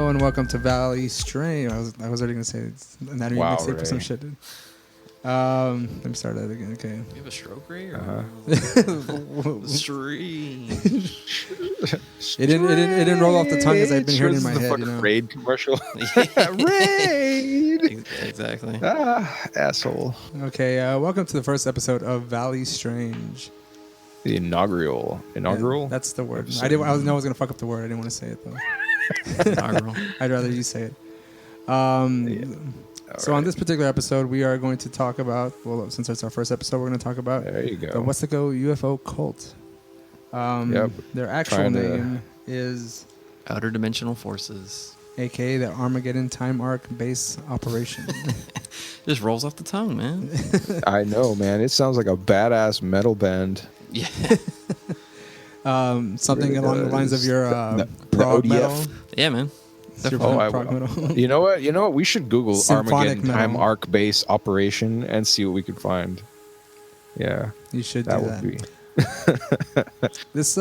Hello and welcome to Valley Strain. I was already gonna say it's an anatomy mixtape or some shit, dude. Let me start that again. Okay. You have a stroke, Ray? Stream. It didn't roll off the tongue as I've been hearing in my head. You know? Raid commercial. Raid. Exactly. Asshole. Okay. Welcome to the first episode of Valley Strange. The inaugural. Yeah, that's the word. I know I was gonna fuck up the word. I didn't want to say it though. Inaugural. I'd rather you say it. So on this particular episode, we are going to talk about, well, since it's our first episode, we're going to talk about the Weslaco UFO Cult. Their actual name is Outer Dimensional Forces, aka the Armageddon Time Arc Base Operation. Just rolls off the tongue, man. I know, man. It sounds like a badass metal band. Yeah. Something really along the lines of your prog metal. Yeah, man. You know what? We should Google Symphonic Armageddon Time Arc Base Operation and see what we can find. Yeah, you should. That do would that. Be. This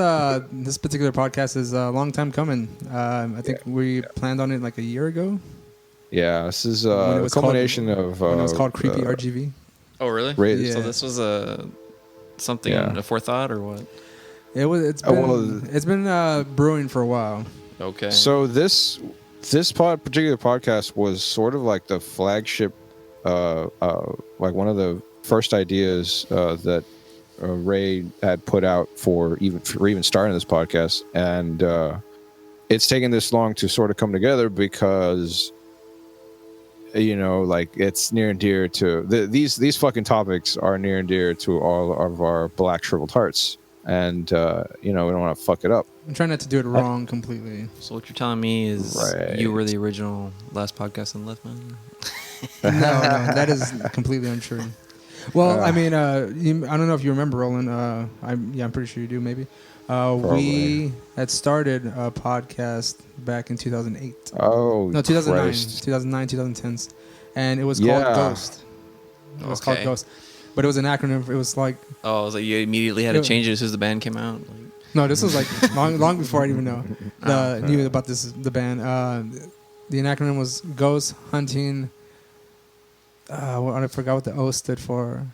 particular podcast is a long time coming. I think we planned on it like a year ago. Yeah, this is a culmination of when it was called Creepy RGV. Oh, really? Yeah. So this was a forethought or what? It's been brewing for a while. Okay. So this particular podcast was sort of like the flagship, like one of the first ideas that Ray had put out for even starting this podcast, and it's taken this long to sort of come together because, you know, like it's near and dear to these fucking topics are near and dear to all of our black shriveled hearts, and you know, we don't want to fuck it up. I'm trying not to do it wrong completely. So what you're telling me is you were the original last podcast on Left, man? No, that is completely untrue. Well, I mean, I don't know if you remember, Roland. I'm pretty sure you do, maybe. We had started a podcast back in 2008. Oh, no, 2009, Christ. 2010s, and it was called Ghost. It was called Ghost, but it was an acronym. It was like so you immediately had to change it as soon as the band came out. No, this was like long before I even knew about the band. The acronym was Ghost Hunting. I forgot what the O stood for.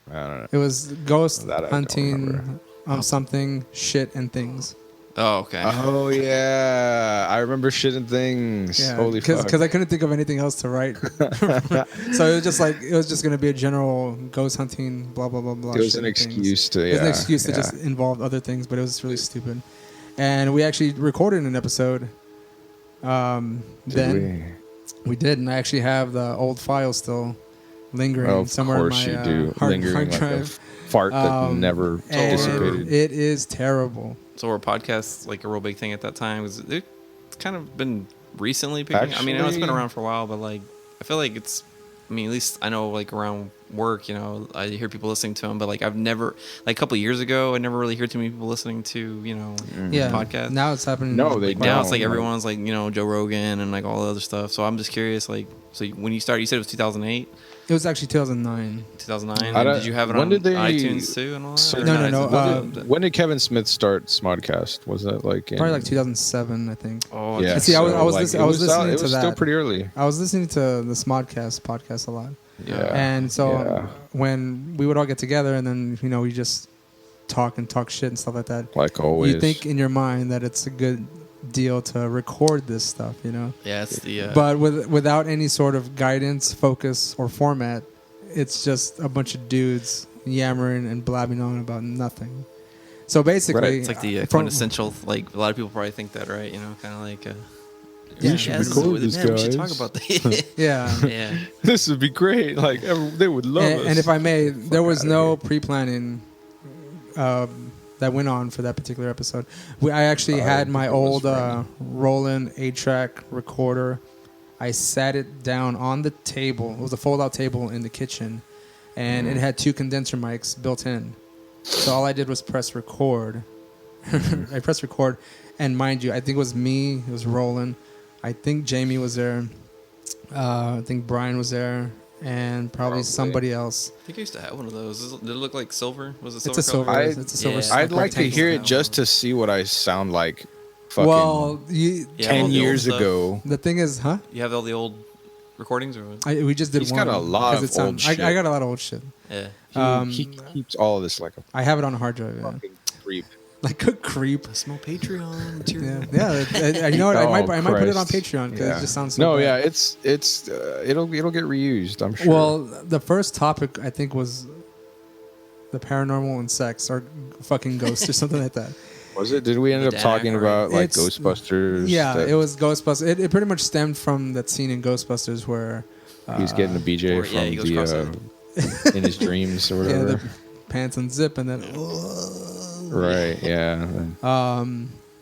I don't know. It was Ghost Hunting something, shit, and things. Oh, okay. Oh, yeah. I remember shit and things. Yeah, holy fuck. Because I couldn't think of anything else to write. So it was just going to be a general ghost hunting, blah, blah, blah, blah. It was an excuse to, It was an excuse to just involve other things, but it was really stupid. And we actually recorded an episode. We did, and I actually have the old file still lingering somewhere in my hard drive. Fart that never dissipated. It is terrible. So were podcasts like a real big thing at that time? It's kind of been recently picking. I mean, I know it's been around for a while, but like I feel like it's. I mean, at least I know like around work, you know, I hear people listening to them, but like I've never, like a couple of years ago, I never really heard too many people listening to, you know, podcasts. Now it's happening. No, they now it's like everyone's like, you know, Joe Rogan and like all the other stuff. So I'm just curious, like, so when you started, you said it was 2008. It was actually 2009. 2009. Did you have it on iTunes too and all that? No. When did Kevin Smith start Smodcast? Was that like probably like 2007 I think? Oh yeah. See, I was listening to that. It was still pretty early. I was listening to the Smodcast podcast a lot. Yeah. And so when we would all get together and then, you know, we just talk shit and stuff like that. Like always. You think in your mind that it's a good deal to record this stuff, you know? Yeah, it's the... But without any sort of guidance, focus, or format, it's just a bunch of dudes yammering and blabbing on about nothing. So basically... It's like the quintessential, like, a lot of people probably think that, right? You know, kind of like... we should record this, guys. We should talk about that. Yeah. This would be great. Like, they would love us. And if I may, there was no pre-planning that went on for that particular episode. I actually had my old Roland 8-track recorder. I sat it down on the table. It was a fold-out table in the kitchen, and it had 2 condenser mics built in. So all I did was press record. I pressed record, and mind you, I think it was me, it was Roland. I think Jamie was there. I think Brian was there. And probably somebody else. I think I used to have one of those. Did it look like silver? Was it silver? It's a silver. It's a silver. I'd like to hear it just to see what I sound like fucking Well, 10 years ago. the thing is, huh? You have all the old recordings, or what? We just did He's one. got a lot 'cause of it's on- old shit. I got a lot of old shit. Yeah. He keeps all of this like a I have it on a hard drive. Yeah. fucking creep. Like a creep. Small Patreon material. Yeah. You know what? I might put it on Christ. Patreon because it just sounds so No, bad. yeah, it's it'll get reused, I'm sure. Well, the first topic I think was the paranormal and sex or fucking ghosts or something like that. was it? Did we end up talking about like It's- Ghostbusters? Yeah, that it was Ghostbusters. It pretty much stemmed from that scene in Ghostbusters where he was getting a BJ Or, yeah, he goes from in his dreams or whatever. the pants unzip and then Right, yeah.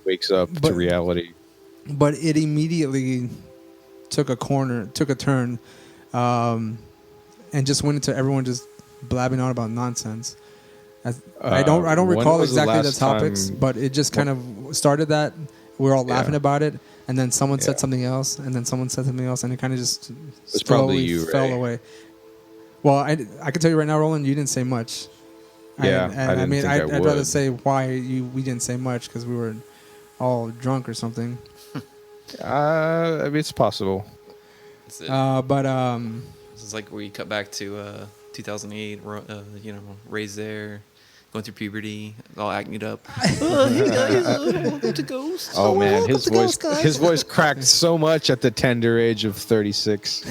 Wakes up to but- reality. but it immediately took a turn, and just went into everyone just blabbing on about nonsense. I don't when recall was the exactly the last topics, time- but it just kind of started that. We were all laughing Yeah. about it, and then someone Yeah. said something else, and then someone said something else, and it kind of just It's probably slowly you, fell Ray. away. Well, I can tell you right now, Roland, you didn't say much. Yeah, And I didn't think I I'd rather would. say why we didn't say much because we were all drunk or something. I mean, it's possible. That's it. But This is like where you cut back to 2008. Ray's there, going through puberty, all acting it up. Oh man, his voice cracked so much at the tender age of 36.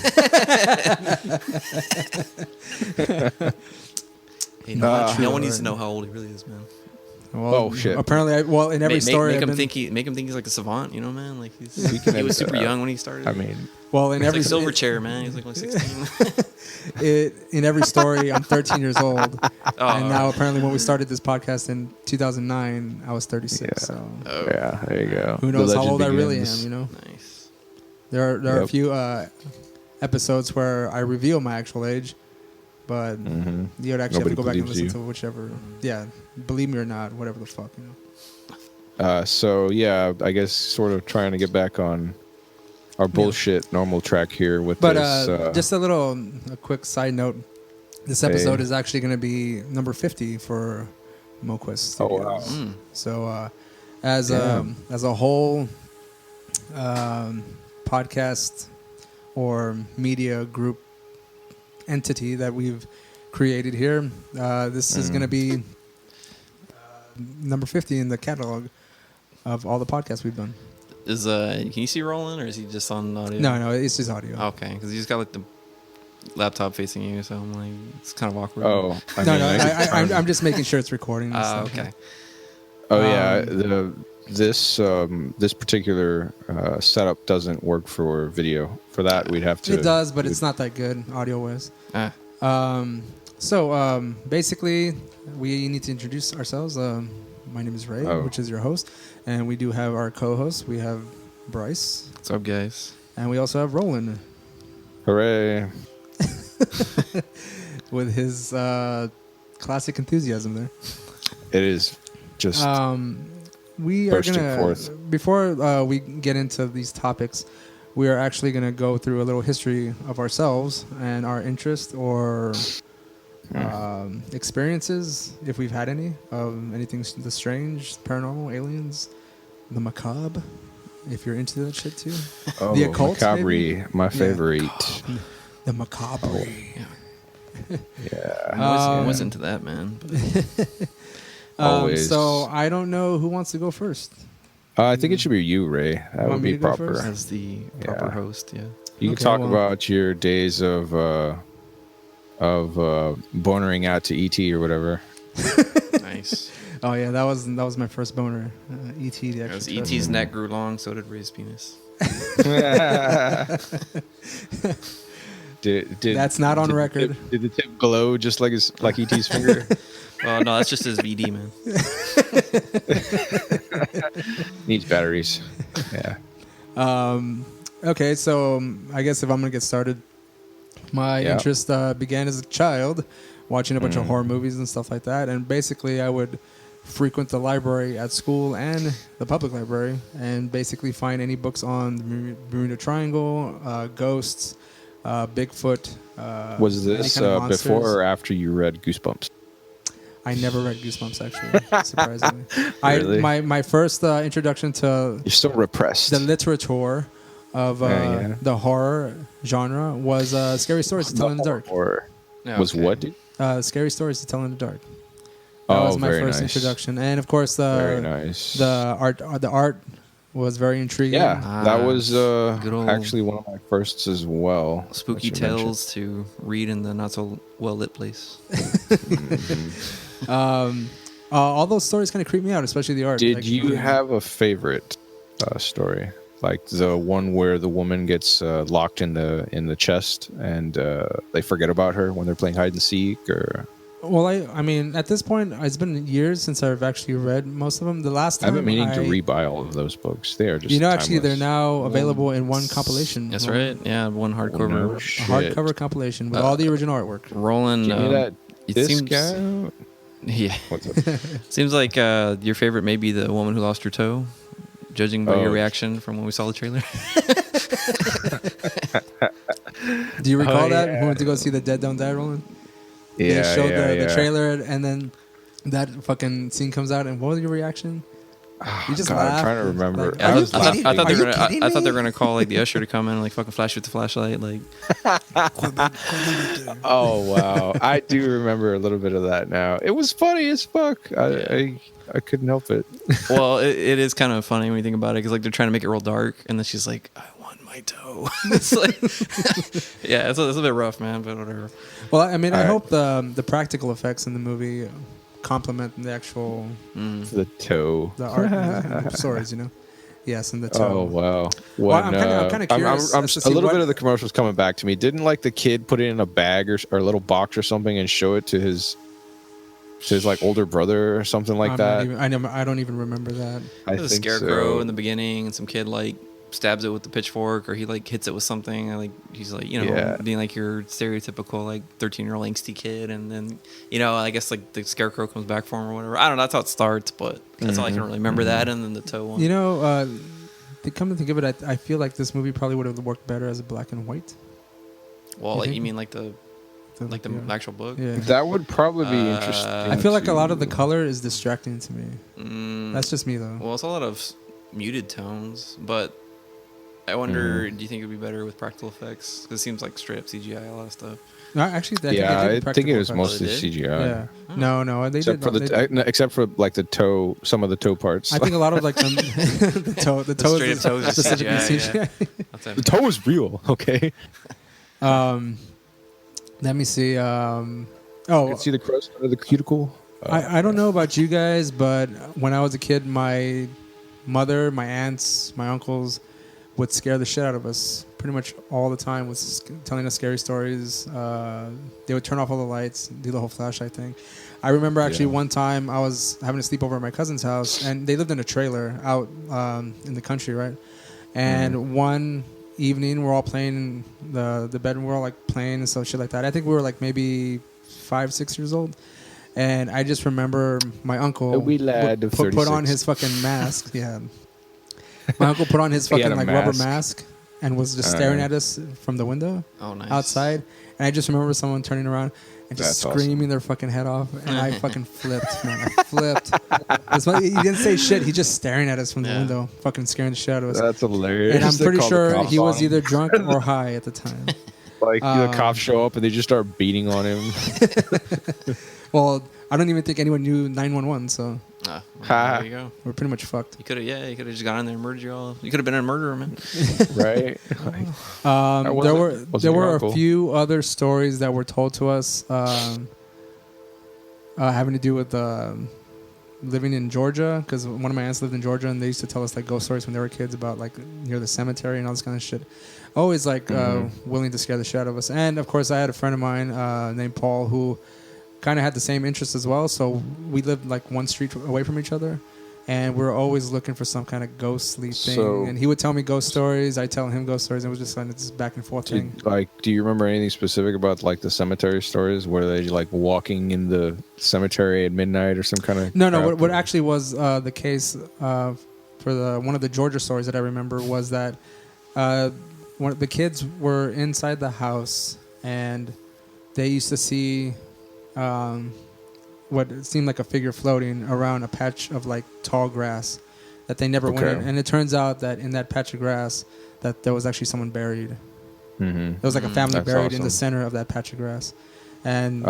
Hey, no one needs to know how old he really is, man. well, Oh, shit. Apparently, in every story, make I've him been- think he's like a savant, you know, man. Like he can was edit super that out. young when he started. I mean, well in He's every like Silverchair, man. He's like only 16. in every story, I'm 13 years old, Oh. and now apparently when we started this podcast in 2009, I was 36. Yeah. So Oh, yeah, there you go. who The knows how legend old I really begins. am? You know, nice. there are a Yep. few episodes where I reveal my actual age, but Mhm. you would actually have to Nobody go back and believes listen you. to whichever. Yeah, believe me or not, whatever the fuck, you know. So yeah, I guess sort of trying to get back on our bullshit normal track here with But this. just a quick side note. This episode is actually going to be number 50 for MoQuest Oh, wow. Studios. So as Damn. a whole podcast or media group entity that we've created here, this is going to be number 50 in the catalog of all the podcasts we've done. Can you see Roland, or is he just on audio? No, it's just audio. Okay, because he's got like the laptop facing you, so I'm like, it's kind of awkward. Oh, I No, mean, no, I could turn- I'm just making sure it's recording. And stuff. Okay. Oh yeah, this particular setup doesn't work for video. For that, we'd have to. It does, but it's not that good audio-wise. So basically, we need to introduce ourselves. My name is Ray, which is your host, and we do have our co-host. We have Bryce, What's up, guys? and we also have Roland Hooray! with his classic enthusiasm there. It is just We are bursting gonna forth. before we get into these topics, we are actually gonna go through a little history of ourselves and our interest or experiences, if we've had any, of anything the strange, paranormal, aliens, the macabre. If you're into that shit too, oh, the occult, macabre, maybe? my favorite. the macabre. Yeah, I was into that, man. Always. So I don't know who wants to go first. I think it should be you, Ray. That Want would me be to go proper. first? As the proper Yeah. host, yeah. You can Okay, talk well- about your days of bonering out to ET or whatever. Nice. Oh yeah, that was my first boner. E.T. the As extraterrestrial. ET's neck grew long, so did Ray's penis. Did That's not on record. Did the tip glow just like ET's finger? Well, no, that's just his VD, man. Needs batteries. Yeah. Okay, so I guess if I'm gonna get started, my Yeah. interest began as a child, watching a bunch of horror movies and stuff like that, and basically I would frequent the library at school and the public library, and basically find any books on the Bermuda Triangle, ghosts, Bigfoot. Was any this kind of monsters. before or after you read Goosebumps? I never read Goosebumps, actually, surprisingly. Really? My first introduction to You're still repressed. the literature of the horror genre was Scary Stories to Tell in the Dark. Horror. Yeah, Was okay. what, dude? Scary Stories to Tell in the Dark. That was my very first nice. introduction. And, of course, Very nice. the art was very intriguing. Yeah, that was good old actually one of my firsts as well. spooky which you mentioned. tales to read in the not so well lit place. All those stories kind of creep me out, especially the art. Did Like, you have a favorite story? Like the one where the woman gets locked in the chest and they forget about her when they're playing hide and seek, or Well, I mean, at this point, it's been years since I've actually read most of them. The last time I've been meaning to rebuy all of those books. They are just actually, they're timeless. now available in one compilation. That's right. Yeah, one hardcover. No A shit. hardcover compilation with all the original artwork. Roland, Give me that it disc seems, out. yeah, What's up? seems like your favorite may be the woman who lost her toe, judging by your reaction from when we saw the trailer. Do you recall that? yeah. We went to go see The Dead Don't Die, Roland? Yeah, They showed yeah. the trailer, and then that fucking scene comes out, and what was your reaction? You just God, laughed. I'm trying to remember. Like, I Are you thought kidding they me? were Are you kidding I thought they me? were gonna call like the usher to come in and like fucking flash with the flashlight. Like, Oh wow, I do remember a little bit of that now. It was funny as fuck. I couldn't help it. well, it is kind of funny when you think about it because like they're trying to make it real dark, and then she's like, "I want my toe." It's like, yeah, it's a bit rough, man, but whatever. Well, I mean, I All right. hope the practical effects in the movie complement the actual The toe. the art and the stories, you know. Yes, and the toe. Oh wow! Well, I'm kinda curious as to a see little what- bit of the commercials coming back to me. Didn't like the kid put it in a bag or a little box or something and show it to his like older brother or something like that? I don't even remember that. I There's a think scarecrow so. in the beginning, and some kid like stabs it with the pitchfork, or he like hits it with something, and like he's like, you know, Yeah. being like your stereotypical like 13-year-old angsty kid, and then you know, I guess like the scarecrow comes back for him or whatever. I don't know. That's how it starts, but that's all I can really remember. That and then the toe one. You know, to come to think of it, I feel like this movie probably would have worked better as a black and white. well, you like think? you mean like the yeah. actual book? Yeah. That would probably be interesting. I feel like a lot of the to- color is distracting to me. That's just me though. Well, it's a lot of muted tones, but I wonder, do you think it would be better with practical effects? Because it seems like straight up CGI, a lot of stuff. No, actually, Yeah, I think practical it was effects. mostly Oh, they did? CGI. Yeah. No, they Except did. for except for like the toe, some of the toe parts. I think a lot of like the toe straight is up toes is specifically CGI, CGI. That's it. the toe is real. Okay. Let me see. You can see the crust under the cuticle. I don't know about you guys, but when I was a kid, my mother, my aunts, my uncles would scare the shit out of us pretty much all the time with telling us scary stories. They would turn off all the lights, do the whole flashlight thing. I remember actually one time I was having a sleepover at my cousin's house, and they lived in a trailer out in the country, right? And one evening, we're all playing in the bedroom. We're all like playing and stuff, shit like that. I think we were like maybe 5-6 years old. And I just remember my uncle A wee lad of put on 36. his fucking mask. Yeah. My uncle put on his He had fucking a like rubber mask. mask and was just staring at us from the window Oh, nice. outside. And I just remember someone turning around and just That's screaming their fucking head off. And I fucking flipped, man. I flipped. He didn't say shit. He just staring at us from the window, fucking scaring the shit out of us. That's hilarious. And I'm They pretty called the sure cops he on was him. either drunk or high at the time. Like the cops show up and they just start beating on him. Well, I don't even think anyone knew 911, so Ah, well, Ha. there you go. we're pretty much fucked. You could have just gone in there and murdered you all. You could have been a murderer, man. Right? There were a few other stories that were told to us having to do with living in Georgia, because one of my aunts lived in Georgia, and they used to tell us like ghost stories when they were kids about like near the cemetery and all this kind of shit. Always like willing to scare the shit out of us. And of course, I had a friend of mine named Paul who kind of had the same interests as well. So we lived like one street away from each other. And we're always looking for some kind of ghostly thing. So- And he would tell me ghost stories. I tell him ghost stories. And it was just like this back and forth thing. Do you remember anything specific about like the cemetery stories? Were they like walking in the cemetery at midnight or some kind of? No. crap? What actually was the case for one of the Georgia stories that I remember was that one of the kids were inside the house and they used to see what seemed like a figure floating around a patch of like tall grass that they never went in. And it turns out that in that patch of grass that there was actually someone buried. Mm-hmm. There was like a family buried in the center of that patch of grass. And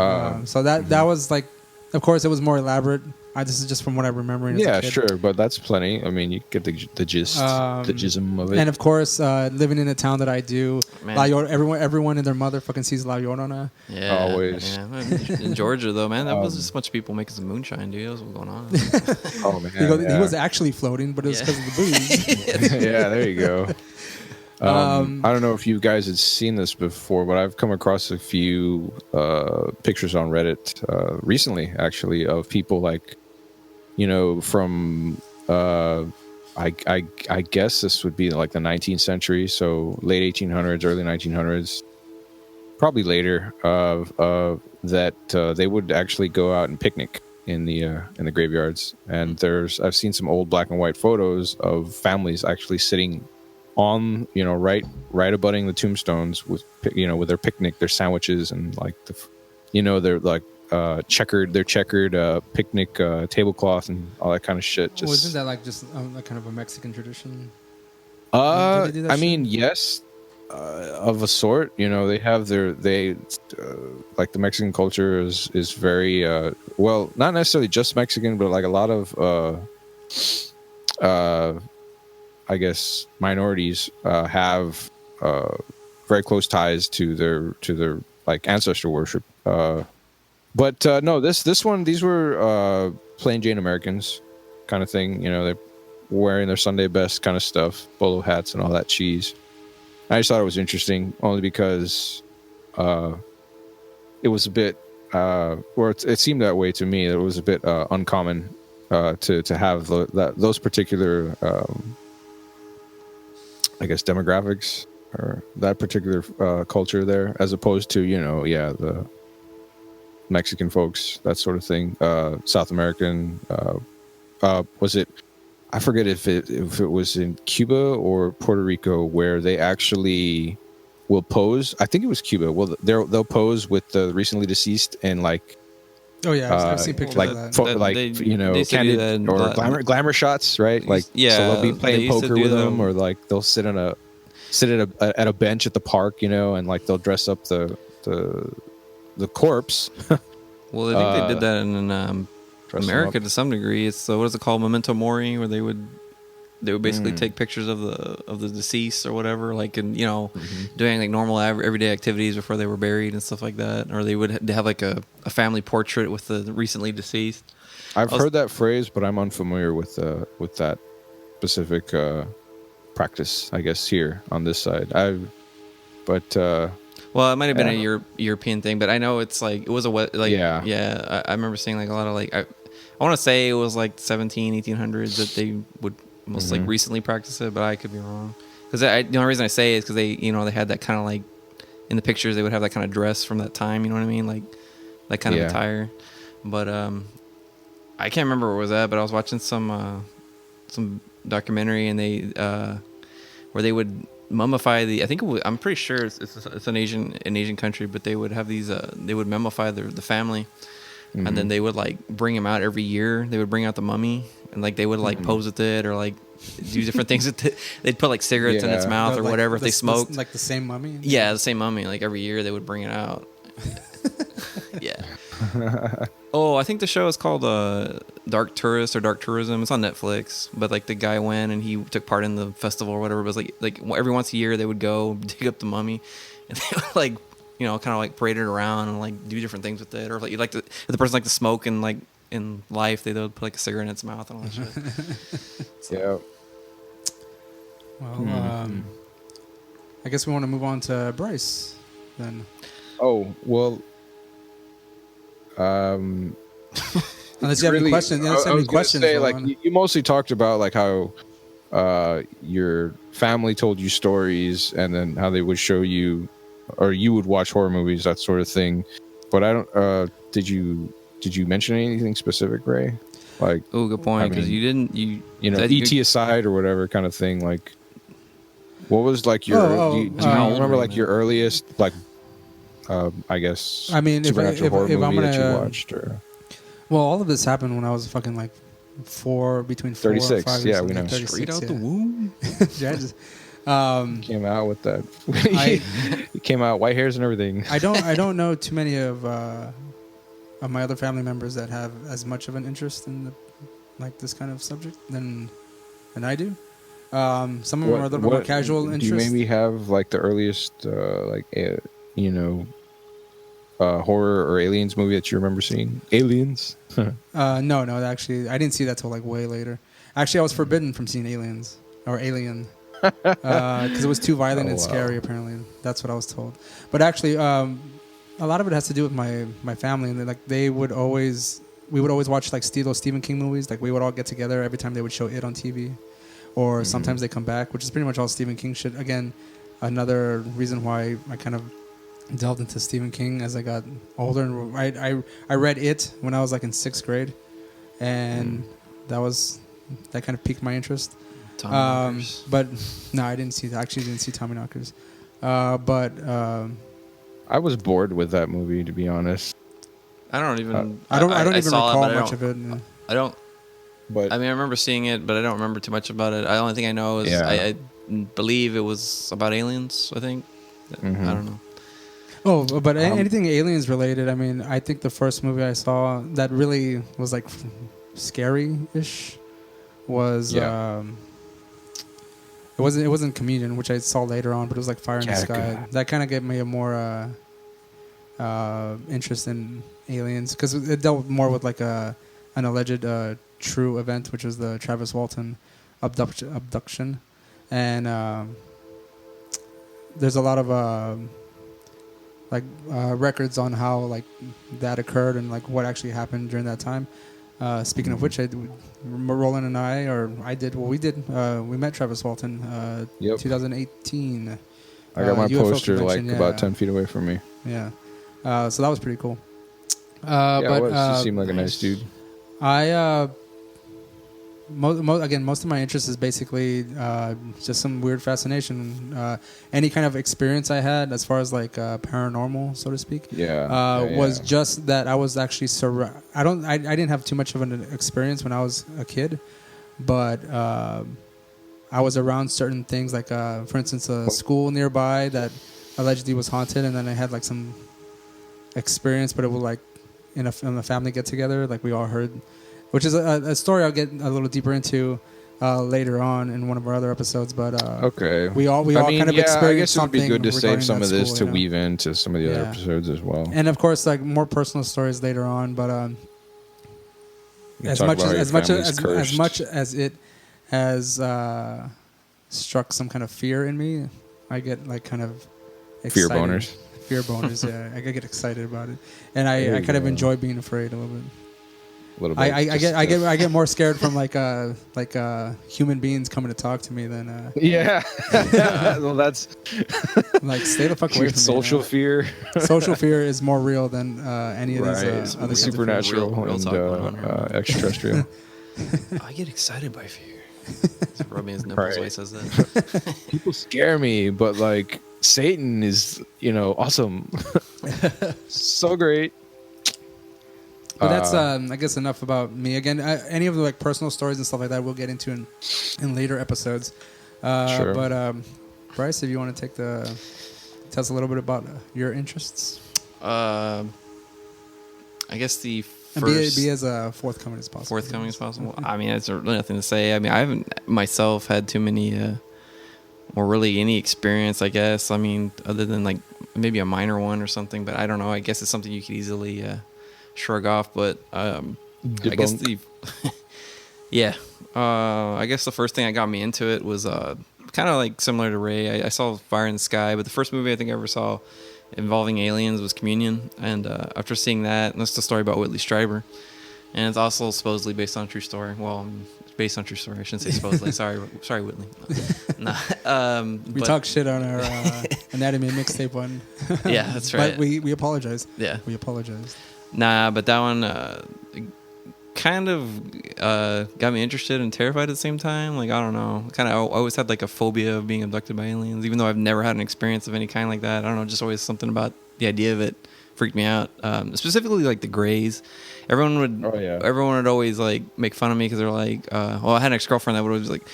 so that was like, of course, it was more elaborate. This is just from what I remember. Yeah, sure, but that's plenty. I mean, you get the gist, the gism of it. And of course, living in the town that I do, everyone and their mother fucking sees La Llorona. Yeah, always. Yeah. In Georgia, though, man, that was just a bunch of people making some moonshine, dude. That was what's going on. Oh man, he was actually floating, but it was because of the booze. Yeah, there you go. I don't know if you guys had seen this before, but I've come across a few pictures on Reddit recently, actually, of people like, from I guess this would be like the 19th century, so late 1800s, early 1900s, probably later. That they would actually go out and picnic in the graveyards, and I've seen some old black and white photos of families actually sitting on right abutting the tombstones with their picnic, their sandwiches, and like they're like checkered picnic tablecloth and all that kind of shit. Isn't that like just like kind of a Mexican tradition? I mean, yes, of a sort. They have like the Mexican culture is very well, not necessarily just Mexican, but like a lot of I guess minorities have very close ties to their like ancestor worship. But no, these were plain Jane Americans kind of thing. They're wearing their Sunday best kind of stuff, bolo hats and all that cheese. I just thought it was interesting only because it was a bit, or it seemed that way to me. It was a bit uncommon to have those particular I guess demographics or that particular culture there, as opposed to the Mexican folks, that sort of thing. South American, was it? I forget if it was in Cuba or Puerto Rico where they actually will pose. I think it was Cuba. Well, they'll pose with the recently deceased and like. Oh yeah, I've seen pictures like, of that. They candid or glamour shots, right? Like, yeah, so they'll be playing poker with them, or like they'll sit at a bench at the park, and like they'll dress up the corpse. Well, I think they did that in America to some degree. It's what is it called, memento mori, where they would basically take pictures of the deceased or whatever, like, and doing like normal everyday activities before they were buried and stuff like that, or they would have like a family portrait with the recently deceased. I've heard that phrase, but I'm unfamiliar with that specific practice, I guess, here on this side. Well, it might have been a European thing, but I know it's like it was I remember seeing like a lot of like I want to say it was like 1800s that they would most like recently practice it, but I could be wrong. Because the only reason I say it is because they they had that kind of like in the pictures they would have that kind of dress from that time. You know what I mean? Like that kind of attire. But I can't remember where it was at. But I was watching some documentary and they where they would mummify I think I'm pretty sure it's an Asian country, but they would have these they would mummify the family, and then they would like bring him out every year. They would bring out the mummy and like they would like pose with it or like do different things with it. They'd put like cigarettes in its mouth or whatever if they smoked. Like the same mummy. Yeah, the same mummy. Like every year they would bring it out. Yeah. Oh, I think the show is called Dark Tourist or Dark Tourism. It's on Netflix. But like the guy went and he took part in the festival or whatever. It was like every once a year they would go dig up the mummy and they would like kind of like parade it around and like do different things with it. Or like if the person liked to smoke and like in life they would put like a cigarette in its mouth and all that shit. Yeah. Well, I guess we want to move on to Bryce then. Oh well. Unless you have any questions. I was going to say, like, you mostly talked about like how your family told you stories and then how they would show you, or you would watch horror movies, that sort of thing. But I don't. Did you mention anything specific, Ray? Like, oh, good point. Because you ET aside or whatever kind of thing. Like, what was like your? Do you remember like your earliest like? I guess. I mean, if I'm horror movie gonna, that you watched, or Well, all of this happened when I was fucking like between 4 36, and 5 years yeah, old. we know. Like 36, Straight out yeah. the womb. Yeah, just, Came out with that. He came out white hairs and everything. I don't know too many of my other family members that have as much of an interest in this kind of subject than I do. Some of them are a little bit more casual interest. Do you maybe have like the earliest horror or aliens movie that you remember seeing? Aliens? No, actually, I didn't see that till like way later. Actually, I was forbidden from seeing Aliens or Alien because it was too violent and scary. Apparently, that's what I was told. But actually, a lot of it has to do with my family, and we would always watch like those Stephen King movies. Like we would all get together every time they would show it on TV, or sometimes they come back, which is pretty much all Stephen King shit. Again, another reason why I kind of delved into Stephen King as I got older, and I read it when I was like in 6th grade, and that kind of piqued my interest. But no, I didn't see that. I actually didn't see Tommyknockers. But I was bored with that movie, to be honest. I don't even recall much of it. I don't. But I mean, I remember seeing it, but I don't remember too much about it. The only thing I know is I believe it was about aliens. I think. I don't know. Oh, but anything aliens related. I mean, I think the first movie I saw that really was like scary-ish was it wasn't Communion, which I saw later on, but it was like Fire in the Sky. That kind of gave me a more interest in aliens because it dealt more with like an alleged true event, which was the Travis Walton abduction, and there's a lot of records on how like that occurred and like what actually happened during that time. Speaking of which, Roland and we met Travis Walton 2018. I got my UFO poster like about 10 feet away from me. Yeah. So that was pretty cool. He seemed like a nice dude. Most of my interest is basically just some weird fascination. Any kind of experience I had as far as like paranormal, so to speak, was just that I was actually I didn't have too much of an experience when I was a kid, but I was around certain things like, for instance, a school nearby that allegedly was haunted, and then I had like some experience, but it was like in a family get together, like we all heard. Which is a story I'll get a little deeper into later on in one of our other episodes. But we all kind of experienced I guess something. It would be good to save some of this to weave into some of the other episodes as well. And of course, like more personal stories later on. But as much as it has struck some kind of fear in me, I get like kind of excited. Fear boners. Yeah, I get excited about it, and I kind of enjoy being afraid a little bit. I get more scared from like human beings coming to talk to me than well, that's like stay the fuck away from me. Social fear. Social fear is more real than any of these other supernatural and extraterrestrial. I get excited by fear. Rubbing his nipples while he says that. People scare me, but like Satan is, awesome. So great. But that's, I guess, enough about me. Again, any of the like personal stories and stuff like that, we'll get into in later episodes. Sure. But Bryce, if you want to tell us a little bit about your interests. I guess the first... be as forthcoming as possible. I mean, it's really nothing to say. I mean, I haven't myself had too many, or really any experience, I guess. I mean, other than like maybe a minor one or something. But I don't know. I guess it's something you could easily... shrug off, but I guess I guess the first thing that got me into it was kind of like similar to Ray. I saw Fire in the Sky, but the first movie I think I ever saw involving aliens was Communion, and after seeing that, and that's the story about Whitley Strieber, and it's also supposedly based on a true story. Well, it's based on a true story. I shouldn't say supposedly. sorry, Whitley. We talk shit on our Anatomy Mixtape one. Yeah, that's right. But we apologize. Yeah, we apologize. Nah, but that one kind of got me interested and terrified at the same time. Like, I don't know. I always had like a phobia of being abducted by aliens, even though I've never had an experience of any kind like that. I don't know, just always something about the idea of it freaked me out. Specifically like the grays. Everyone would always like make fun of me because they're like, well, I had an ex-girlfriend that would always like,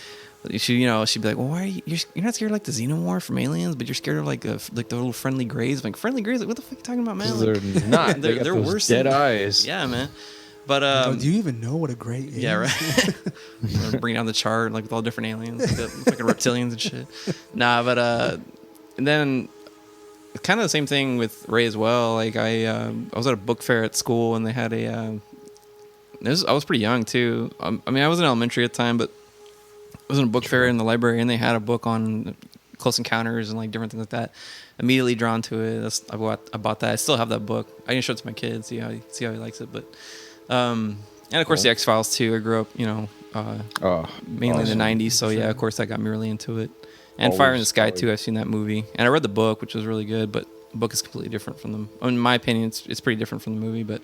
she'd be like, well, why are you're not scared of like the xenomorph from Aliens, but you're scared of like the little friendly grays. I'm like, friendly grays? Like, what the fuck are you talking about, man? Like, they're not. They're worse. Dead eyes. Yeah, man. But do you even know what a gray is? Yeah, right. Bring down the chart like with all different aliens, like the fucking reptilians and shit. Nah, but and then kind of the same thing with Ray as well. Like I was at a book fair at school and they had I was pretty young too. I mean, I was in elementary at the time, but I was in a book fair in the library and they had a book on close encounters and like different things like that. Immediately drawn to it. I bought that. I still have that book. I can show it to my kid, see how he likes it. But and of course the X-Files too. I grew up, mainly in the 90s. So yeah, of course that got me really into it. And Fire in the Sky too. I've seen that movie and I read the book, which was really good. But the book is completely different from them. In my opinion, it's pretty different from the movie. But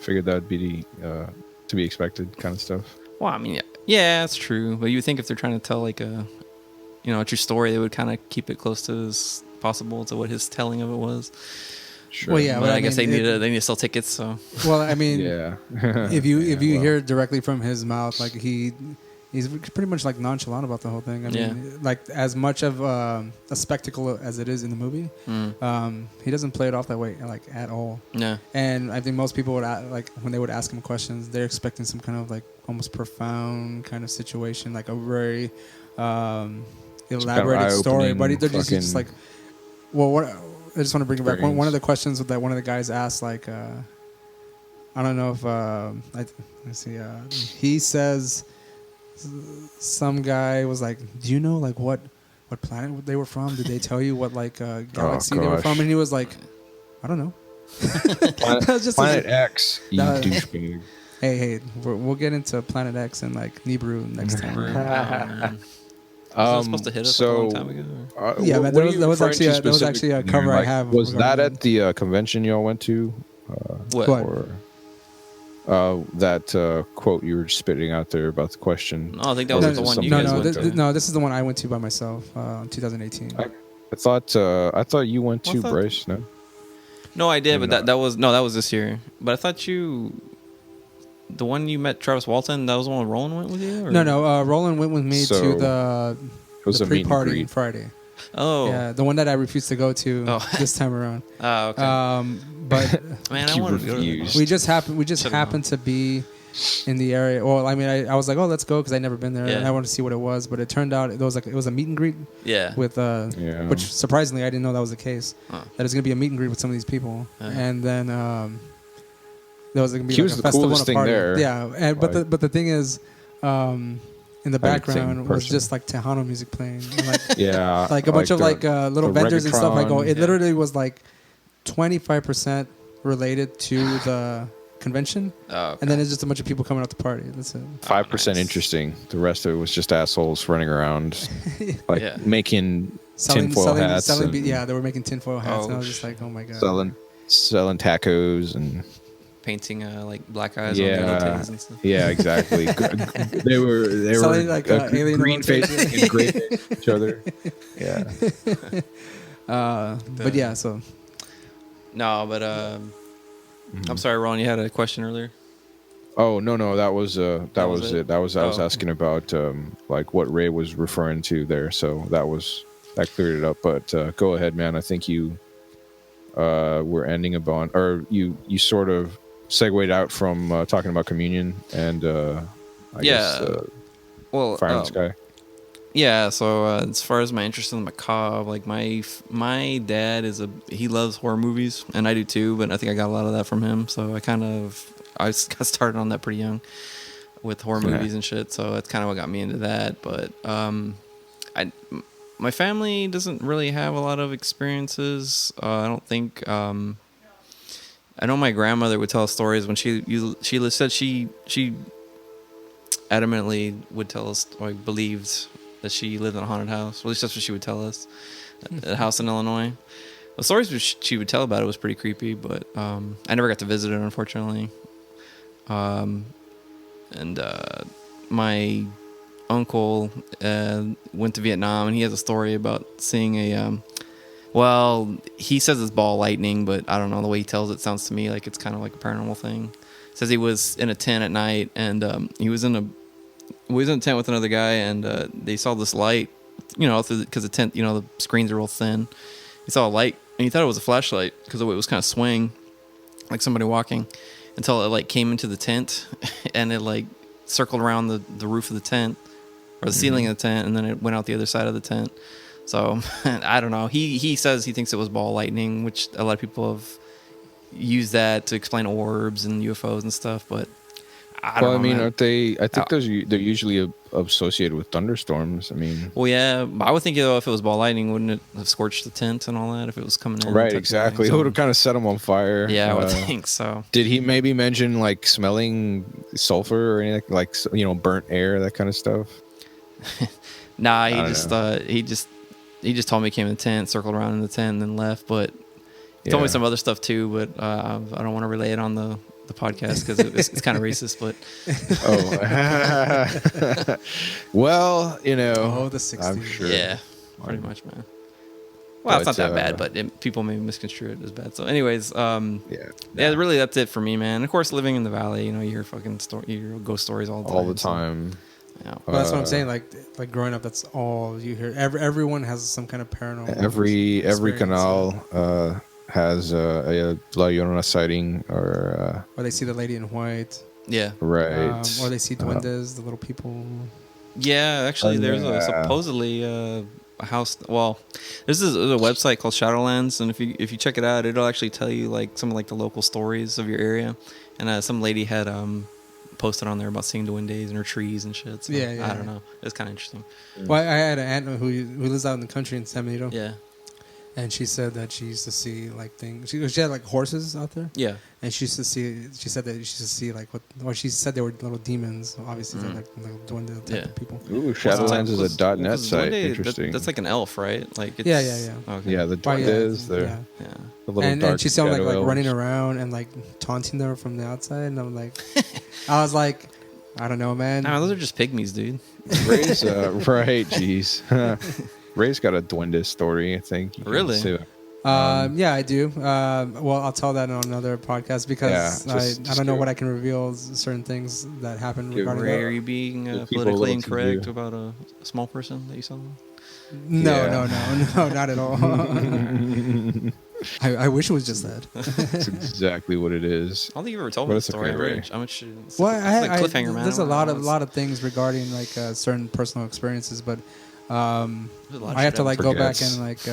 figured that would be to be expected kind of stuff. Well, I mean, yeah, that's true. But you would think if they're trying to tell like a true story, they would kind of keep it close to as possible to what his telling of it was. Sure. Well, yeah, but I guess they need to sell tickets. So. Well, I mean, yeah. if you hear directly from his mouth, like he's pretty much like nonchalant about the whole thing. I mean, like as much of a spectacle as it is in the movie, he doesn't play it off that way like at all. Yeah. And I think most people would like when they would ask him questions, they're expecting some kind of like almost profound kind of situation, like a very elaborated story. But they're just like, well, what? I just want to bring it back. One of the questions that one of the guys asked, like, I don't know if let's see. He says some guy was like, "Do you know like what planet they were from? Did they tell you what like galaxy they were from?" And he was like, "I don't know." Planet X. You douchebag. Hey, we'll get into Planet X and like Nibiru next time. Was that supposed to hit us a long time ago? Yeah, man, that was actually a cover I have. Was that at the convention y'all went to? What? Or, that quote you were spitting out there about the question. No, I think that was the one you guys went to. No, this is the one I went to by myself in 2018. I thought you went to Bryce. No, I did, but that was this year. But I thought the one you met Travis Walton, that was the one Roland went with you? Or? No. Roland went with me to the pre-party on Friday. Oh. Yeah, the one that I refused to go to this time around. Oh, okay. But man, I wanted to go to that. We just happened to be in the area. Well, I mean, I was like, oh, let's go because I'd never been there and I wanted to see what it was. But it turned out it was a meet and greet. Yeah. With which surprisingly I didn't know that was the case. That it was gonna be a meet and greet with some of these people, and then there was gonna be like a festival and a party. Yeah, but the thing is, in the background was just like Tejano music playing, and like like a bunch of little vendors and stuff. It literally was like 25% related to the convention, and then it's just a bunch of people coming out to party. That's it. 5% interesting. The rest of it was just assholes running around, making tinfoil hats. They were making tinfoil hats, and I was just like, oh my god, selling tacos and painting like black eyes on the titties and stuff. Yeah, exactly. they were selling like alien green faces and gray each other. Yeah. But yeah, so. No, but I'm sorry, Ron. You had a question earlier. Oh no, that was it. I was asking about like what Ray was referring to there. So that cleared it up. But go ahead, man. I think you were ending upon, or you sort of segued out from talking about communion and I guess Fire in the Sky. Yeah, so as far as my interest in the macabre, like my dad he loves horror movies, and I do too, but I think I got a lot of that from him. So I got started on that pretty young with horror movies and shit. So that's kind of what got me into that. But my family doesn't really have a lot of experiences. I don't think. I know my grandmother would tell stories when she said she adamantly would tell us, or believed that she lived in a haunted house. Well, at least that's what she would tell us. A house in Illinois. The stories she would tell about it was pretty creepy, but I never got to visit it, unfortunately. And my uncle went to Vietnam, and he has a story about seeing Well, he says it's ball lightning, but I don't know. The way he tells it sounds to me like it's kind of like a paranormal thing. Says he was in a tent at night, and he was in a tent with another guy, and they saw this light, because the tent, the screens are real thin. He saw a light, and he thought it was a flashlight because the way it was kind of swaying, like somebody walking, until it like came into the tent, and it like circled around the roof of the tent, or the ceiling of the tent, and then it went out the other side of the tent. So I don't know. He says he thinks it was ball lightning, which a lot of people have used that to explain orbs and UFOs and stuff. But I don't know. I mean, aren't they? I think they're usually associated with thunderstorms. I mean, well, yeah. I would think if it was ball lightning, wouldn't it have scorched the tent and all that if it was coming in? Right, exactly. It would have kind of set them on fire. Yeah, I would think so. Did he maybe mention like smelling sulfur or anything, like burnt air, that kind of stuff? Nah, he just told me he came in the tent, circled around in the tent, and then left. But he told me some other stuff too. But I don't want to relay it on the podcast because it's kind of racist. But well, the 60s. I'm sure. Yeah, pretty much, man. Well, it's not that bad, but people may misconstrue it as bad. So, anyways, really, that's it for me, man. Of course, living in the valley, you hear fucking you hear ghost stories all the time. Yeah. Well, that's what I'm saying. Like growing up, that's all you hear. Everyone has some kind of paranormal. Every canal has a La Llorona sighting, or they see the lady in white. Yeah. Right. Or they see duendes, the little people. Yeah, actually, there's supposedly a house. Well, there's a website called Shadowlands, and if you check it out, it'll actually tell you like some of like the local stories of your area. And some lady had posted on there about seeing duendes in her trees and shit. So I don't know. It's kind of interesting. Well, I had an aunt who lives out in the country in San Benito. Yeah. And she said that she used to see like things. She had like horses out there. Yeah. And she used to see. She said that she used to see like what. Or she said they were little demons. Obviously, they're like little duende type of people. Ooh, Shadowlands is a .net site. Interesting. That's like an elf, right? Like it's, yeah. Okay. Yeah, the duendes. They're the little dark and she saw them like running elves. around and like taunting them from the outside. And I'm like, I was like, I don't know, man. No, those are just pygmies, dude. Ray's, right? Jeez. Ray's got a duende story, I think. Really? Yeah, I do. Well, I'll tell that on another podcast because I don't know what I can reveal. Certain things that happened regarding Ray, that. are you being politically incorrect about a small person that you saw? No, not at all. I wish it was just that. That's exactly what it is. I don't think you ever told me the story. How much? Well, it's like cliffhanger, man. There's a lot of things regarding like certain personal experiences, but I have to like go back and like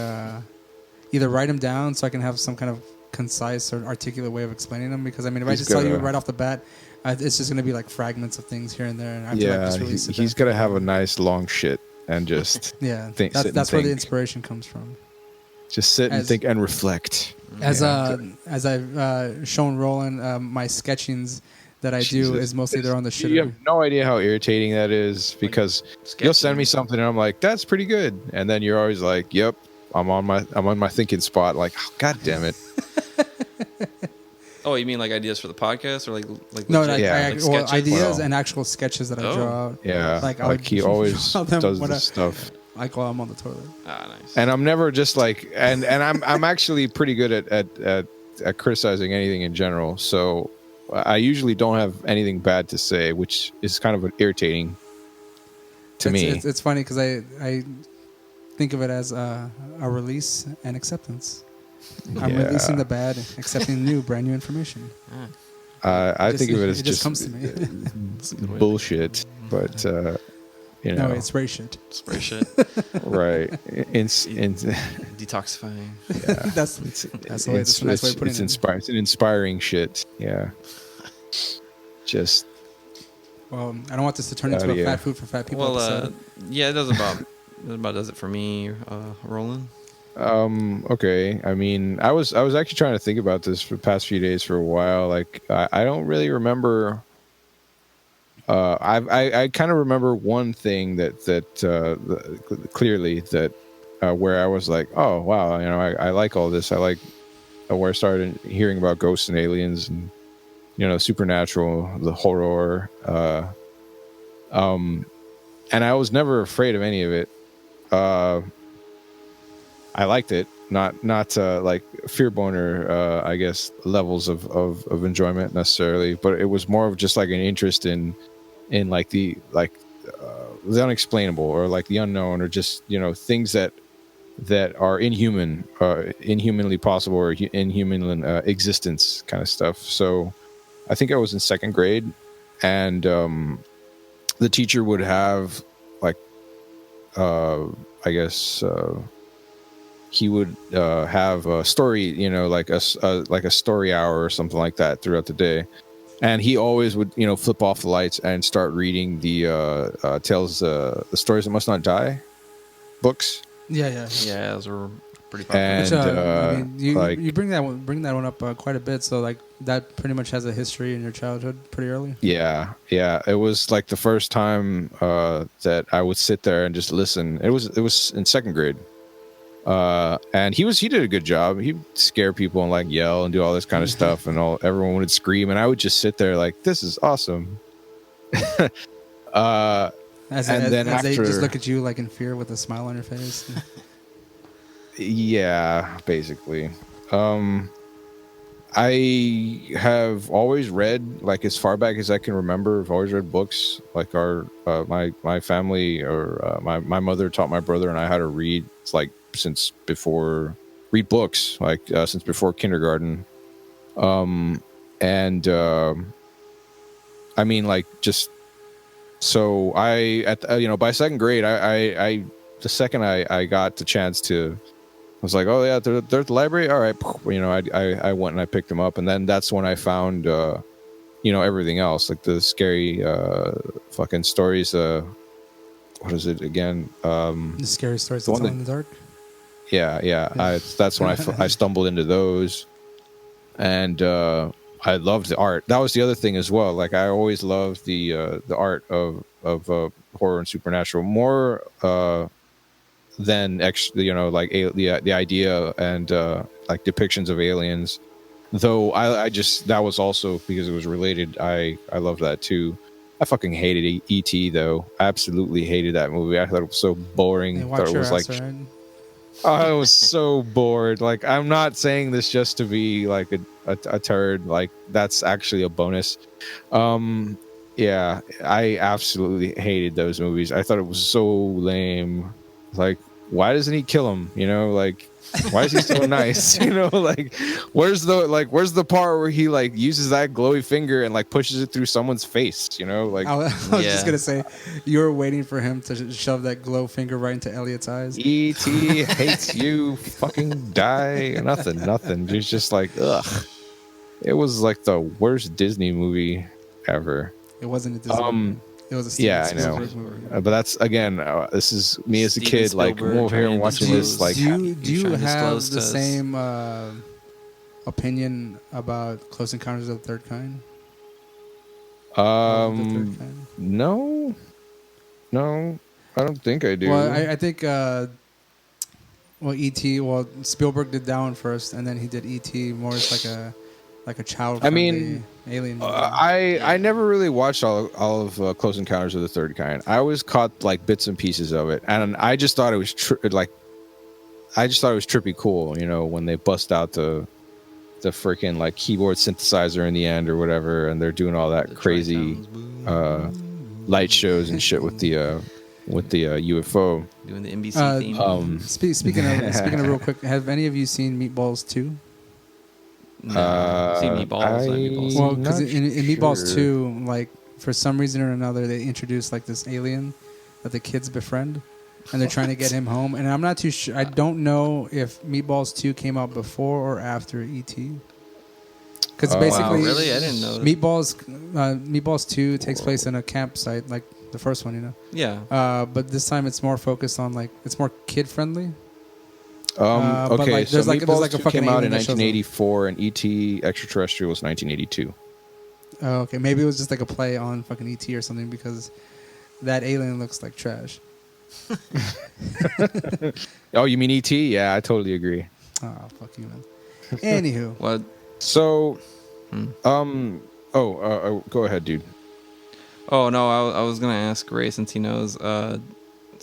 either write them down so I can have some kind of concise or articulate way of explaining them. Because I mean, if I just tell you right off the bat, it's just going to be like fragments of things here and there. And I have to, like, just really sit he's got to have a nice long shit and just that's where the inspiration comes from. Just sit and think and reflect. As I've shown Roland, my sketchings that I do is mostly there on the shitter. You have no idea how irritating that is because you'll send me something and I'm like, that's pretty good, and then you're always like, yep, I'm on my thinking spot. Like, oh, god damn it. Oh, you mean like ideas for the podcast or like no, like ideas and actual sketches that I draw out. Yeah, like he always does this stuff. Like while I'm on the toilet. Ah, nice. And I'm never just like, and I'm actually pretty good at criticizing anything in general. So I usually don't have anything bad to say, which is kind of irritating to me. It's funny because I think of it as a release and acceptance. I'm releasing the bad, accepting new, brand new information. I think of it as just comes to me. Bullshit, but no, it's spray shit. Spray shit. Right. Detoxifying. Yeah. that's the way. That's a nice way of putting it. It's an inspiring shit. Yeah. Just. Well, I don't want this to turn into a fat food for fat people. Well, yeah, it does about does it for me, Roland. Okay. I mean, I was actually trying to think about this for the past few days for a while. Like, I don't really remember. I kind of remember one thing that clearly that where I was like, oh wow, I like all this. I like where I started hearing about ghosts and aliens and supernatural, the horror. And I was never afraid of any of it. I liked it. not like fear boner, I guess, levels of enjoyment necessarily, but it was more of just like an interest in like the unexplainable, or like the unknown, or just, you know, things that are inhumanly possible, or inhuman existence kind of stuff. So I think I was in second grade, and the teacher would have like I guess he would have a story, you know, like a story hour or something like that throughout the day. And he always would, you know, flip off the lights and start reading the the Stories That Must Not Die books. Yeah. Yeah, those were pretty popular. And I mean, you bring that one up quite a bit. So like that pretty much has a history in your childhood pretty early. Yeah. It was like the first time that I would sit there and just listen. It was in second grade. And he did a good job. He'd scare people and like yell and do all this kind of stuff, and everyone would scream, and I would just sit there like, this is awesome. As they just look at you like in fear with a smile on your face. Yeah, basically. I have always read, like, as far back as I can remember. I've always read books. Like my family, or my mother taught my brother and I how to read. It's like since before kindergarten. I mean, like, just so by second grade, I the second I got the chance to, I was like, oh yeah, they're at the library. All right, you know, I went and I picked them up, and then that's when I found, you know, everything else, like the scary fucking stories. What is it again? The scary stories that tell in the dark. Yeah. That's when I stumbled into those, and I loved the art. That was the other thing as well. Like, I always loved the art of horror and supernatural more than you know, like the idea and like depictions of aliens. Though I just, that was also because it was related. I loved that too. I fucking hated E.T. though. I absolutely hated that movie. I thought it was so boring. I thought it was like, I was so bored. Like, I'm not saying this just to be like a turd. Like, that's actually a bonus. Yeah, I absolutely hated those movies. I thought it was so lame. Like, why doesn't he kill him? You know, like, why is he so nice? You know, like, where's the part where he like uses that glowy finger and like pushes it through someone's face? You know, like, I was just gonna say, you were waiting for him to shove that glow finger right into Elliot's eyes. E.T. hates you. Fucking die. Nothing. It's just like, ugh. It was like the worst Disney movie ever. It wasn't a Disney movie. It was a Steven Spielberg movie. But that's, again, this is me as a kid, like, I'm over here and watching this. Like, do you have the same opinion about Close Encounters of the Third Kind? No, I don't think I do. Well, I think E.T. Well, Spielberg did that one first, and then he did E.T. more as like a child. I mean, alien. I never really watched all of Close Encounters of the Third Kind. I always caught like bits and pieces of it, and I just thought it was trippy cool. You know, when they bust out the freaking like keyboard synthesizer in the end or whatever, and they're doing all that crazy light shows and shit with the UFO. Doing the NBC theme. Speaking of real quick, have any of you seen Meatballs 2? No, see Meatballs. Well, because in Meatballs 2, like, for some reason or another, they introduced like this alien that the kids befriend, and they're trying to get him home. And I'm not too sure. I don't know if Meatballs 2 came out before or after E.T. Because basically, really, I didn't know. Meatballs 2 takes place in a campsite, like the first one, you know. Yeah. But this time it's more focused on, like, it's more kid friendly. Okay, like, so Meatballs 2 came out in 1984, and E.T. Extraterrestrial was 1982. Oh, okay. Maybe it was just like a play on fucking E.T. or something, because that alien looks like trash. Oh, you mean E.T.? Yeah, I totally agree. Oh, fuck you, man. Anywho. What? So, go ahead, dude. Oh, no, I was going to ask Ray, since he knows so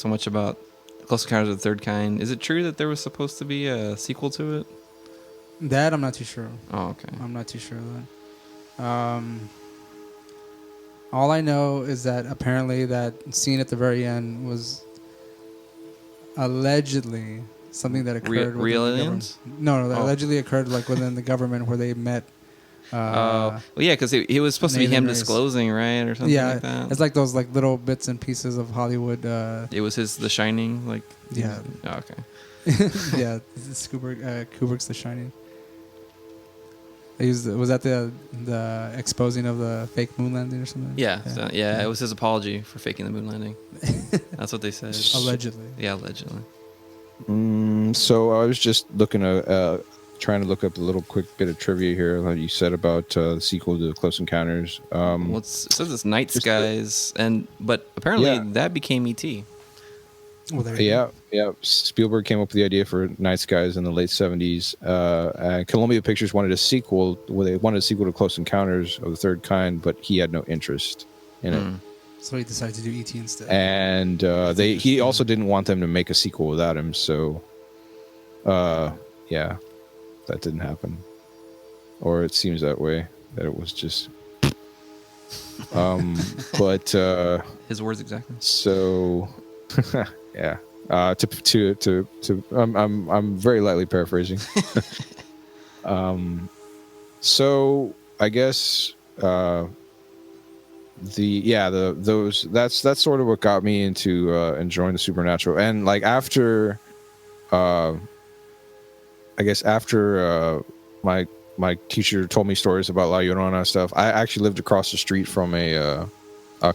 much about Close Encounters of the Third Kind. Is it true that there was supposed to be a sequel to it? That I'm not too sure. Oh, okay. I'm not too sure of that. All I know is that apparently that scene at the very end was allegedly something that occurred. Real aliens? No, that allegedly occurred like within the government where they met. Well, yeah, because it was supposed to be him disclosing, right, or something like that. It's like those like little bits and pieces of Hollywood. It was The Shining, like. Yeah. Oh, okay. Yeah, Kubrick's The Shining. Was that the exposing of the fake moon landing or something? Yeah, it was his apology for faking the moon landing. That's what they said. Allegedly. Yeah, allegedly. So I was just trying to look up a little quick bit of trivia here that you said about the sequel to Close Encounters. Well, it says it's Night Skies, but apparently that became E.T. Well, yeah. Spielberg came up with the idea for Night Skies in the late 70s. And Columbia Pictures wanted a sequel. Well, they wanted a sequel to Close Encounters of the Third Kind, but he had no interest in it. So he decided to do E.T. instead. And he also didn't want them to make a sequel without him. So, yeah, that didn't happen. Or it seems that way, that it was just... but... his words exactly. So... yeah. I'm very lightly paraphrasing. So I guess that's sort of what got me into enjoying the supernatural. And like after my teacher told me stories about La Llorona stuff, I actually lived across the street from a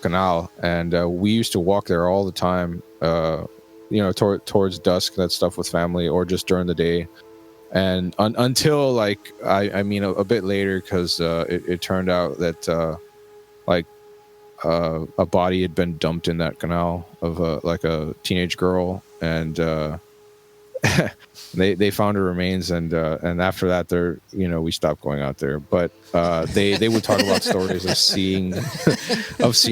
canal, and we used to walk there all the time, towards dusk, that stuff with family, or just during the day. And until like I mean a bit later, because it turned out that a body had been dumped in that canal of a teenage girl, and they found her remains, and after that we stopped going out there. But they would talk about stories of seeing ghosts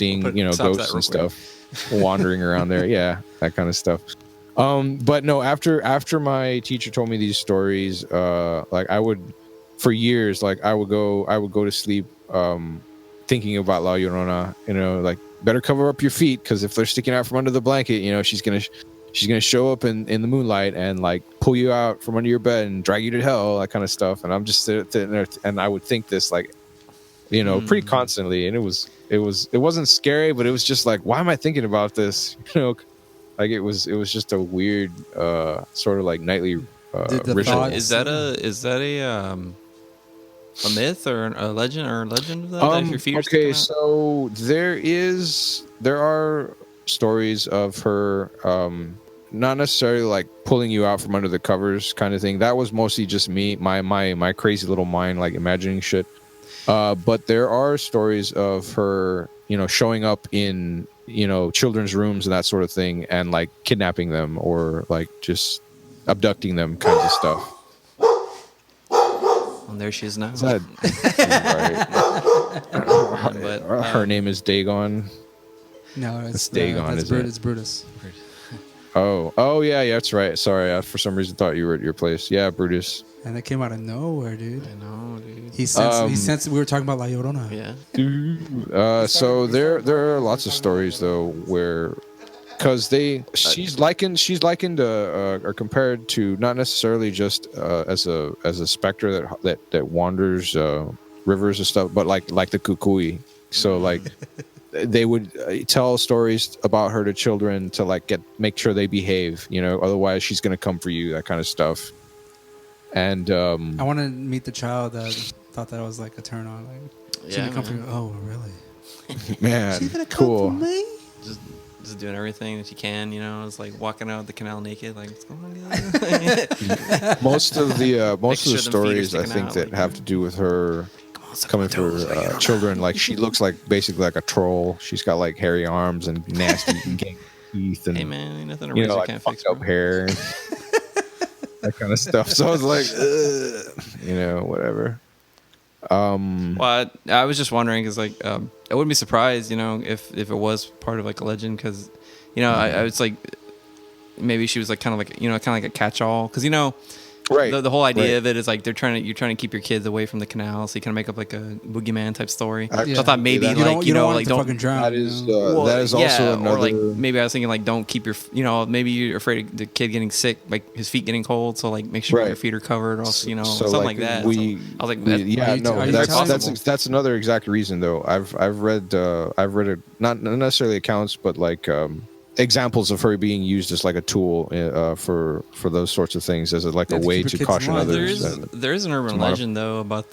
and stuff wandering around there, that kind of stuff. But no, after my teacher told me these stories, like I would, for years, like I would go to sleep thinking about La Llorona, like better cover up your feet, because if they're sticking out from under the blanket, she's gonna show up in the moonlight and like pull you out from under your bed and drag you to hell, that kind of stuff. And I'm just sitting there, and I would think this like, pretty constantly, and it wasn't scary, but it was just like, why am I thinking about this? Like it was just a weird sort of like nightly ritual. Is that a myth or a legend of that? If your feet are okay, so there are stories of her not necessarily like pulling you out from under the covers kind of thing. That was mostly just me, my crazy little mind, like imagining shit. But there are stories of her, showing up in, children's rooms and that sort of thing, and like kidnapping them or like just abducting them, kinds of stuff. And there she is now. Her name is Dagon. No, it's Dagon. It's Brutus. Oh yeah, that's right. Sorry, I for some reason thought you were at your place. Yeah, Brutus. And it came out of nowhere, dude. I know, dude. He sensed we were talking about La Llorona. Yeah. So there are lots of stories though where, because she's likened or compared to not necessarily just as a specter that wanders rivers and stuff, but like the kukui. So like they would tell stories about her to children to like make sure they behave, otherwise she's gonna come for you, that kind of stuff. And Mm. I want to meet the child that thought that was like a turn on. Like, she's gonna come for you. Oh, really? Man, she's gonna come cool. for me? Just doing everything that she can, It's like walking out the canal naked, like what's going on? Most of the Sure stories I think out, that like, have to do with her coming for children. Like she looks like basically like a troll. She's got like hairy arms and nasty teeth, and hey man, ain't nothing a razor like can't fucked fix, up hair, that kind of stuff. So I was like, whatever. Well, I was just wondering because like I wouldn't be surprised, if it was part of like a legend, because I was like maybe she was like kind of like a catch-all, because Right. The whole idea of it is like you're trying to keep your kids away from the canal, so you kind of make up like a boogeyman type story. So I thought maybe you don't want like to fucking drown. That is that is also another. Or like maybe I was thinking like don't keep your maybe you're afraid of the kid getting sick, like his feet getting cold, so like make sure your feet are covered, or so something like that. I was like, that's another exact reason though. I've read not necessarily accounts, but like examples of her being used as like a tool for those sorts of things, as a way to caution others. There is an urban legend though about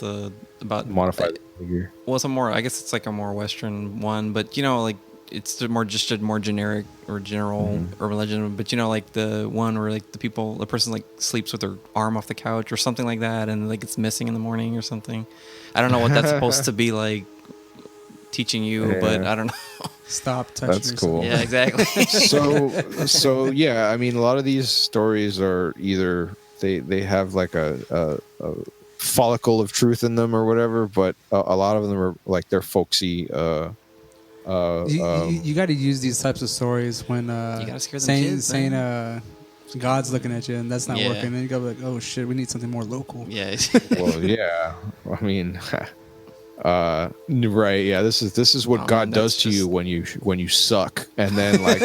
modified figure. Well, I guess it's like a more Western one, but like it's just a more generic or general urban legend. But like the one where like the person like sleeps with their arm off the couch or something like that, and like it's missing in the morning or something. I don't know what that's supposed to be like teaching you, but I don't know. Stop touching That's yourself. cool. Yeah, exactly. so yeah, I mean, a lot of these stories are either they have like a follicle of truth in them or whatever, but a lot of them are like they're folksy. You got to use these types of stories when you gotta scare them kids, saying God's looking at you and that's not working. Then you gotta be like, oh shit, we need something more local. Yeah. Well, yeah. I mean. Right, yeah, this is what God does to you when you suck, and then like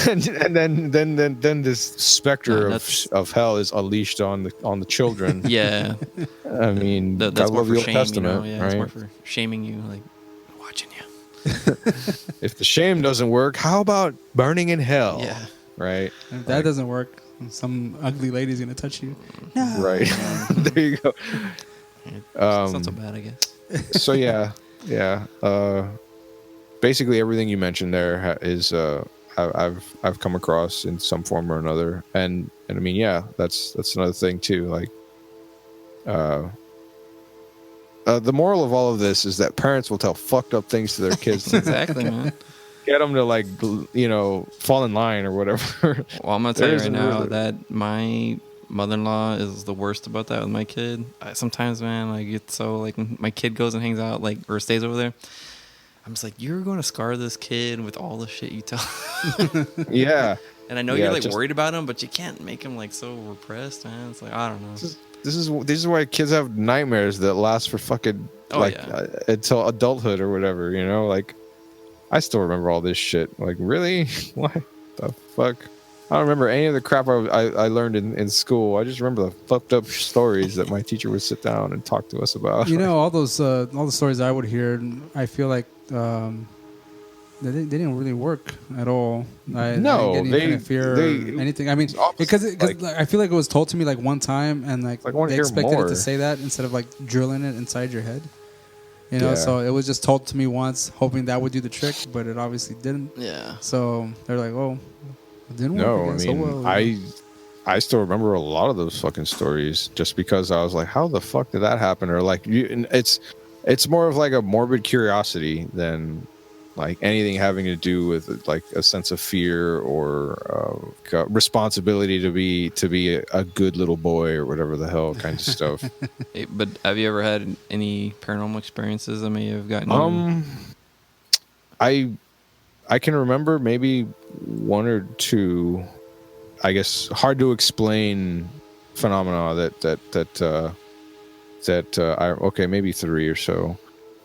and then this specter of hell is unleashed on the children. Yeah. I mean, that's more for shame, Testament, right? It's more for shaming you, like watching you. If the shame doesn't work, how about burning in hell? Yeah. Right. If that doesn't work, some ugly lady's gonna touch you. No. Right. There you go. It's not so bad, I guess. So yeah. Basically everything you mentioned there is I've come across in some form or another, and I mean, yeah, that's another thing too. Like, the moral of all of this is that parents will tell fucked up things to their kids. Exactly, man. Get them to like fall in line or whatever. Well, I'm gonna tell you right now that my mother-in-law is the worst about that with my kid. Sometimes, man, I get so like when my kid goes and hangs out like or stays over there, I'm just like, you're going to scar this kid with all the shit you tell. Yeah. And I know you're like worried about him, but you can't make him like so repressed, man. It's like, I don't know. This is why kids have nightmares that last for fucking until adulthood or whatever. Like I still remember all this shit. Like, really? What the fuck? I don't remember any of the crap I learned in school. I just remember the fucked up stories that my teacher would sit down and talk to us about. All the stories I would hear, I feel like they didn't really work at all. I didn't even fear anything. I mean, because I feel like it was told to me like one time, and like they expected it to say that instead of like drilling it inside your head. So it was just told to me once, hoping that would do the trick, but it obviously didn't. Yeah. So they're like, oh. No, I mean, I still remember a lot of those fucking stories just because I was like, how the fuck did that happen? Or like, it's more of like a morbid curiosity than like anything having to do with like a sense of fear or responsibility to be a good little boy or whatever the hell kind of stuff. Hey, but have you ever had any paranormal experiences that may have gotten I can remember maybe one or two, I guess, hard to explain phenomena maybe three or so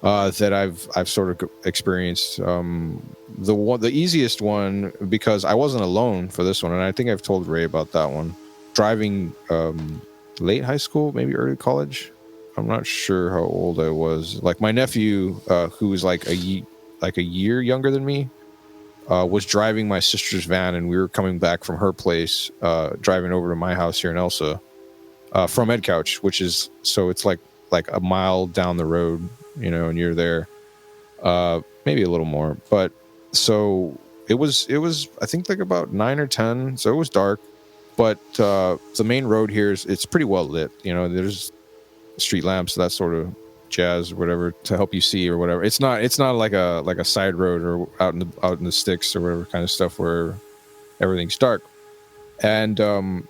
that I've sort of experienced. The easiest one, because I wasn't alone for this one, and I think I've told Ray about that one. Driving late high school, maybe early college. I'm not sure how old I was. Like my nephew, who was like a year younger than me. Was driving my sister's van, and we were coming back from her place, driving over to my house here in Elsa, from Edcouch, which is it's like a mile down the road, and you're there, maybe a little more. But so it was I think like about 9 or 10, so it was dark, but the main road here it's pretty well lit. There's street lamps, that sort of jazz or whatever to help you see or whatever. It's not like a side road or out in the sticks or whatever kind of stuff where everything's dark. And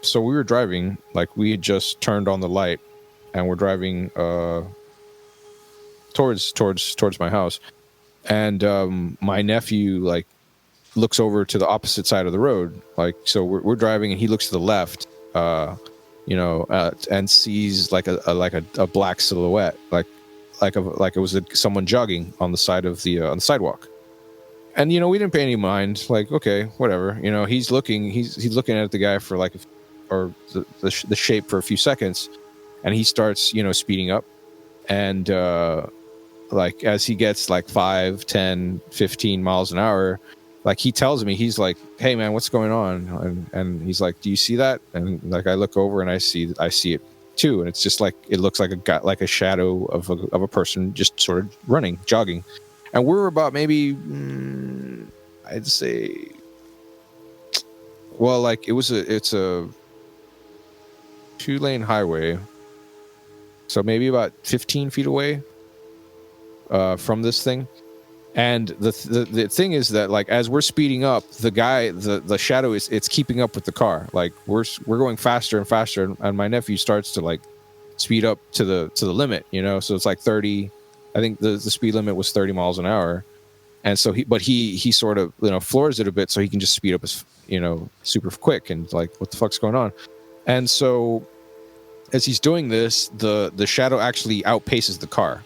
so we were driving, like we had just turned on the light, and we're driving towards my house, and my nephew like looks over to the opposite side of the road. Like, so we're driving, and he looks to the left, and sees like a black silhouette, like it was someone jogging on the side of on the sidewalk. And we didn't pay any mind. Like, okay, whatever. He's looking at the guy for like, or the shape for a few seconds, and he starts speeding up, and like as he gets like 5, 10, 15 miles an hour, like he tells me, he's like, "Hey man, what's going on?" And he's like, "Do you see that?" And like I look over and I see it too, and it's just like it looks like a shadow of a person just sort of running, jogging. And we're about maybe, I'd say, well, like it's a 2-lane highway, so maybe about 15 feet away from this thing. And the thing is that, like, as we're speeding up, the shadow it's keeping up with the car. Like we're going faster and faster, and my nephew starts to like speed up to the limit, so it's like 30. I think the speed limit was 30 miles an hour. And so he sort of, floors it a bit so he can just speed up as, super quick, and like, what the fuck's going on? And so as he's doing this, the shadow actually outpaces the car.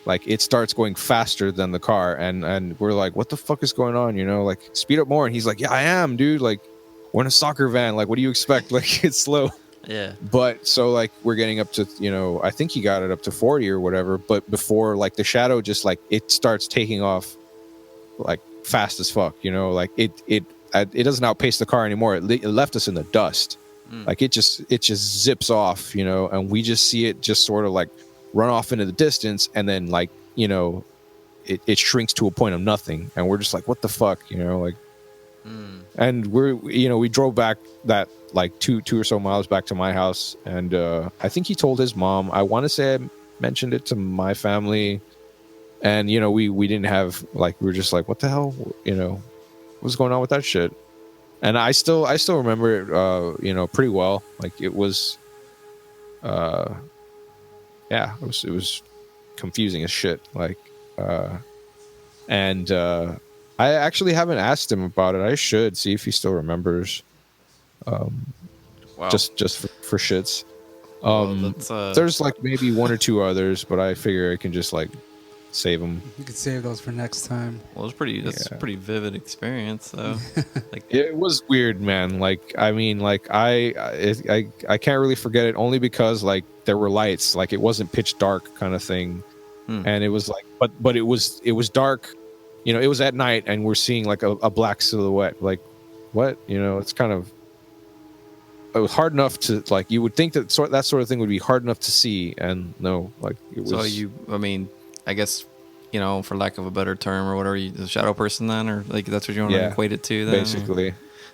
Like it starts going faster than the car. And we're like, what the fuck is going on? Like, speed up more. And he's like, yeah, I am, dude. Like, we're in a soccer van. Like, what do you expect? Like, it's slow. Yeah. But so like we're getting up to, I think he got it up to 40 or whatever, but before like the shadow just like it starts taking off like fast as fuck, like it doesn't outpace the car anymore. It left us in the dust. Like it just zips off, and we just see it just sort of like run off into the distance, and then like, it shrinks to a point of nothing, and we're just like, what the fuck, like. And we drove back that like two or so miles back to my house, and I think he told his mom. I want to say I mentioned it to my family, and we didn't have, like, we were just like, what the hell, what's going on with that shit? And I still remember it pretty well. Like it was it was confusing as shit, like and I actually haven't asked him about it. I should see if he still remembers. Wow. Just for shits. There's like maybe one or two others, but I figure I can just like save them. You could save those for next time. Well, that's a pretty vivid experience, though. Like, it was weird, man. Like, I mean, like I can't really forget it, only because like there were lights. Like it wasn't pitch dark kind of thing, and it was like, but it was dark. It was at night, and we're seeing like a black silhouette. Like, what? It's kind of. It was hard enough to, like, you would think that sort of thing would be hard enough to see, and no, like it was. So I guess, for lack of a better term or whatever, the shadow person then, or like that's what you want to equate it to then? Basically.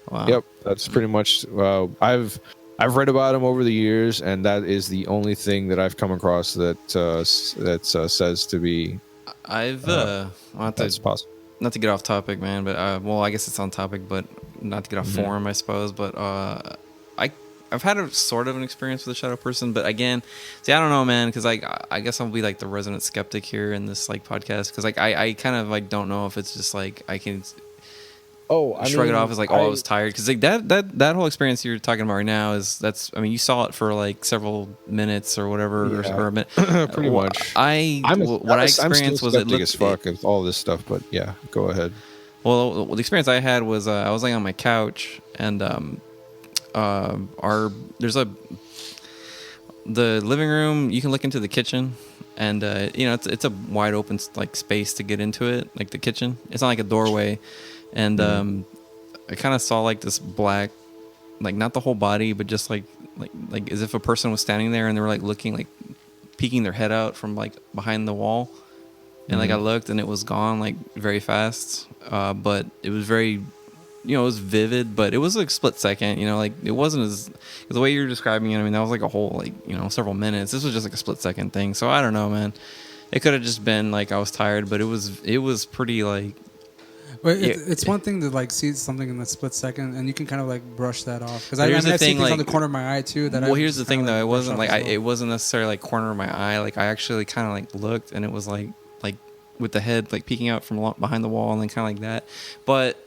Wow. Yep, that's pretty much. I've read about him over the years, and that is the only thing that I've come across that says to be. That's possible. Not to get off topic, man, but I guess it's on topic, but not to get off form, I suppose. But I've had a sort of an experience with a shadow person, but again, I don't know, man, because I guess I'll be like the resident skeptic here in this like podcast, because like I kind of like don't know if it's just like I can shrug it off as like, I was tired, because like that whole experience you're talking about right now you saw it for like several minutes or whatever, or a minute. Pretty much. What I experienced was, it looked as fuck of all this stuff, but yeah, go ahead. Well, the experience I had was I was laying on my couch, and the living room, you can look into the kitchen, and it's a wide open like space to get into it, like the kitchen. It's not like a doorway. And I kind of saw like this black, like not the whole body, but just like as if a person was standing there, and they were like looking, like peeking their head out from like behind the wall. And like I looked, and it was gone like very fast. But it was very, it was vivid, but it was like split second, like it wasn't as the way you're describing it. I mean, that was like a whole, like, several minutes. This was just like a split second thing. So I don't know, man. It could have just been like I was tired, but it was pretty like. But it's one thing to like see something in a split second, and you can kind of like brush that off. Because I've seen things like, on the corner of my eye too. Here's the thing, though. It wasn't like it wasn't necessarily like corner of my eye. Like I actually kind of like looked, and it was like with the head like peeking out from behind the wall, and then kind of like that. But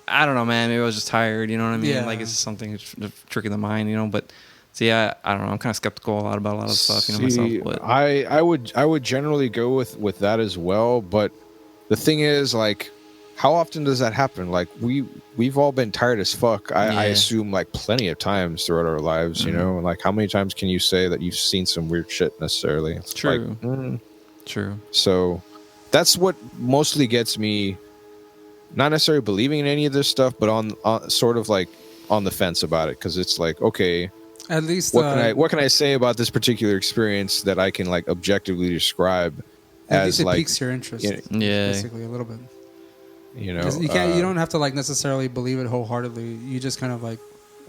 I don't know, man. Maybe I was just tired. You know what I mean? Yeah. Like it's just something to trick in the mind. But so yeah, I don't know. I'm kind of skeptical about a lot of stuff. Myself. But I would generally go with that as well. But the thing is, like, how often does that happen? Like we've all been tired as fuck. I assume like plenty of times throughout our lives. And like how many times can you say that you've seen some weird shit necessarily? It's true. Like, True. So that's what mostly gets me. Not necessarily believing in any of this stuff, but on sort of like on the fence about it, because it's like, okay, at least what can I say about this particular experience that I can like objectively describe as like piques your interest, basically a little bit. You don't have to like necessarily believe it wholeheartedly. You just kind of like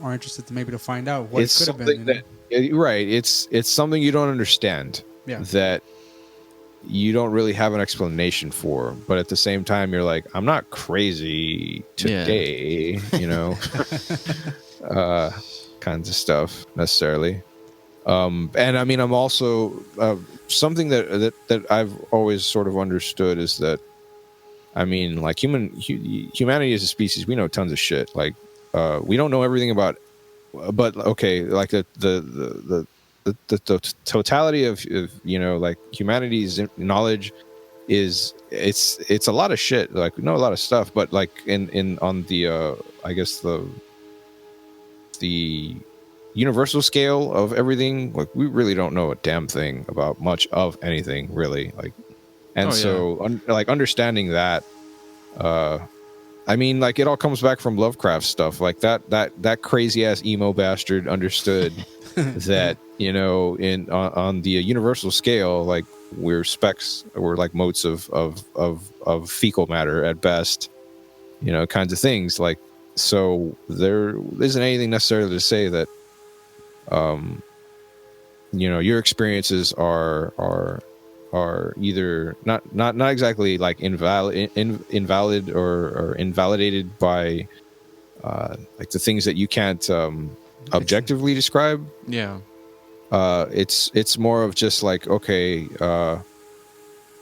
are interested to find out what it could have been. Right. It's something you don't understand. Yeah. That you don't really have an explanation for, but at the same time you're like, I'm not crazy today, kinds of stuff necessarily. And I mean, I'm also something that I've always sort of understood is that, I mean, like humanity as a species, we know tons of shit. Like we don't know everything about, but okay, like the totality of like humanity's knowledge is it's a lot of shit. Like we know a lot of stuff, but like on the I guess the universal scale of everything, like we really don't know a damn thing about much of anything really. Like, and like understanding that, I mean, like it all comes back from Lovecraft stuff. Like that crazy ass emo bastard understood that on the universal scale, like we're specks, we're like motes of fecal matter at best, kinds of things. Like, so there isn't anything necessarily to say that your experiences are either not exactly like invalid or invalidated by like the things that you can't objectively describe. Yeah. It's more of just like, okay,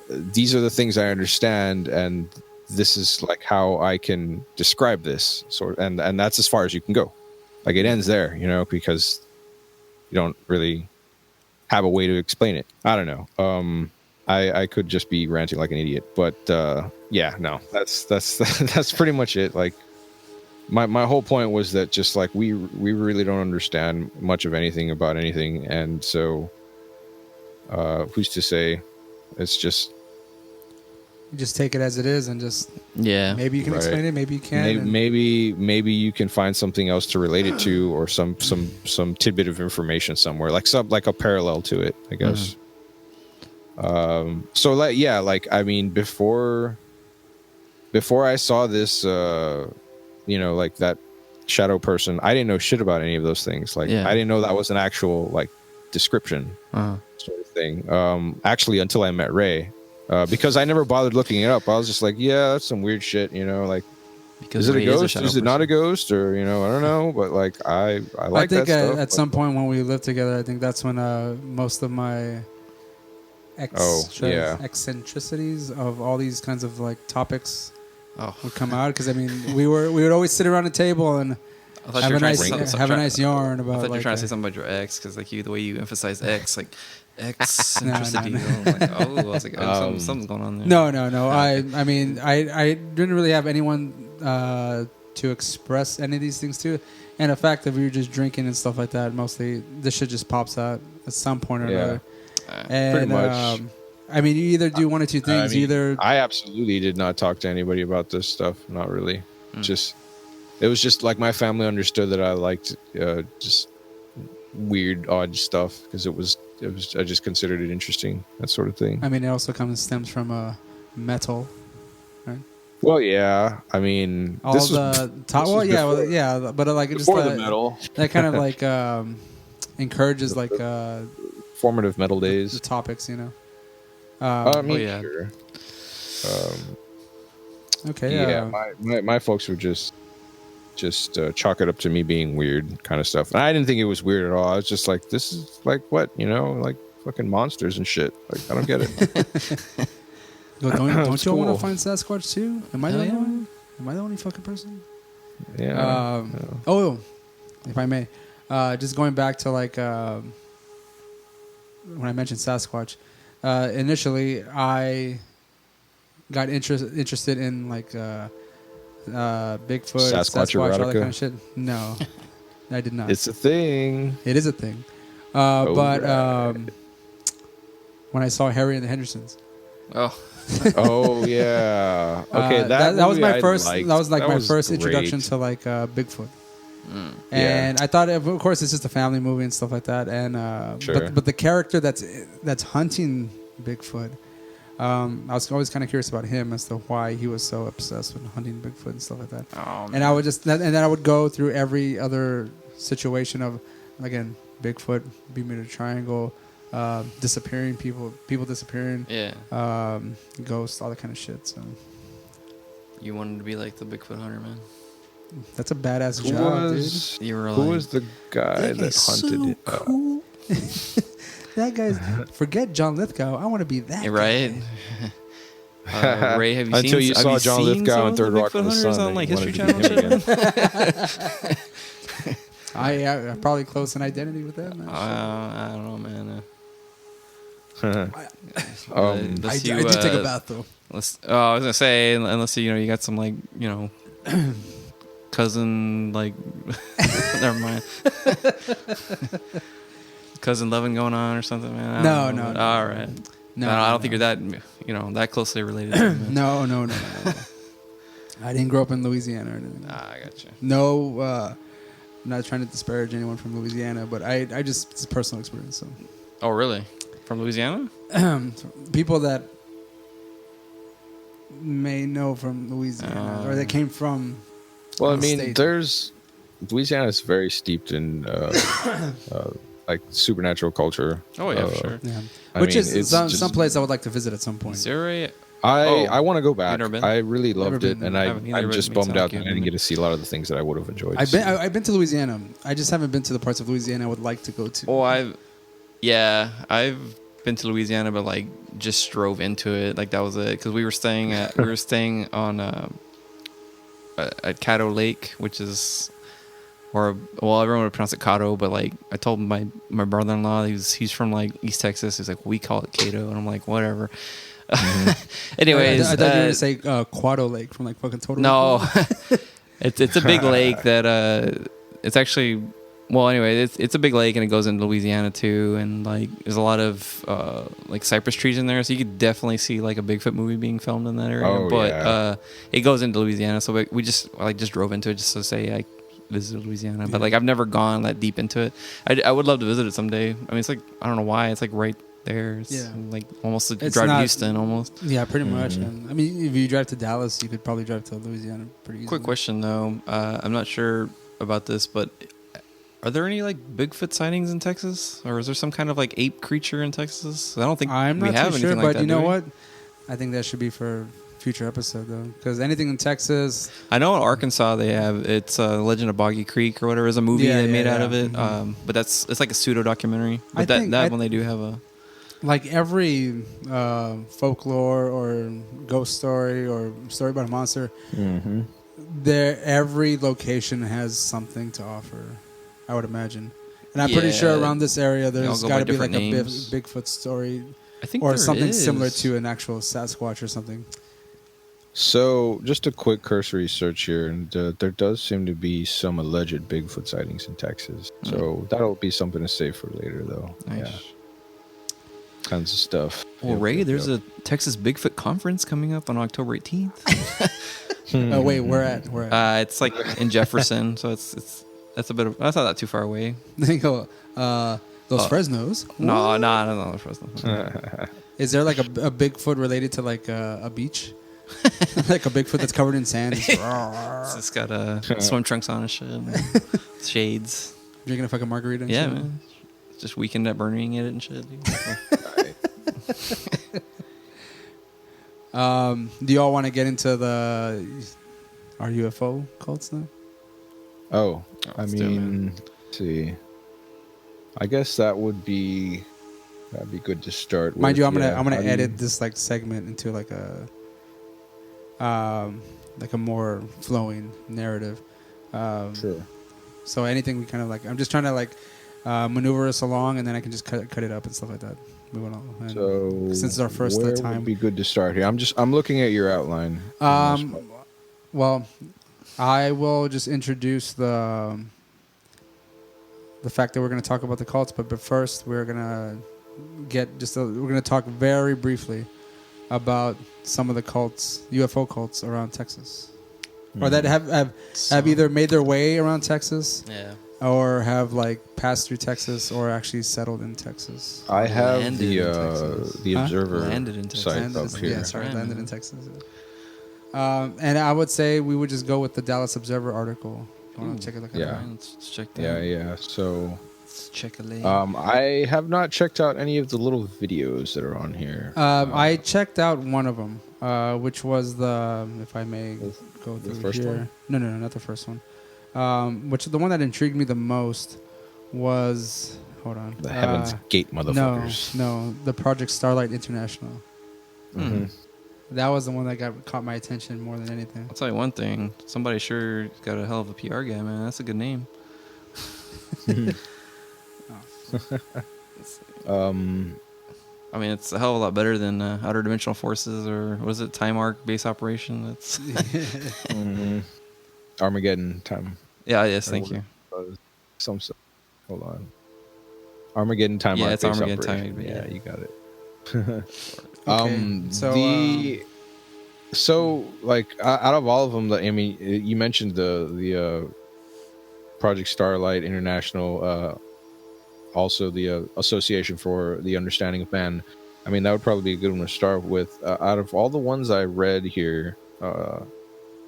these are the things I understand, and this is like how I can describe this sort, and that's as far as you can go. Like it ends there, because you don't really have a way to explain it. I don't know. I could just be ranting like an idiot, but no, that's pretty much it. Like my whole point was that just like we really don't understand much of anything about anything, and so who's to say? It's just you just take it as it is, and just maybe you can right. explain it, maybe you can't. Maybe you can find something else to relate it to, or some tidbit of information somewhere, like a parallel to it, I guess. So like I mean, before I saw this, like that shadow person, I didn't know shit about any of those things. Like I didn't know that was an actual like description sort of thing. Actually, until I met Ray. Because I never bothered looking it up. I was just like, yeah, that's some weird shit, like, because is it a ghost? Is it not a ghost? Or, I don't know. But like, I like that stuff. At some point when we lived together, I think that's when most of my eccentricities of all these kinds of like topics would come out. Because I mean, we would always sit around a table and have a nice yarn about. I thought you were trying to say something about your ex, because like the way you emphasize ex, like eccentricity. I was like, something's going on there. No. I mean, I didn't really have anyone to express any of these things to, and the fact that we were just drinking and stuff like that, mostly this shit just pops out at some point or another. And pretty much. I mean, you either do one or two things. I absolutely did not talk to anybody about this stuff. Not really. It was just like my family understood that I liked just weird, odd stuff, because I just considered it interesting, that sort of thing. I mean, it also stems from metal, right? Well, yeah. I mean, but like just the metal that kind of like encourages like formative metal days. The topics, Sure. Okay. Yeah. My folks would just chalk it up to me being weird kind of stuff. And I didn't think it was weird at all. I was just like, this is like what, like fucking monsters and shit. Like, I don't get it. Don't you want to find Sasquatch too? Am I the only one? Am I the only fucking person? Yeah. Oh, if I may, just going back to like when I mentioned Sasquatch, initially I got interested in like Bigfoot, Sasquatch, all that kind of shit. No, I did not. It's a thing. It is a thing. But when I saw Harry and the Hendersons. Oh. Oh yeah. Okay, that was my first. Liked. That was like that my was first great. introduction to like Bigfoot. And I thought, of course, it's just a family movie and stuff like that. And Sure. but the character that's hunting Bigfoot, I was always kind of curious about him as to why he was so obsessed with hunting Bigfoot and stuff like that. Oh, and I would then I would go through every other situation of, again, Bigfoot, Bermuda Triangle, disappearing people disappearing, ghosts, all that kind of shit. So you wanted to be like the Bigfoot hunter, man. That's a badass job, dude. You were Who was the guy that hunted so it? Cool. That guy's, forget John Lithgow. I want to be that guy. Right. Ray, have you Until seen, you saw John Lithgow in Third Rock of the Sun on like you History wanted Channel? to be him again. I probably close an identity with that, man. I don't know, man. I did take a bath though. I was gonna say, unless you got some like cousin like never mind. Cousin loving going on or something, man. No. All right. No, I don't think you're that that closely related to him. No. I didn't grow up in Louisiana or anything. I gotcha. No, I'm not trying to disparage anyone from Louisiana, but I just, it's a personal experience. So. Oh, really? From Louisiana? People that may know from Louisiana or that came from. Well, I mean, Louisiana is very steeped in like supernatural culture. Oh yeah, for sure. Yeah. I Which mean, is some place I would like to visit at some point. I want to go back. Never been? I really loved it, and I'm just bummed out that I didn't been. get to see a lot of the things that I would have enjoyed. I've been to Louisiana. I just haven't been to the parts of Louisiana I would like to go to. Oh, I've been to Louisiana, but like just drove into it. Like that was it, because we were staying on at Caddo Lake, which is, everyone would pronounce it Caddo, but like I told my brother-in-law, he's from like East Texas. He's like, we call it Cato, and I'm like, whatever. Mm-hmm. Anyways, I thought you were gonna say Quado Lake from like fucking Total. No, it's a big lake that it's actually. Well, anyway, it's a big lake and it goes into Louisiana too, and like there's a lot of like cypress trees in there, so you could definitely see like a Bigfoot movie being filmed in that area. Oh, but yeah. It goes into Louisiana, so we just drove into it just to say I visited Louisiana. Yeah. But like I've never gone that deep into it. I would love to visit it someday. I mean, it's like I don't know why it's like right there. It's like almost a drive to Houston almost. Yeah, pretty much. And I mean, if you drive to Dallas, you could probably drive to Louisiana pretty easily. Quick question though, I'm not sure about this, but are there any like Bigfoot sightings in Texas, or is there some kind of like ape creature in Texas? I don't think I'm we not have too anything sure, like but that. You know what? I think that should be for a future episode though, because anything in Texas. I know in Arkansas they have it's Legend of Boggy Creek or whatever. There's a movie they made out of it, but it's like a pseudo documentary. But that one they do have a. Like every folklore or ghost story or story about a monster, every location has something to offer, I would imagine. And I'm pretty sure around this area there's got to be like a Bigfoot story, I think, or something similar to an actual Sasquatch or something. So, just a quick cursory search here, and there does seem to be some alleged Bigfoot sightings in Texas. So that'll be something to save for later, though. Nice. Yeah. Kinds of stuff. Well, Ray, there's a Texas Bigfoot conference coming up on October 18th. Oh wait, where at? It's like in Jefferson, so that's a bit of. That's not that too far away. They go those Fresnos. No, the Fresnos. Is there like a Bigfoot related to like a beach? Like a Bigfoot that's covered in sand. It's got swim trunks on and shit, and shades. Drinking a fucking margarita. And yeah, shit. man. Just weekend at burning it and shit. Do y'all want to get into our UFO cults now? Oh, I mean, let's see. I guess that'd be good to start with. Mind you, I'm gonna edit this like segment into like a more flowing narrative. Sure. So anything we kind of like, I'm just trying to like maneuver us along, and then I can just cut it up and stuff like that. Moving on. And So since it's our first where time, would be good to start here? I'm looking at your outline. Well, I will just introduce the fact that we're going to talk about the cults, but first we're going to we're going to talk very briefly about some of the cults, UFO cults around Texas, or that have either made their way around Texas, or have like passed through Texas, or actually settled in Texas. I have Landed the Observer Landed in Texas. site up here. Yeah, sorry, landed in Texas. And I would say we would just go with the Dallas Observer article. If you want to take a look at that. Let's check that. Yeah. So Let's check a link. I have not checked out any of the little videos that are on here. I checked out one of them, which was the, if I may go through first here. one? No, not the first one. Which the one that intrigued me the most was, hold on. The Heaven's Gate motherfuckers. No, the Project Starlight International. Mm-hmm. That was the one that caught my attention more than anything. I'll tell you one thing. Somebody sure got a hell of a PR guy, man. That's a good name. I mean, it's a hell of a lot better than Outer Dimensional Forces, or what is it, Time Arc Base Operation? That's Armageddon time. Yeah, yes, thank you. Some stuff. Hold on. Armageddon time. Yeah, Arc it's Base Armageddon Operation. time. Yeah, you got it. So like out of all of them, I mean, you mentioned the Project Starlight International, also the Association for the Understanding of Man. I mean, that would probably be a good one to start with. Out of all the ones I read here,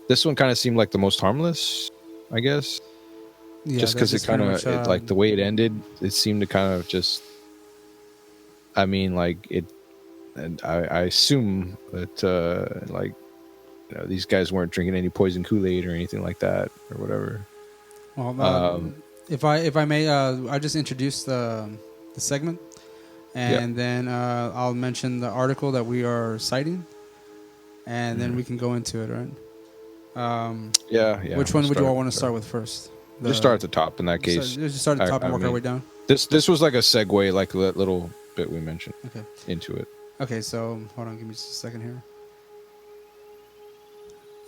this one kind of seemed like the most harmless, I guess. Yeah, just because it kind of like the way it ended, it seemed to kind of just. I mean, like it. And I assume that like, you know, these guys weren't drinking any poison Kool-Aid or anything like that or whatever. Well, if I may, I just introduce the segment, and then I'll mention the article that we are citing, and then we can go into it, right? Yeah. Which one would you all want to start with first? Just start at the top in that case. Just start at the top and work our way down. This was like a segue, like that little bit we mentioned. Okay. Into it. Okay, so hold on, give me just a second here.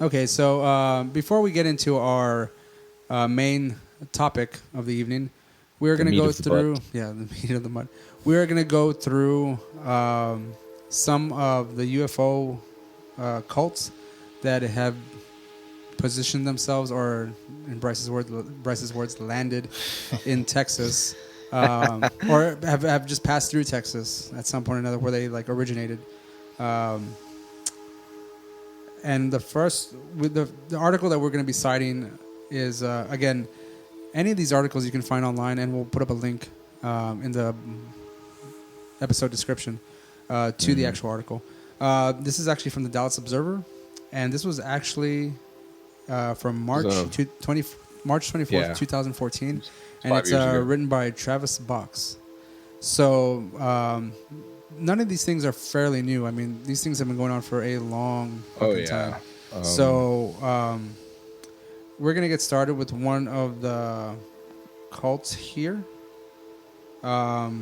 Okay, so before we get into our main topic of the evening, we're going to go through the meat of the mud. We're going to go through some of the UFO cults that have positioned themselves, or in Bryce's words, landed in Texas. Or have just passed through Texas at some point or another, where they like originated. And the first, with the article that we're going to be citing is again, any of these articles you can find online, and we'll put up a link in the episode description to the actual article. This is actually from the Dallas Observer, and this was actually from March 24th, 2014. And it's written by Travis Box. So none of these things are fairly new. I mean, these things have been going on for a long time. So we're going to get started with one of the cults here. Let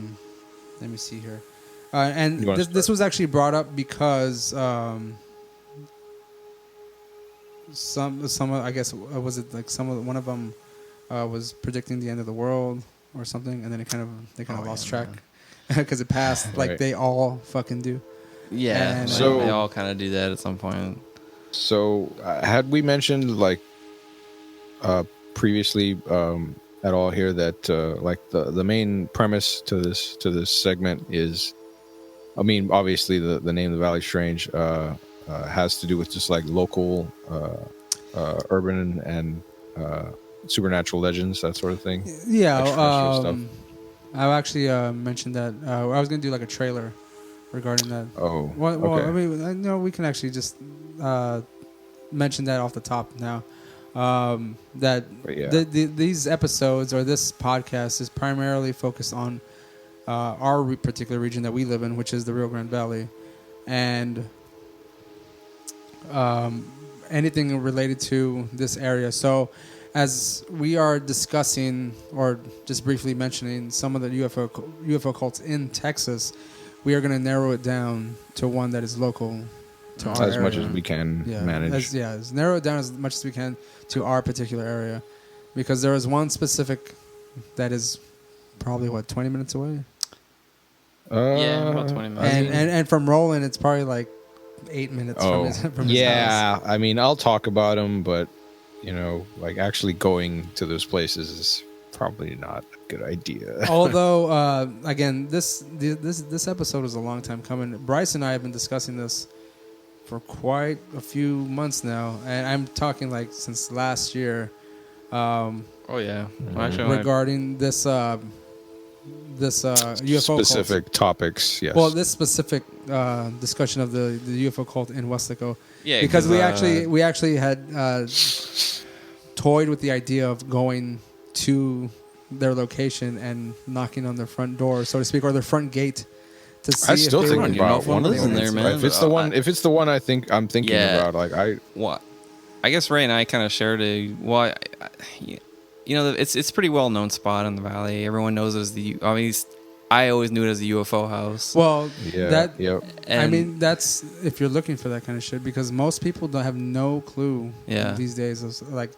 me see here. And this was actually brought up because some I guess, was it like one of them was predicting the end of the world or something, and then they kind of lost track because it passed like they all fucking do. Yeah, and so they all kind of do that at some point. So had we mentioned like previously at all here that like the main premise to this segment is, I mean, obviously the name of the Valley Strange has to do with just like local urban and supernatural legends, that sort of thing. Yeah, I actually mentioned that I was going to do like a trailer regarding that. Oh, well, okay. I mean, no, we can actually just mention that off the top now. These episodes, or this podcast, is primarily focused on our particular region that we live in, which is the Rio Grande Valley, and anything related to this area. So as we are discussing or just briefly mentioning some of the UFO cults in Texas, we are going to narrow it down to one that is local to our area. Much as we can manage. Narrow it down as much as we can to our particular area, because there is one specific that is probably 20 minutes away. Yeah, about 20 minutes. And from Roland, it's probably like 8 minutes from his house. Yeah, I mean, I'll talk about them, but like actually going to those places is probably not a good idea. Although, again, this episode is a long time coming. Bryce and I have been discussing this for quite a few months now, and I'm talking like since last year. Oh yeah, well, actually, regarding this UFO specific cult. Topics. Yes. Well, this specific discussion of the UFO cult in Weslaco. Yeah, because we actually had toyed with the idea of going to their location and knocking on their front door, so to speak, or their front gate. To see I still if think about one of in there, man. If it's the one, I'm thinking about, like Well, I guess Ray and I kind of shared a. Well, it's a pretty well known spot in the valley. Everyone knows it as I always knew it as the UFO house. Well, yep. I mean, that's if you're looking for that kind of shit, because most people don't have no clue these days of, like,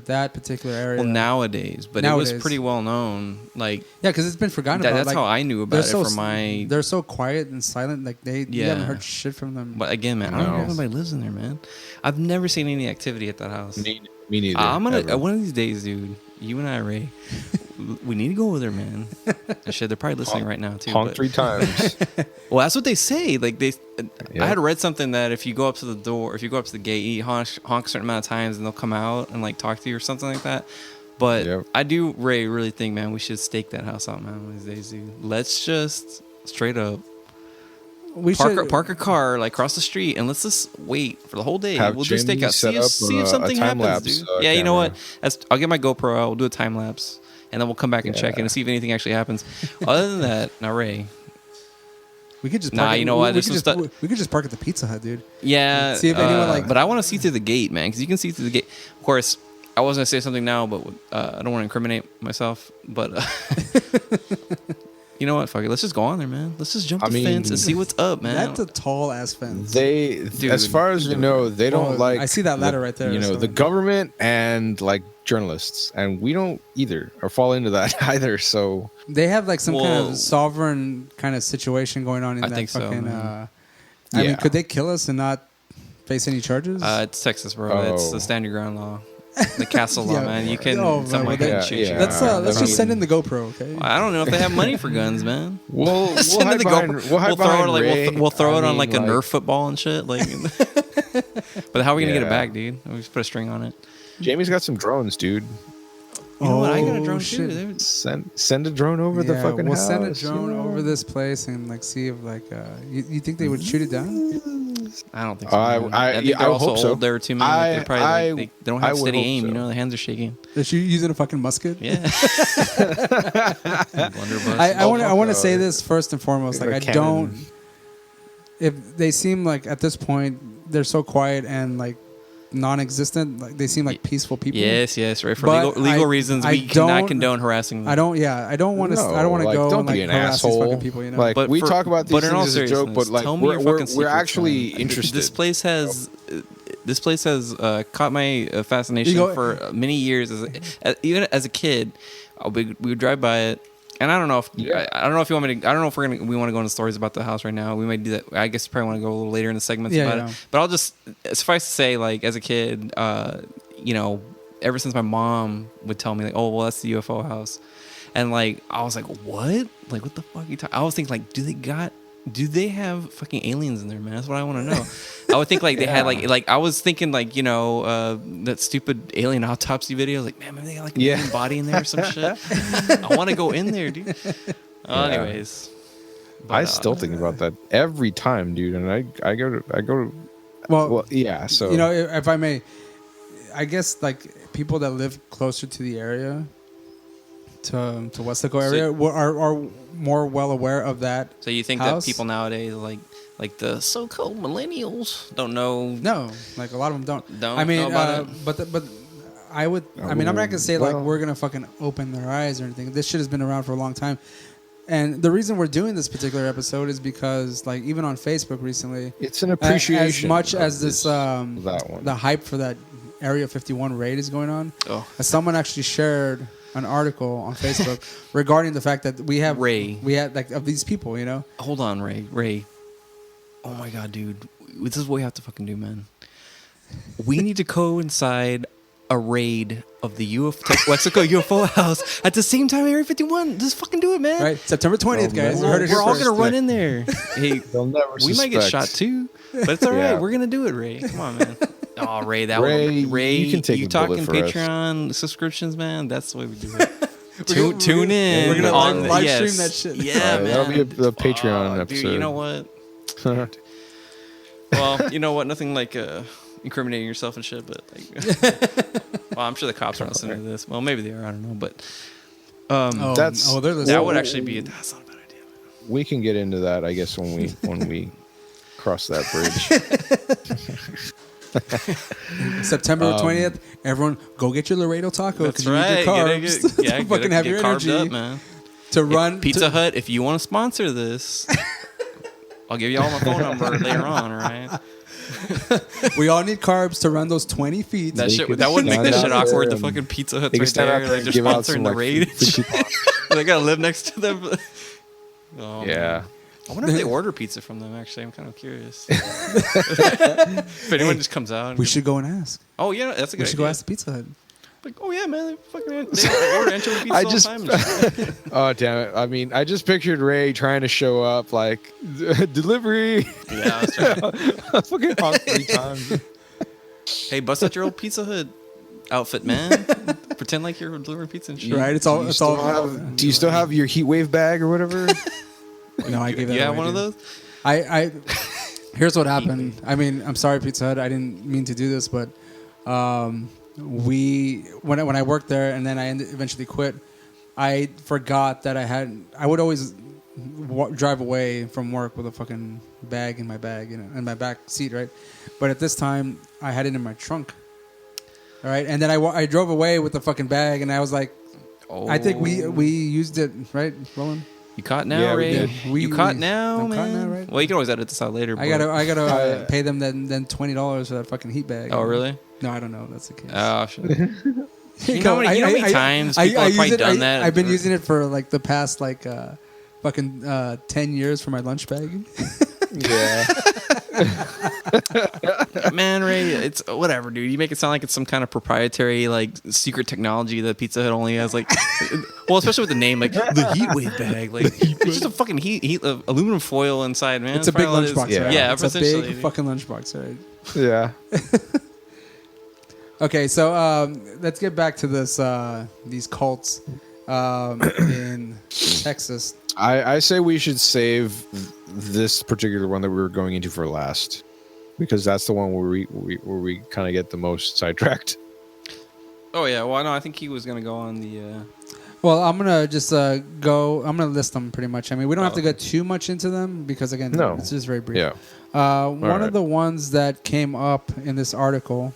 that particular area. Well, nowadays, but it was pretty well known. Like, yeah, because it's been forgotten about. That's how I knew about it from my. They're so quiet and silent. Like you haven't heard shit from them. But again, man, I don't know if anybody lives in there, man. I've never seen any activity at that house. Me neither. I'm gonna one of these days, dude. You and I, Ray, we need to go over there, man. Shit, they're probably listening right now too. Honk 3 times. Well, that's what they say. Like I had read something that if you go up to the door, if you go up to the gate, you honk a certain amount of times, and they'll come out and like talk to you or something like that. But I do, Ray, really think, man, we should stake that house out, man, one of these days, dude. Let's just straight up. Park a car like across the street and let's just wait for the whole day. We'll just take out, see if something happens, dude. Yeah, you know what? I'll get my GoPro out. We'll do a time lapse, and then we'll come back and check in and see if anything actually happens. Other than that, now Ray, we could just you know what? We could just park at the Pizza Hut, dude. Yeah, see if anyone But I want to see through the gate, man, because you can see through the gate. Of course, I was gonna say something now, but I don't want to incriminate myself. But you know what? Fuck it. Let's just go on there, man. Let's just jump the fence and see what's up, man. That's a tall ass fence. As far as you know, they don't like. I see that ladder right there. The government and like journalists, and we don't either or fall into that either. So they have like some kind of sovereign kind of situation going on in that fucking. So, I mean, could they kill us and not face any charges? It's Texas, bro. It's the stand your ground law. The castle law, man. You can someone can shoot you. Let's just send in the GoPro, okay? I don't know if they have money for guns, man. We'll throw it on like a Nerf football and shit. Like, but how are we gonna get it back, dude? We just put a string on it. Jamie's got some drones, dude. You know what? I got a drone too. Send a drone over the fucking house. We'll send a drone over this place and like see if like you think they would shoot it down? I don't think so. I think they're also hope old old there too, man. They're probably they don't have steady aim. So. You know, the hands are shaking. Is she using a fucking musket? Yeah. I want to say this first and foremost. Like, I don't. If they seem like at this point they're so quiet and like non-existent, like they seem like peaceful people. Yes, right. For legal reasons, we cannot condone harassing them. I don't want to go don't and like be an harass asshole. these fucking people. You know, like we talk about these things as a joke, but like we're actually interested. This place has caught my fascination for many years. Even as a kid, we would drive by it. And I don't know if you want me to. I don't know if we want to go into stories about the house right now. We might do that. I guess you probably want to go a little later in the segments about it. But I'll just suffice to say, like as a kid, ever since my mom would tell me like, oh well, that's the UFO house, and like I was like, what? Like what the fuck are you talking? I was thinking like, do they have fucking aliens in there, man? That's what I want to know. I would think like they had like I was thinking like that stupid alien autopsy video. Like man, maybe they got like an alien body in there or some shit. I want to go in there, dude. Anyways, I still think about that every time, dude. And I go to. Well, yeah. So if I may, I guess like people that live closer to the area. To Weslaco area are more well aware of that. So you think house? That people nowadays like the so-called millennials don't know? No, like a lot of them don't. I mean, know about it. But I would. I mean, I'm not gonna say like we're gonna fucking open their eyes or anything. This shit has been around for a long time, and the reason we're doing this particular episode is because, like, even on Facebook recently, it's an appreciation. As much as this, that one. the hype for that Area 51 raid is going on. Oh. Someone actually shared an article on Facebook regarding the fact that we had like of these people, you know. Hold on, Ray. Oh my god, dude. This is what we have to fucking do, man. We need to coincide a raid of the Weslaco UFO house at the same time Area 51. Just fucking do it, man. Right. September 20th, guys. We're all going to run in there. Hey, we might get shot too, but it's all right. We're going to do it, Ray. Come on, man. Oh, Ray, you can take you a talking bullet for Patreon subscriptions, man. That's the way we do it. Tune in. We're going to live stream that shit. Yeah, man. That'll be the Patreon episode. Dude, you know what? Well, you know what? Nothing like incriminating yourself and shit, but like, well, I'm sure the cops aren't listening to this. Well, maybe they are. I don't know, but they're listening. That would actually be that's not a bad idea. Man. We can get into that, I guess, when we cross that bridge. September 20th, everyone go get your Laredo taco because you need your carbs. Get fucking have your energy up, man. To run Pizza Hut. If you want to sponsor this, I'll give you all my phone number later on. All right. We all need carbs to run those 20 feet. That wouldn't make that shit awkward. The fucking Pizza Hut's right there. Like they're sponsoring the raid. They gotta live next to them. Oh, yeah. Man. I wonder if they order pizza from them, actually. I'm kind of curious. If anyone just comes out. We should go and ask. Oh, yeah, that's a good idea. We should go ask the Pizza Hut. Like, oh, yeah, man. They order anchovy pizza all the time. Oh, damn it. I mean, I just pictured Ray trying to show up, like, delivery. Yeah, that's right. I fucking honked 3 times. Hey, bust out your old Pizza Hut outfit, man. Pretend like you're delivering pizza and shit. Right, it's all. Do you still have your heat wave bag or whatever? No, I gave that. You have away, one dude. of those? I here's what happened. I mean, I'm sorry, Pizza Hut. I didn't mean to do this, but when I worked there and then I eventually quit, I forgot that I would always drive away from work with a fucking bag in my bag, you know, in my back seat, right? But at this time, I had it in my trunk. All right, and then I drove away with the fucking bag, and I was like, I think we used it, right, Roland? You caught now, Ray? You caught now, man? Caught now, right? Well, you can always edit this out later. I gotta pay them then $20 for that fucking heat bag. Oh, really? No, I don't know. That's the case. Oh, shit. You know how many times people have probably done that? I've been using it for like the past fucking 10 years for my lunch bag. Yeah. Man, Ray, it's whatever, dude. You make it sound like it's some kind of proprietary, like, secret technology that Pizza Hut only has, like, well, especially with the name, like the heat wave bag, like it's just a fucking heat aluminum foil inside, man. It's a big lunchbox, right? Yeah, it's a big fucking lunchbox, right? Yeah. Okay, so let's get back to these cults in Texas. I say we should save this particular one that we were going into for last, because that's the one where we kind of get the most sidetracked. Oh yeah, well no, I think he was gonna go on the. Well, I'm gonna just go. I'm gonna list them pretty much. I mean, we don't have to go too much into them because again, it's just very brief. Yeah. One of the ones that came up in this article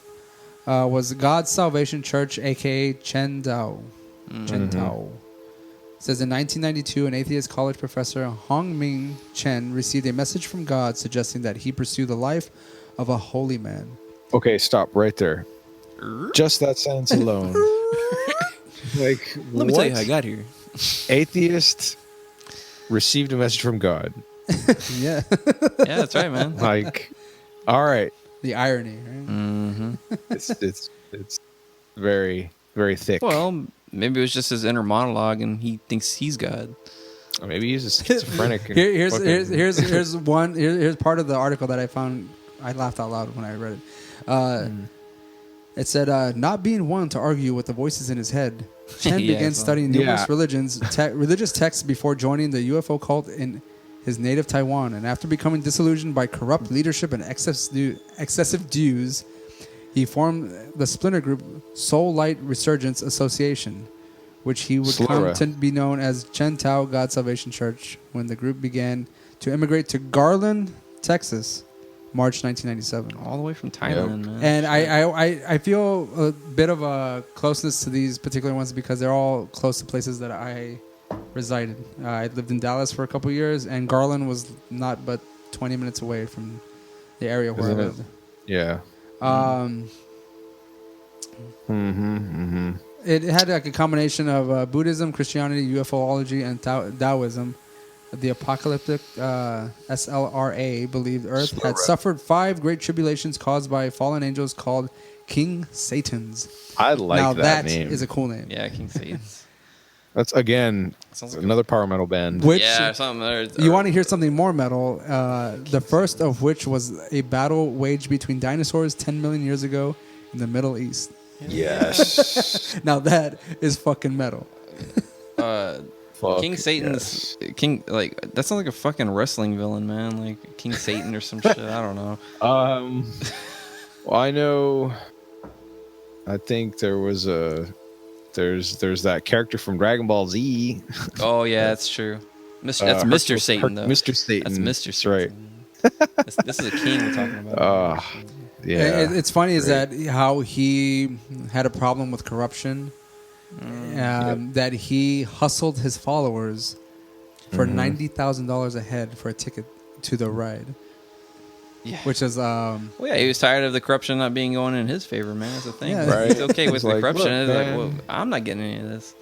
was God's Salvation Church, aka Chen Tao. Chen Tao. It says in 1992, an atheist college professor, Hong Ming Chen, received a message from God suggesting that he pursue the life of a holy man. Okay, stop right there. Just that sentence alone. Like, let me tell you how I got here. Atheist received a message from God. Yeah. Yeah, that's right, man. Like, all right. The irony, right? Mm-hmm. It's very, very thick. Well, maybe it was just his inner monologue, and he thinks he's God. Or maybe he's a schizophrenic. Here's part of the article that I found. I laughed out loud when I read it. It said, not being one to argue with the voices in his head, Chen began studying numerous religious texts before joining the UFO cult in his native Taiwan. And after becoming disillusioned by corrupt leadership and excessive dues, he formed the splinter group Soul Light Resurgence Association, which he would come to be known as Chen Tao God Salvation Church when the group began to immigrate to Garland, Texas, March 1997. All the way from Thailand, man. And I feel a bit of a closeness to these particular ones because they're all close to places that I resided. I lived in Dallas for a couple years, and Garland was not but 20 minutes away from the area where I lived. Yeah. It had like a combination of Buddhism, Christianity, UFOlogy, and Taoism. The apocalyptic SLRA believed Earth had suffered 5 great tribulations caused by fallen angels called King Satans. I like now that name. name. Is a cool name. Yeah, King Satans. That's again another power metal band. Which, yeah, something. You want to hear something more metal? The first of which was a battle waged between dinosaurs 10 million years ago in the Middle East. Yes. Now that is fucking metal. King Satan's King, like that sounds like a fucking wrestling villain, man. Like King Satan or some shit. I don't know. Well, I know. I think there's that character from Dragon Ball Z. Oh yeah, that's true. That's Mr. Satan though. Mr. Satan. That's Mr. Satan. Right. This is a king we're talking about. Yeah. It's funny is that how he had a problem with corruption. That he hustled his followers for $90,000 a head for a ticket to the ride. Yeah, which is well, yeah, he was tired of the corruption not being going in his favor, man. That's the thing. Yeah. Right? He's okay with the like, corruption. Look, it's like, well, I'm not getting any of this.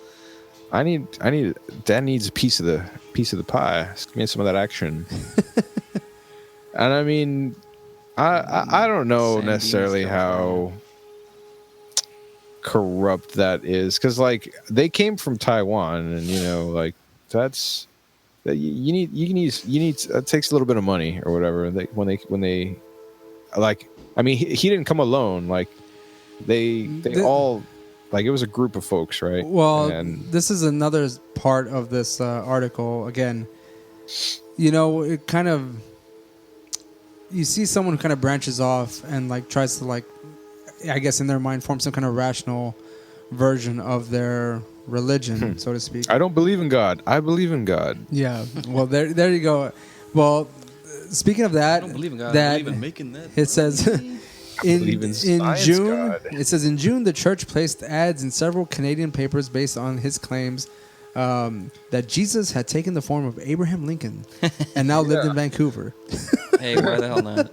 Dad needs a piece of the pie. Give me some of that action. And I mean, I don't know necessarily how corrupt that is, because like they came from Taiwan, and you know, like that's you need it takes a little bit of money or whatever. When they like, I mean, he didn't come alone. Like they all, like, it was a group of folks, right? Well, and this is another part of this article. Again, you know, it kind of, you see someone who kind of branches off and like tries to, like, I guess in their mind form some kind of rational version of their religion, so to speak. I don't believe in God. I believe in God. Yeah. Well, there you go. Well, speaking of that, I don't believe in God. that I believe in making that. it says in June. God. It says in June the church placed ads in several Canadian papers based on his claims that Jesus had taken the form of Abraham Lincoln and now lived in Vancouver. Hey, why the hell not?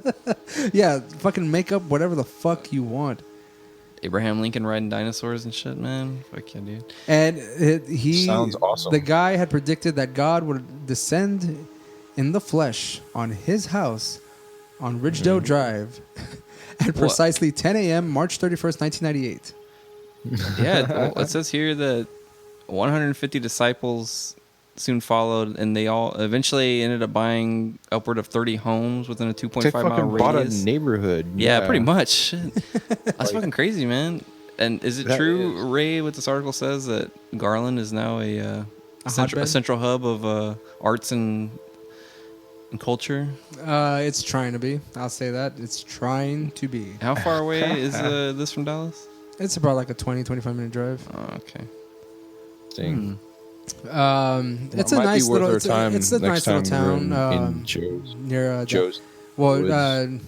Yeah, fucking make up whatever the fuck you want. Abraham Lincoln riding dinosaurs and shit, man. Fuck yeah, dude. And he sounds awesome. The guy had predicted that God would descend in the flesh on his house on Ridgedale Drive at precisely 10 a.m. March 31st, 1998. Yeah, well, it says here that 150 disciples soon followed, and they all eventually ended up buying upward of 30 homes within a 2.5 mile radius. Bought a neighborhood. Yeah, pretty much. That's fucking crazy, man. And is it true, Ray, what this article says, that Garland is now a central hub of arts and culture? It's trying to be. I'll say that. It's trying to be. How far away is this from Dallas? It's about like a 20-25 minute drive. Oh, okay. Dang. It's a nice little. It's a nice little town in Joe's. Near Joe's. Well,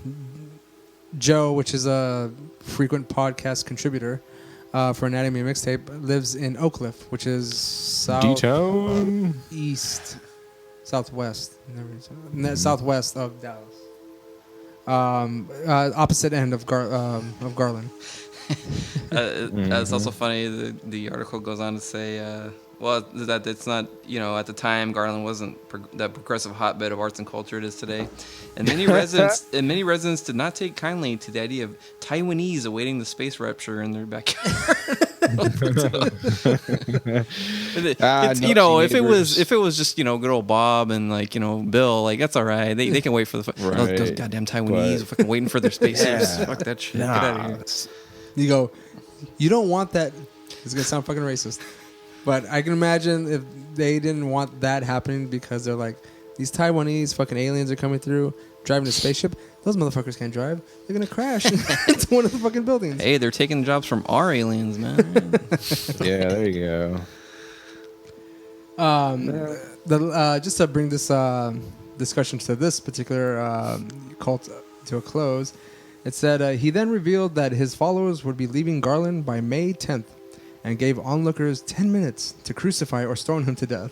Joe, which is a frequent podcast contributor for Anatomy Mixtape, lives in Oak Cliff, which is southwest of Dallas. Opposite end of Garland. It's also funny. The article goes on to say, that it's not, at the time Garland wasn't that progressive hotbed of arts and culture it is today, and many residents did not take kindly to the idea of Taiwanese awaiting the space rapture in their backyard. If it was just good old Bob and Bill, like, that's all right. They can wait for those goddamn Taiwanese fucking waiting for their spacesuits. Fuck that shit. Get out of here. You go, you don't want that. It's gonna sound fucking racist, but I can imagine if they didn't want that happening because they're like, these Taiwanese fucking aliens are coming through driving a spaceship. Those motherfuckers can't drive. They're gonna crash into one of the fucking buildings. Hey, they're taking jobs from our aliens, man. Yeah, there you go. Just to bring this discussion to this particular cult to a close. It said he then revealed that his followers would be leaving Garland by May 10th and gave onlookers 10 minutes to crucify or stone him to death.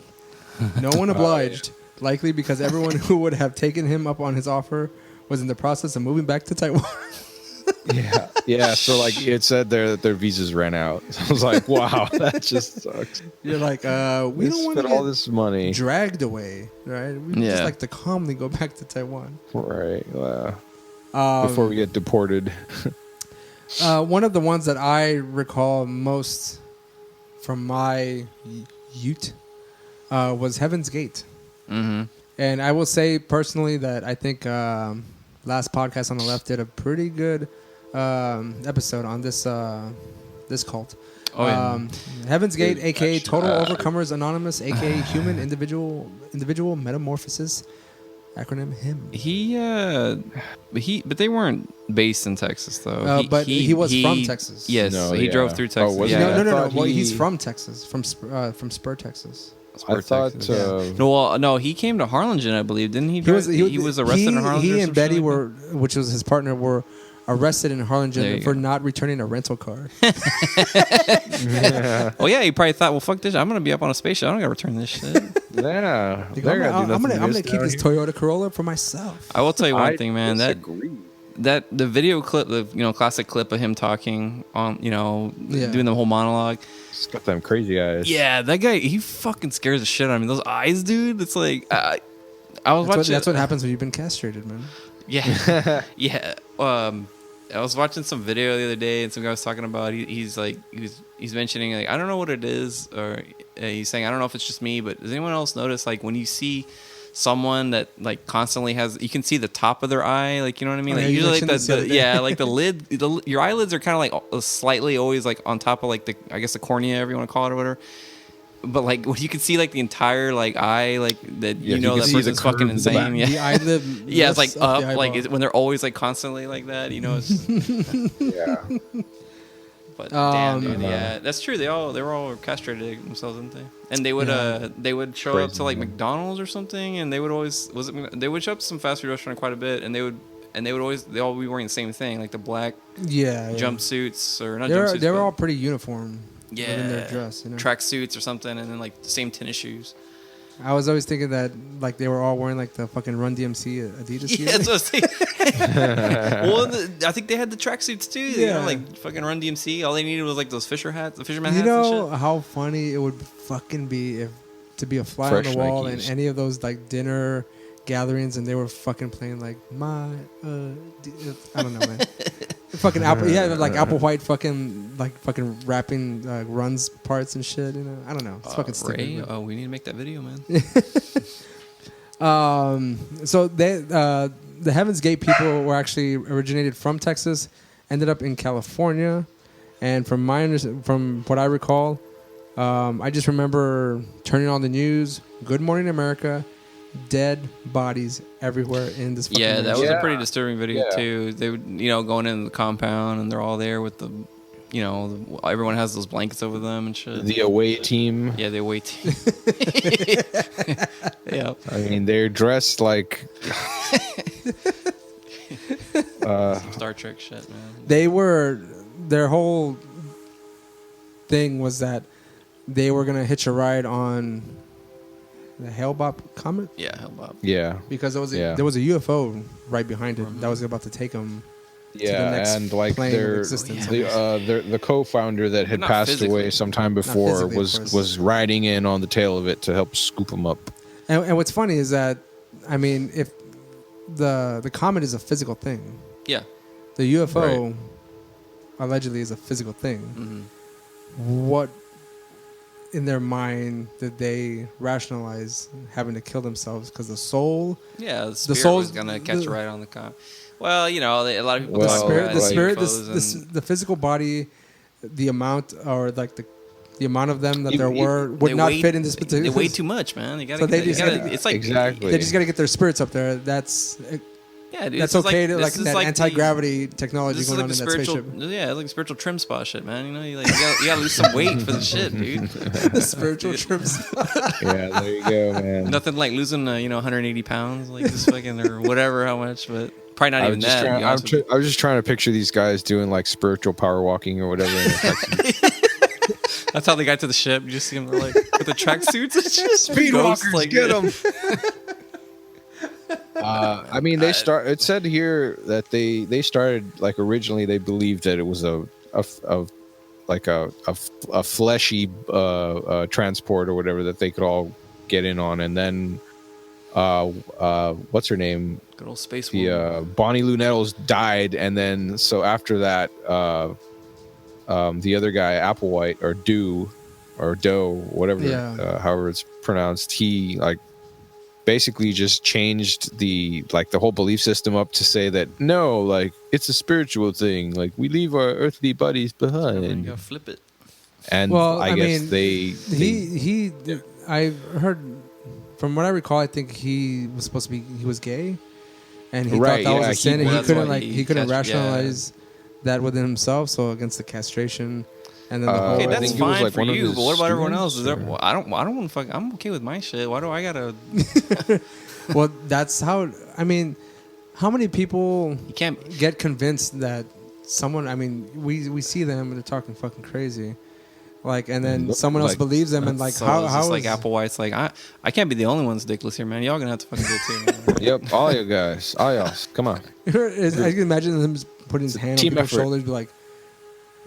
No one obliged, likely because everyone who would have taken him up on his offer was in the process of moving back to Taiwan. Yeah. So like it said there that their visas ran out. So I was like, wow, that just sucks. You're like, we don't want to all this money dragged away, right? We just like to calmly go back to Taiwan, right? Before we get deported. One of the ones that I recall most from my youth was Heaven's Gate. Mm-hmm. And I will say personally that I think last podcast on the left did a pretty good episode on this cult. Oh, yeah. Heaven's Gate, aka Total Overcomers Anonymous, aka Human Individual Metamorphosis. Acronym HIM. But they weren't based in Texas though. But he was from Texas. Yes, he drove through Texas. No. Well, he's from Texas, from Spur, Texas. I thought. No, he came to Harlingen, I believe, didn't he? He was arrested in Harlingen. He and Betty were, which was his partner, were arrested in Harlingen for not returning a rental car. Oh yeah, he probably thought, well, fuck this, I'm gonna be up on a spaceship. I don't gotta return this shit. Yeah, I'm gonna keep this Toyota Corolla for myself. I will tell you one thing, man. That the video clip, the classic clip of him talking on, doing the whole monologue. He's got them crazy eyes. Yeah, that guy, he fucking scares the shit out of me. Those eyes, dude. It's like I was watching. That's what happens when you've been castrated, man. Yeah, yeah. I was watching some video the other day, and some guy was talking about. He's mentioning like, I don't know what it is, or he's saying I don't know if it's just me, but does anyone else notice like when you see someone that like constantly has, you can see the top of their eye, like, you know what I mean? Like usually like like the lid, your eyelids are kind of like slightly always like on top of like I guess the cornea, if you want to call it or whatever. But like when you can see like the entire like eye, like that, that person's fucking insane. Yeah, the eyelid. Yeah, it's like up, like when they're always like constantly like that, It's, yeah. But damn, dude, yeah, that's true. They were all castrated themselves, didn't they? And they would show up to like McDonald's or something, and they would always they would show up to some fast food restaurant quite a bit, and they would always be wearing the same thing, like the black jumpsuits or not jumpsuits. They were all pretty uniform. Yeah, in their dress, track suits or something, and then like the same tennis shoes. I was always thinking that like they were all wearing like the fucking Run DMC Adidas. Yeah, that's what I was thinking. Well, I think they had the tracksuits too. Yeah, like fucking Run DMC. All they needed was like those fisherman hats. And shit. How funny it would fucking be to be a fly on the wall in any of those like dinner gatherings, and they were fucking playing like I don't know, man. Fucking Apple, like Applewhite fucking rapping runs parts and shit. I don't know. It's fucking stupid. Ray, we need to make that video, man. So the Heaven's Gate people were actually originated from Texas, ended up in California, and from what I recall, I just remember turning on the news. Good Morning America. Dead bodies everywhere in this fucking that was a pretty disturbing video too. They would going in the compound, and they're all there with the everyone has those blankets over them and shit. The away team. Yeah, the away team. Yeah. I mean, they're dressed like some Star Trek shit, man. Their whole thing was that they were gonna hitch a ride on the Hale-Bopp comet? Yeah, Hale-Bopp. Yeah. Because there was a UFO right behind it that was about to take them to the next and like plane of existence. The co-founder that had passed away sometime before was riding in on the tail of it to help scoop them up. And what's funny is that, I mean, if the comet is a physical thing. Yeah. The UFO allegedly is a physical thing. Mm-hmm. What in their mind did they rationalize having to kill themselves because the soul? Yeah, the spirit was gonna catch a ride on the comet. Well, a lot of people talk about the physical body, the amount or like the amount of them that there would not fit in this particular. They weigh too much, man. It's like exactly. They just got to get their spirits up there. That's. Yeah, dude, that's okay to like that anti-gravity technology going on in that spaceship. Yeah, it's like spiritual trim spot shit, man. You gotta lose some weight for the shit, dude. The spiritual trim spot. Yeah, there you go, man. Nothing like losing 180 pounds, like this fucking or whatever, how much, but Probably not even that. I was just trying to picture these guys doing like spiritual power walking or whatever. That's how they got to the ship. You just see them like with the tracksuits and shit. Speedwalkers, like, get them. I mean, it said here that they started like originally they believed that it was a fleshy transport or whatever that they could all get in on, and then what's her name? Good old space. Bonnie Lou Nettles died, and then so after that, the other guy, Applewhite or Doe, whatever, however it's pronounced, he like basically just changed the whole belief system up to say that no, like it's a spiritual thing, like we leave our earthly buddies behind. You gotta flip it. And I guess he I heard from what I recall, I think he was gay, and he thought that was a sin, and he couldn't rationalize that within himself. So against the castration, and then the whole okay, that's fine for you, but what about everyone else? I don't want to fuck. I'm okay with my shit. Why do I gotta? Well, that's how. I mean, how many people you can't get convinced that someone? I mean, we see them and they're talking fucking crazy. Like, and then someone else believes them, and like, so how is like Applewhite's like, I can't be the only one ridiculous here, man. Y'all gonna have to fucking do it too, man. Yep, all you guys, all y'all, come on. I can imagine him just putting his hand on people's effort. shoulders, be like,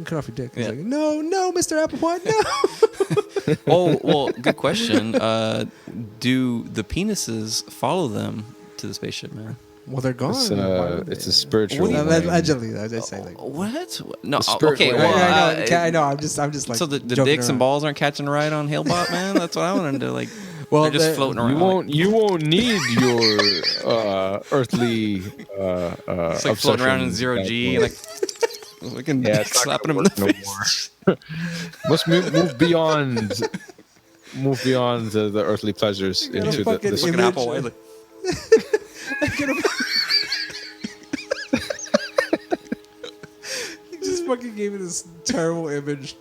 cut off your dick. He's like, no, Mr. Applewhite, no. Oh, well, good question. Do the penises follow them to the spaceship, man? Well, they're gone. It's a spiritual. Allegedly, as I say. Like, what? No. Okay. Well, I know. I'm just like. So the dicks around. and balls aren't catching a ride on Hale-Bot, man. That's what I want to do. Like, well, they're just floating around. You won't need your earthly. It's like floating around in 0G, like we can slapping them in the face. Must move beyond. Move beyond the earthly pleasures into the fucking Applewhite. Like, He just fucking gave me this terrible image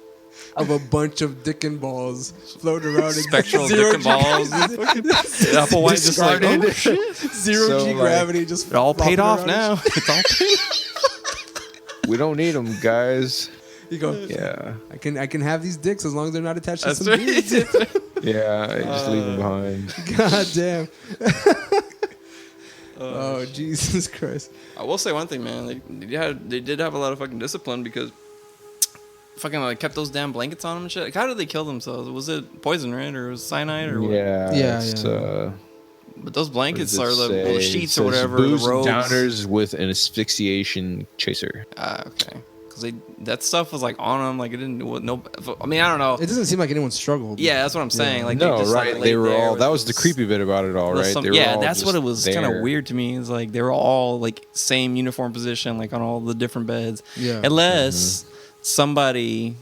of a bunch of dick and balls floating around. Spectral dick and balls. Applewhite just like, oh shit. Zero G gravity just. It all paid off now. It's all paid off. We don't need them, guys. You go. Yeah. I can have these dicks as long as they're not attached to That's some right. dudes. Yeah, just leave them behind. God damn. Oh, Jesus Christ. I will say one thing, man. They did have a lot of fucking discipline because fucking like kept those damn blankets on them and shit. Like, how did they kill themselves? Was it poison, right? Or was it cyanide or what? Yeah. But those blankets are the sheets or whatever. Booze the robes. and downers with an asphyxiation chaser. Okay. Because that stuff was like on them. Like it didn't. No. I mean, I don't know. It doesn't seem like anyone struggled. Yeah, that's what I'm saying. Like no, they just, right? Like, they were all. with That was the creepy bit about it all, right? That's what it was. Kind of weird to me. Is like they were all like same uniform position, like on all the different beds. Yeah. Unless somebody.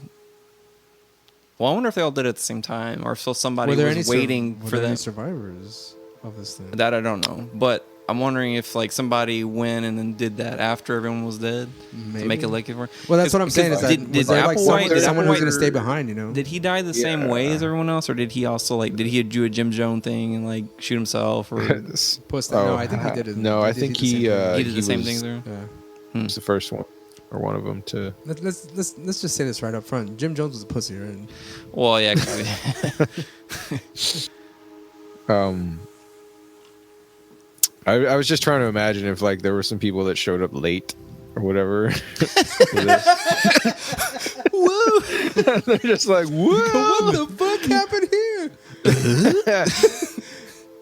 Well, I wonder if they all did it at the same time, or if somebody was waiting for them. Any survivors of this thing? That I don't know, but I'm wondering if like somebody went and then did that after everyone was dead to make it like it were. Well, that's what I'm saying. Is that did someone who's going to stay behind? You know? Did he die the same way as everyone else, or did he also like did he do a Jim Jones thing and like shoot himself or? No, I think he did it. No, I think he did the same thing there. Yeah, was the first one or one of them to. Let's just say this right up front. Jim Jones was a pussy, right? Well, yeah. I was just trying to imagine if like there were some people that showed up late or whatever. Whoa! They're just like, whoa! What the fuck happened here?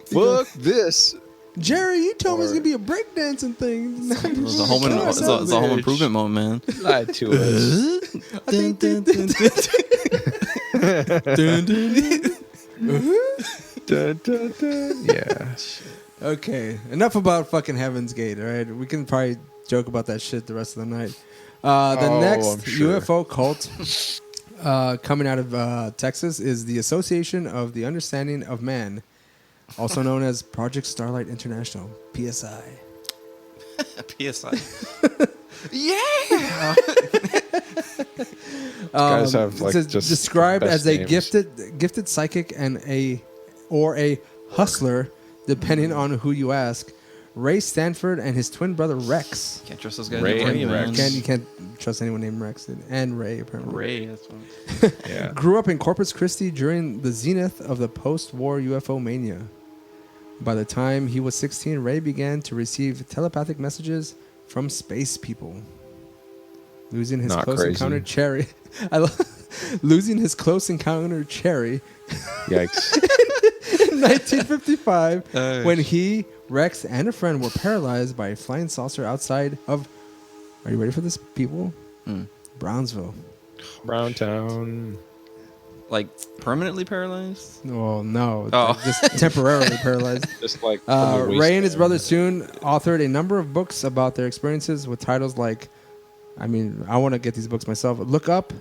Fuck this. Jerry, you told me it's gonna be a breakdancing thing. It was a home improvement moment, man. Lied to us. Yeah. Okay, enough about fucking Heaven's Gate, all right? We can probably joke about that shit the rest of the night. The next UFO cult coming out of Texas is the Association of the Understanding of Man, also known as Project Starlight International, PSI. PSI. Yeah! Guys have like just described as a names. gifted psychic and a hustler, depending on who you ask, Ray Stanford and his twin brother Rex. Can't trust those guys. Ray and Rex. You can't trust anyone named Rex. And Ray, apparently. Ray, that's one. Yeah. Grew up in Corpus Christi during the zenith of the post-war UFO mania. By the time he was 16, Ray began to receive telepathic messages from space people. Losing his close encounter, Cherry. Losing his close encounter, Cherry. Yikes. In 1955, when he, Rex, and a friend were paralyzed by a flying saucer outside of... Are you ready for this, people? Brownsville. Browntown. Like permanently paralyzed? Well, no. Oh. Just temporarily paralyzed. Just like Ray and his brother soon authored a number of books about their experiences with titles like, I want to get these books myself, Look Up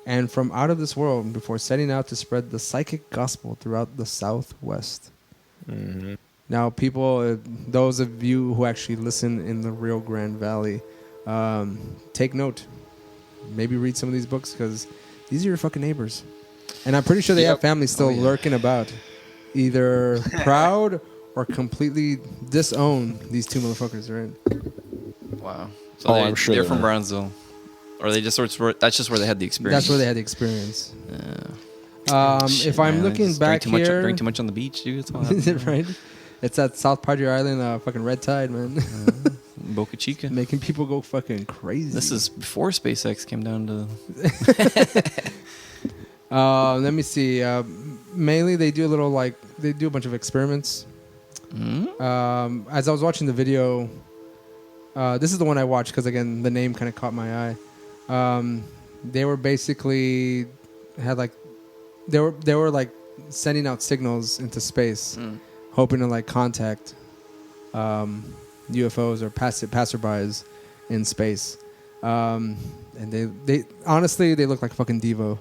and From Out of This World, before setting out to spread the psychic gospel throughout the Southwest. Mm-hmm. Now, people, those of you who actually listen in the Rio Grande Valley, take note. Maybe read some of these books, because these are your fucking neighbors. And I'm pretty sure they have families still lurking about, either proud or completely disown these two motherfuckers, right? Wow. So I'm sure they're from Brownsville. Or they just that's just where they had the experience. That's where they had the experience. Shit, if I'm looking back here... Drink too much on the beach, dude. Is it right? It's at South Padre Island, fucking red tide, man. Boca Chica. Making people go fucking crazy. This is before SpaceX came down to... Let me see. Mainly, they do a bunch of experiments. As I was watching the video, this is the one I watched because, again, the name kind of caught my eye. They were basically they were sending out signals into space, hoping to contact UFOs or passerbys in space. And they honestly look like fucking Devo.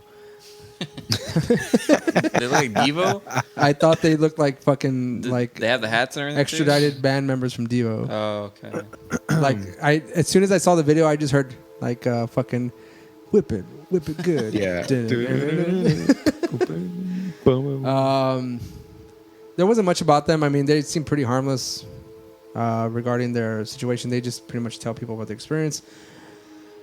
They look like Devo? I thought they looked like fucking they have the hats and everything. Extradited band members from Devo. Oh, okay. As soon as I saw the video, I just heard fucking whip it good. Yeah. There wasn't much about them. I mean, they seemed pretty harmless regarding their situation. They just pretty much tell people about their experience.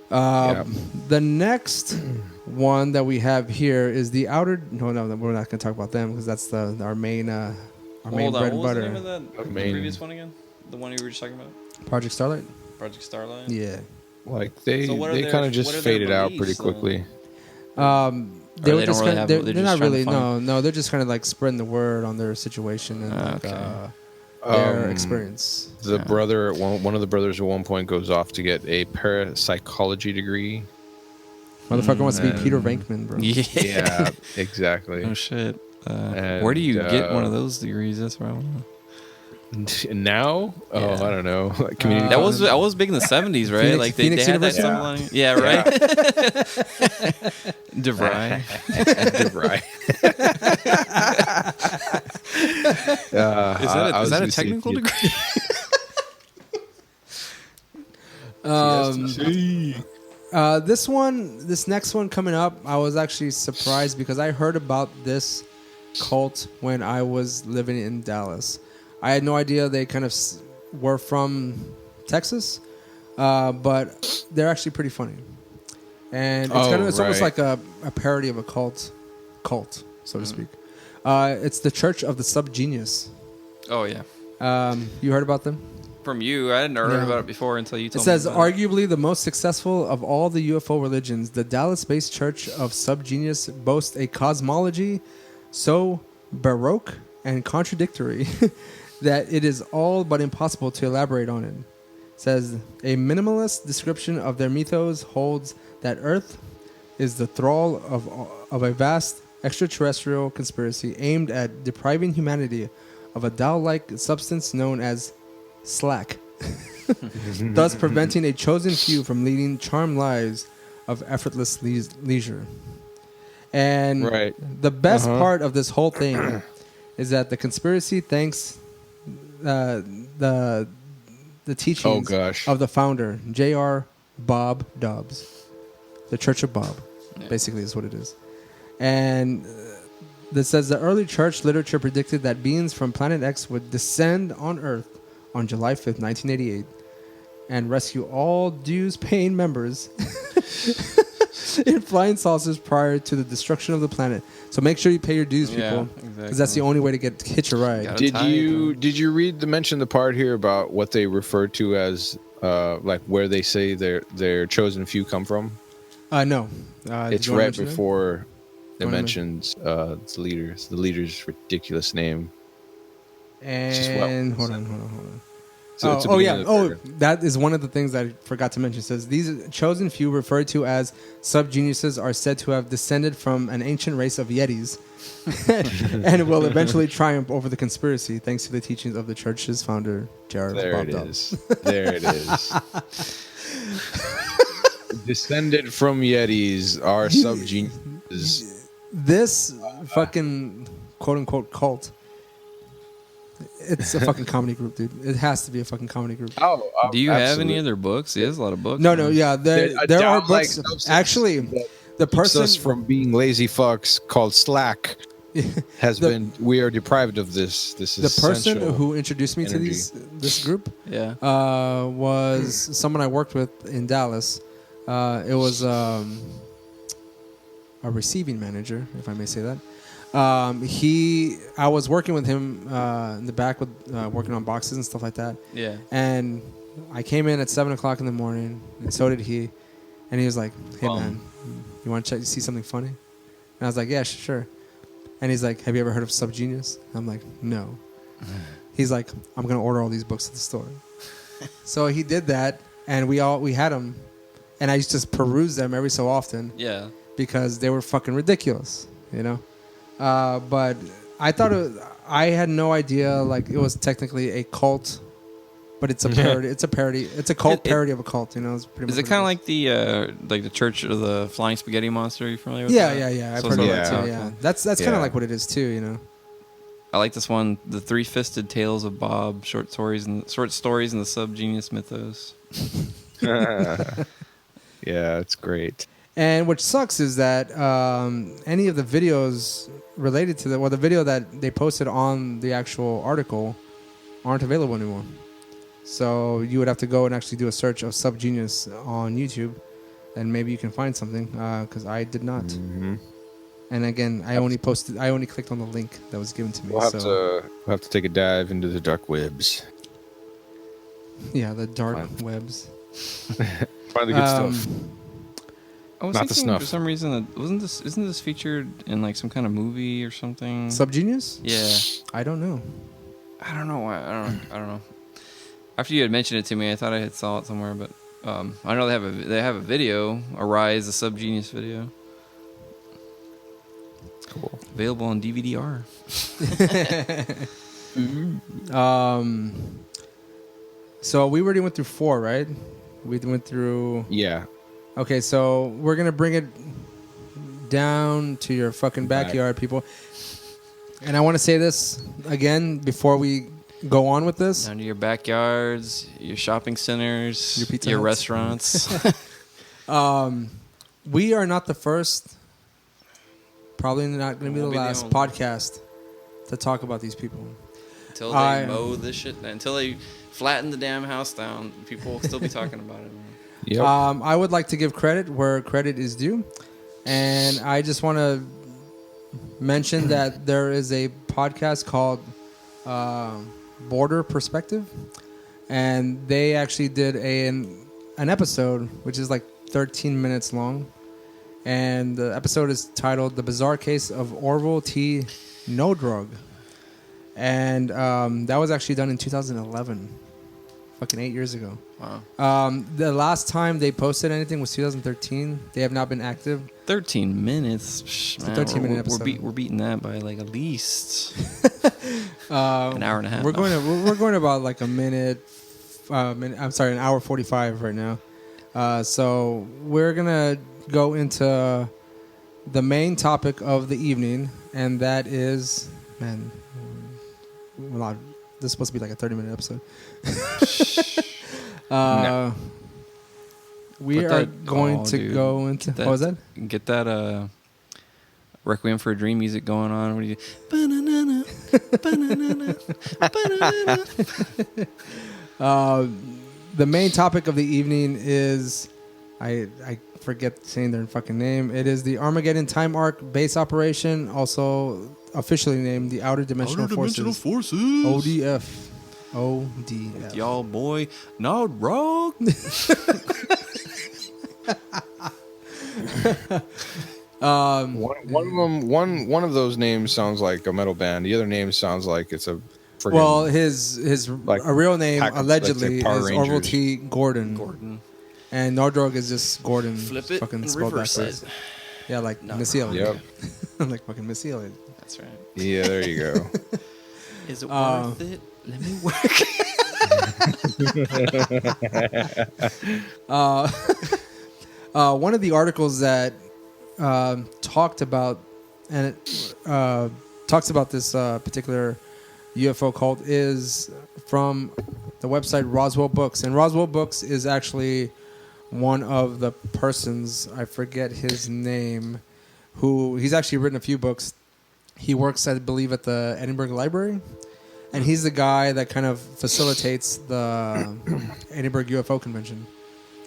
The next one that we have here is the outer... No, we're not going to talk about them because that's our main bread and butter. What was the name of that? The previous one again? The one you were just talking about? Project Starlight? Project Starlight? Yeah. They kind of just faded out pretty quickly. They were just they're not really... No, they're just kind of spreading the word on their situation and their experience. The brother, one of the brothers at one point goes off to get a parapsychology degree. Motherfucker wants to be Peter Venkman, bro. Yeah, exactly. Oh shit! Where do you get one of those degrees? That's what I want to know. Now? Oh, I don't know. Community that was big in the 70s, right? Phoenix they had that stuff on. Yeah, right. DeVry. Is that a technical degree? This next one coming up, I was actually surprised because I heard about this cult when I was living in Dallas. I had no idea they kind of were from Texas, but they're actually pretty funny. And it's almost like a parody of a cult, so to speak. It's the Church of the Subgenius. Oh, yeah. You heard about them? From you. I hadn't heard about it before until you told me. It says, arguably the most successful of all the UFO religions, the Dallas-based Church of Subgenius boasts a cosmology so baroque and contradictory that it is all but impossible to elaborate on it. It says, a minimalist description of their mythos holds that Earth is the thrall of a vast extraterrestrial conspiracy aimed at depriving humanity of a Tao-like substance known as slack, thus preventing a chosen few from leading charmed lives of effortless leisure. And the best part of this whole thing is that the conspiracy thanks the teachings of the founder, J.R. Bob Dobbs. The Church of Bob, basically, is what it is. And this says the early church literature predicted that beings from planet X would descend on Earth on July 5th, 1988, and rescue all dues-paying members in flying saucers prior to the destruction of the planet. So make sure you pay your dues, people, because that's the only way to hitch a ride. Did you mention the part here about what they refer to as like where they say their chosen few come from? No. It's right before it mentions the leader's ridiculous name. And hold on. That is one of the things that I forgot to mention. It says these chosen few, referred to as subgeniuses, are said to have descended from an ancient race of Yetis and will eventually triumph over the conspiracy thanks to the teachings of the church's founder, Jared. There it is. Descended from Yetis are subgeniuses. This fucking quote-unquote cult, it's a fucking comedy group, dude. It has to be a fucking comedy group. Do you have any other books? He has a lot of books. No, yeah. There are books. Actually, the person us from being lazy fucks called Slack we are deprived of this. The person who introduced me to this group was someone I worked with in Dallas. It was a receiving manager, if I may say that. I was working with him in the back with working on boxes and stuff like that. Yeah. And I came in at 7:00 in the morning, and so did he. And he was like, "Hey man, you want to see something funny?" And I was like, "Yeah, sure." And he's like, "Have you ever heard of Subgenius?" I'm like, "No." He's like, "I'm gonna order all these books at the store." So he did that, and we had them, and I used to peruse them every so often. Yeah. Because they were fucking ridiculous, you know. But I thought I had no idea like it was technically a cult, but it's a parody. It's a parody. It's a cult parody of a cult. You know, it's pretty much. Is it kind of like the Church of the Flying Spaghetti Monster? Are you familiar with that? Yeah. I've heard of that too. Yeah, that's kind of like what it is too. You know. I like this one, The Three-Fisted Tales of Bob, short stories in the Subgenius mythos. Yeah, it's great. And what sucks is that any of the videos related to the video that they posted on the actual article aren't available anymore. So you would have to go and actually do a search of Subgenius on YouTube, and maybe you can find something, because I did not. Mm-hmm. And again, I only clicked on the link that was given to me. We'll have to take a dive into the dark webs. Yeah, the dark webs. Find the good stuff. I was thinking for some reason that isn't this featured in like some kind of movie or something? Subgenius? Yeah. I don't know. I don't know why. I don't know. After you had mentioned it to me, I thought I had saw it somewhere, but I know they have a video, Arise, the Subgenius video. Cool. Available on DVD-R. So we already went through 4, right? We went through. Yeah. Okay, so we're gonna bring it down to your fucking backyard, people. And I want to say this again before we go on with this. Down to your backyards, your shopping centers, your pizza your huts. restaurants. We are not the first. Probably not going to be the last podcast to talk about these people. Until they mow this shit, until they flatten the damn house down, people will still be talking about it. Man. Yep. I would like to give credit where credit is due, and I just want to mention that there is a podcast called Border Perspective, and they actually did an episode which is like 13 minutes long. And the episode is titled "The Bizarre Case of Orville T. No Drug," and that was actually done in 2011, fucking 8 years ago. Wow. The last time they posted anything was 2013. They have not been active. 13 minutes. Man, 13-minute episode. We're beating that by like at least an hour and a half. We're going about like an hour 45 right now. So we're gonna go into the main topic of the evening, and that is, man, this is supposed to be like a 30-minute episode. No. We are going to go into... What was that? Get that Requiem for a Dream music going on. What do you... The main topic of the evening is, I forget saying their fucking name. It is the Armageddon Time Arc Base Operation, also officially named the Outer Dimensional Forces. ODF. ODF. Y'all boy, not wrong. One of those names sounds like a metal band. The other name sounds like it's a friggin', Well, his like a real name Pack- allegedly like Power is Orville Rangers. T. Gordon. And Nordrog is just Gordon. Flip it fucking and spelled reverse backwards. it. Yeah, like Not Missy Elliott. Yep. Like fucking Missy Elliott. That's right. Yeah, there you go. Is it worth it? Let me work. One of the articles that talked about and it talks about this particular UFO cult is from the website Roswell Books, and Roswell Books is actually one of the persons, I forget his name, who he's actually written a few books. He works, I believe, at the Edinburgh Library, and he's the guy that kind of facilitates the Edinburgh UFO Convention.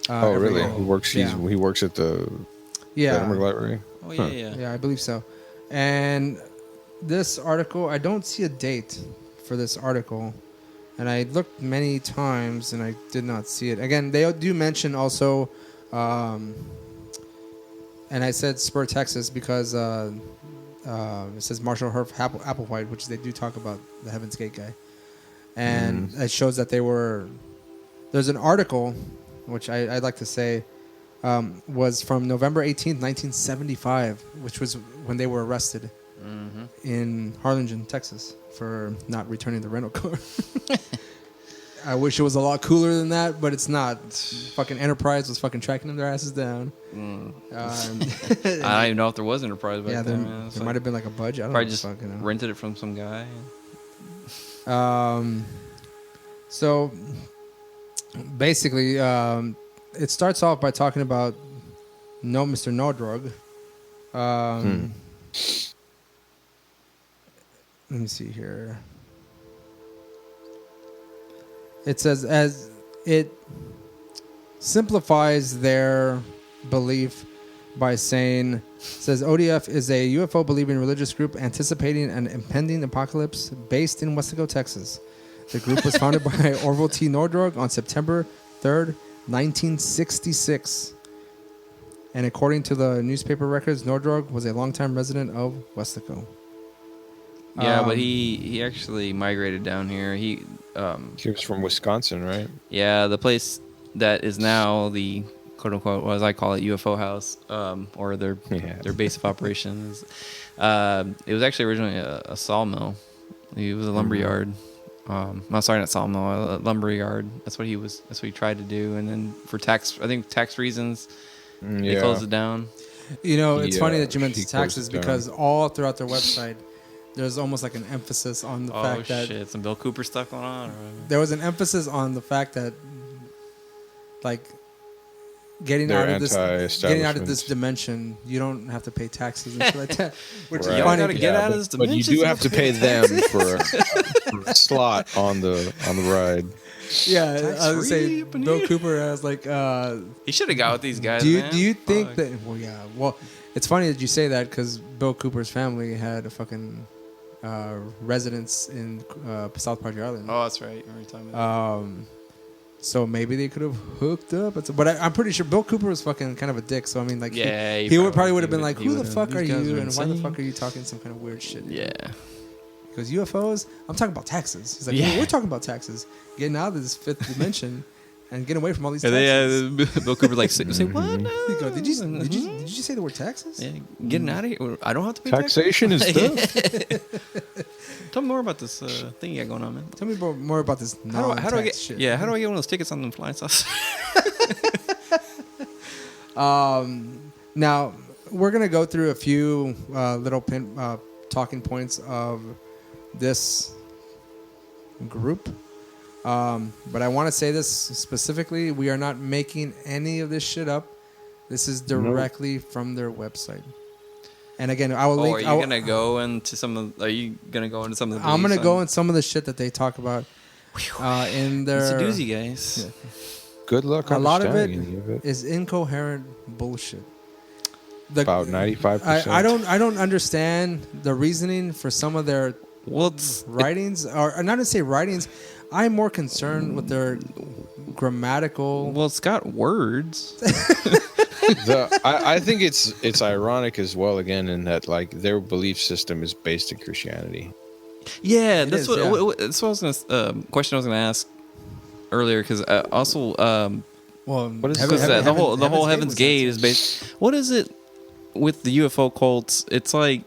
Oh, every really? year. He works. He works at the Edinburgh Library. Oh yeah. Yeah, I believe so. And this article, I don't see a date for this article. And I looked many times and I did not see it. Again, they do mention also, and I said Spur, Texas, because it says Marshall Herf Applewhite, which they do talk about the Heaven's Gate guy. And it shows that there's an article, which I'd like to say, was from November 18th, 1975, which was when they were arrested in Harlingen, Texas, for not returning the rental car. I wish it was a lot cooler than that, but it's not. Fucking Enterprise was fucking tracking their asses down. I don't even know if there was Enterprise back then. Man. There might have been like a budget. I don't probably know. just rented it from some guy. So basically, it starts off by talking about Mr. Nordrog. Let me see here. It says, as it simplifies their belief by saying, says ODF is a UFO believing religious group anticipating an impending apocalypse based in Weslaco, Texas. The group was founded by Orville T. Nordrog on September 3rd, 1966. And according to the newspaper records, Nordrog was a longtime resident of Weslaco. Yeah, but he actually migrated down here. He was from Wisconsin, right? Yeah, the place that is now the quote unquote, as I call it, UFO house, or their base of operations. It was actually originally a sawmill. He was a lumber yard. No, sorry, not sawmill, a lumber yard. That's what he was. That's what he tried to do, and then for tax reasons, they closed it down. You know, it's funny that you mentioned taxes because all throughout their website, there's almost like an emphasis on the fact that... Oh, shit. Some Bill Cooper stuff going on? Or... There was an emphasis on the fact that, like, getting out of this dimension, you don't have to pay taxes and shit like that. Which is funny. Gotta get out of this dimension. But you do have to pay them for a slot on the ride. Yeah, I was say Bill Cooper has like... he should have got with these guys, Do you think that... Well, yeah. Well, it's funny that you say that because Bill Cooper's family had a fucking... residence in South Padre Island. Oh, that's right. Every time. So maybe they could have hooked up. But I'm pretty sure Bill Cooper was fucking kind of a dick. So I mean, like, yeah, he probably would have been like, "Who the fuck are you? And why the fuck are you talking some kind of weird shit?" Yeah. Because UFOs, I'm talking about taxes. He's like, yeah. We're talking about taxes. Getting out of this fifth dimension and getting away from all these taxes. Bill Cooper like say what? He go, did you say the word taxes? Yeah, getting out of here. I don't have to pay taxation is stuff. Tell me more about this thing you got going on, man. Tell me more about this how do I get shit. Yeah, how do I get one of those tickets on the flying saucer? Now we're gonna go through a few little talking points of this group. But I want to say this specifically. We are not making any of this shit up. This is directly from their website. And again, I will link. Are you gonna go into some of? Are you gonna go into some of the? I'm gonna go in some of the shit that they talk about in their. It's a doozy, guys. Yeah. Good luck. A lot of it is incoherent bullshit. About 95%. I don't understand the reasoning for some of their writings, or not to say writings. I'm more concerned with their grammatical. Well, it's got words. I think it's ironic as well, again, in that like their belief system is based in Christianity. Yeah, that's what I was gonna question I was gonna ask earlier, because also what is the whole Heaven's Gate is based. What is it with the UFO cults? It's like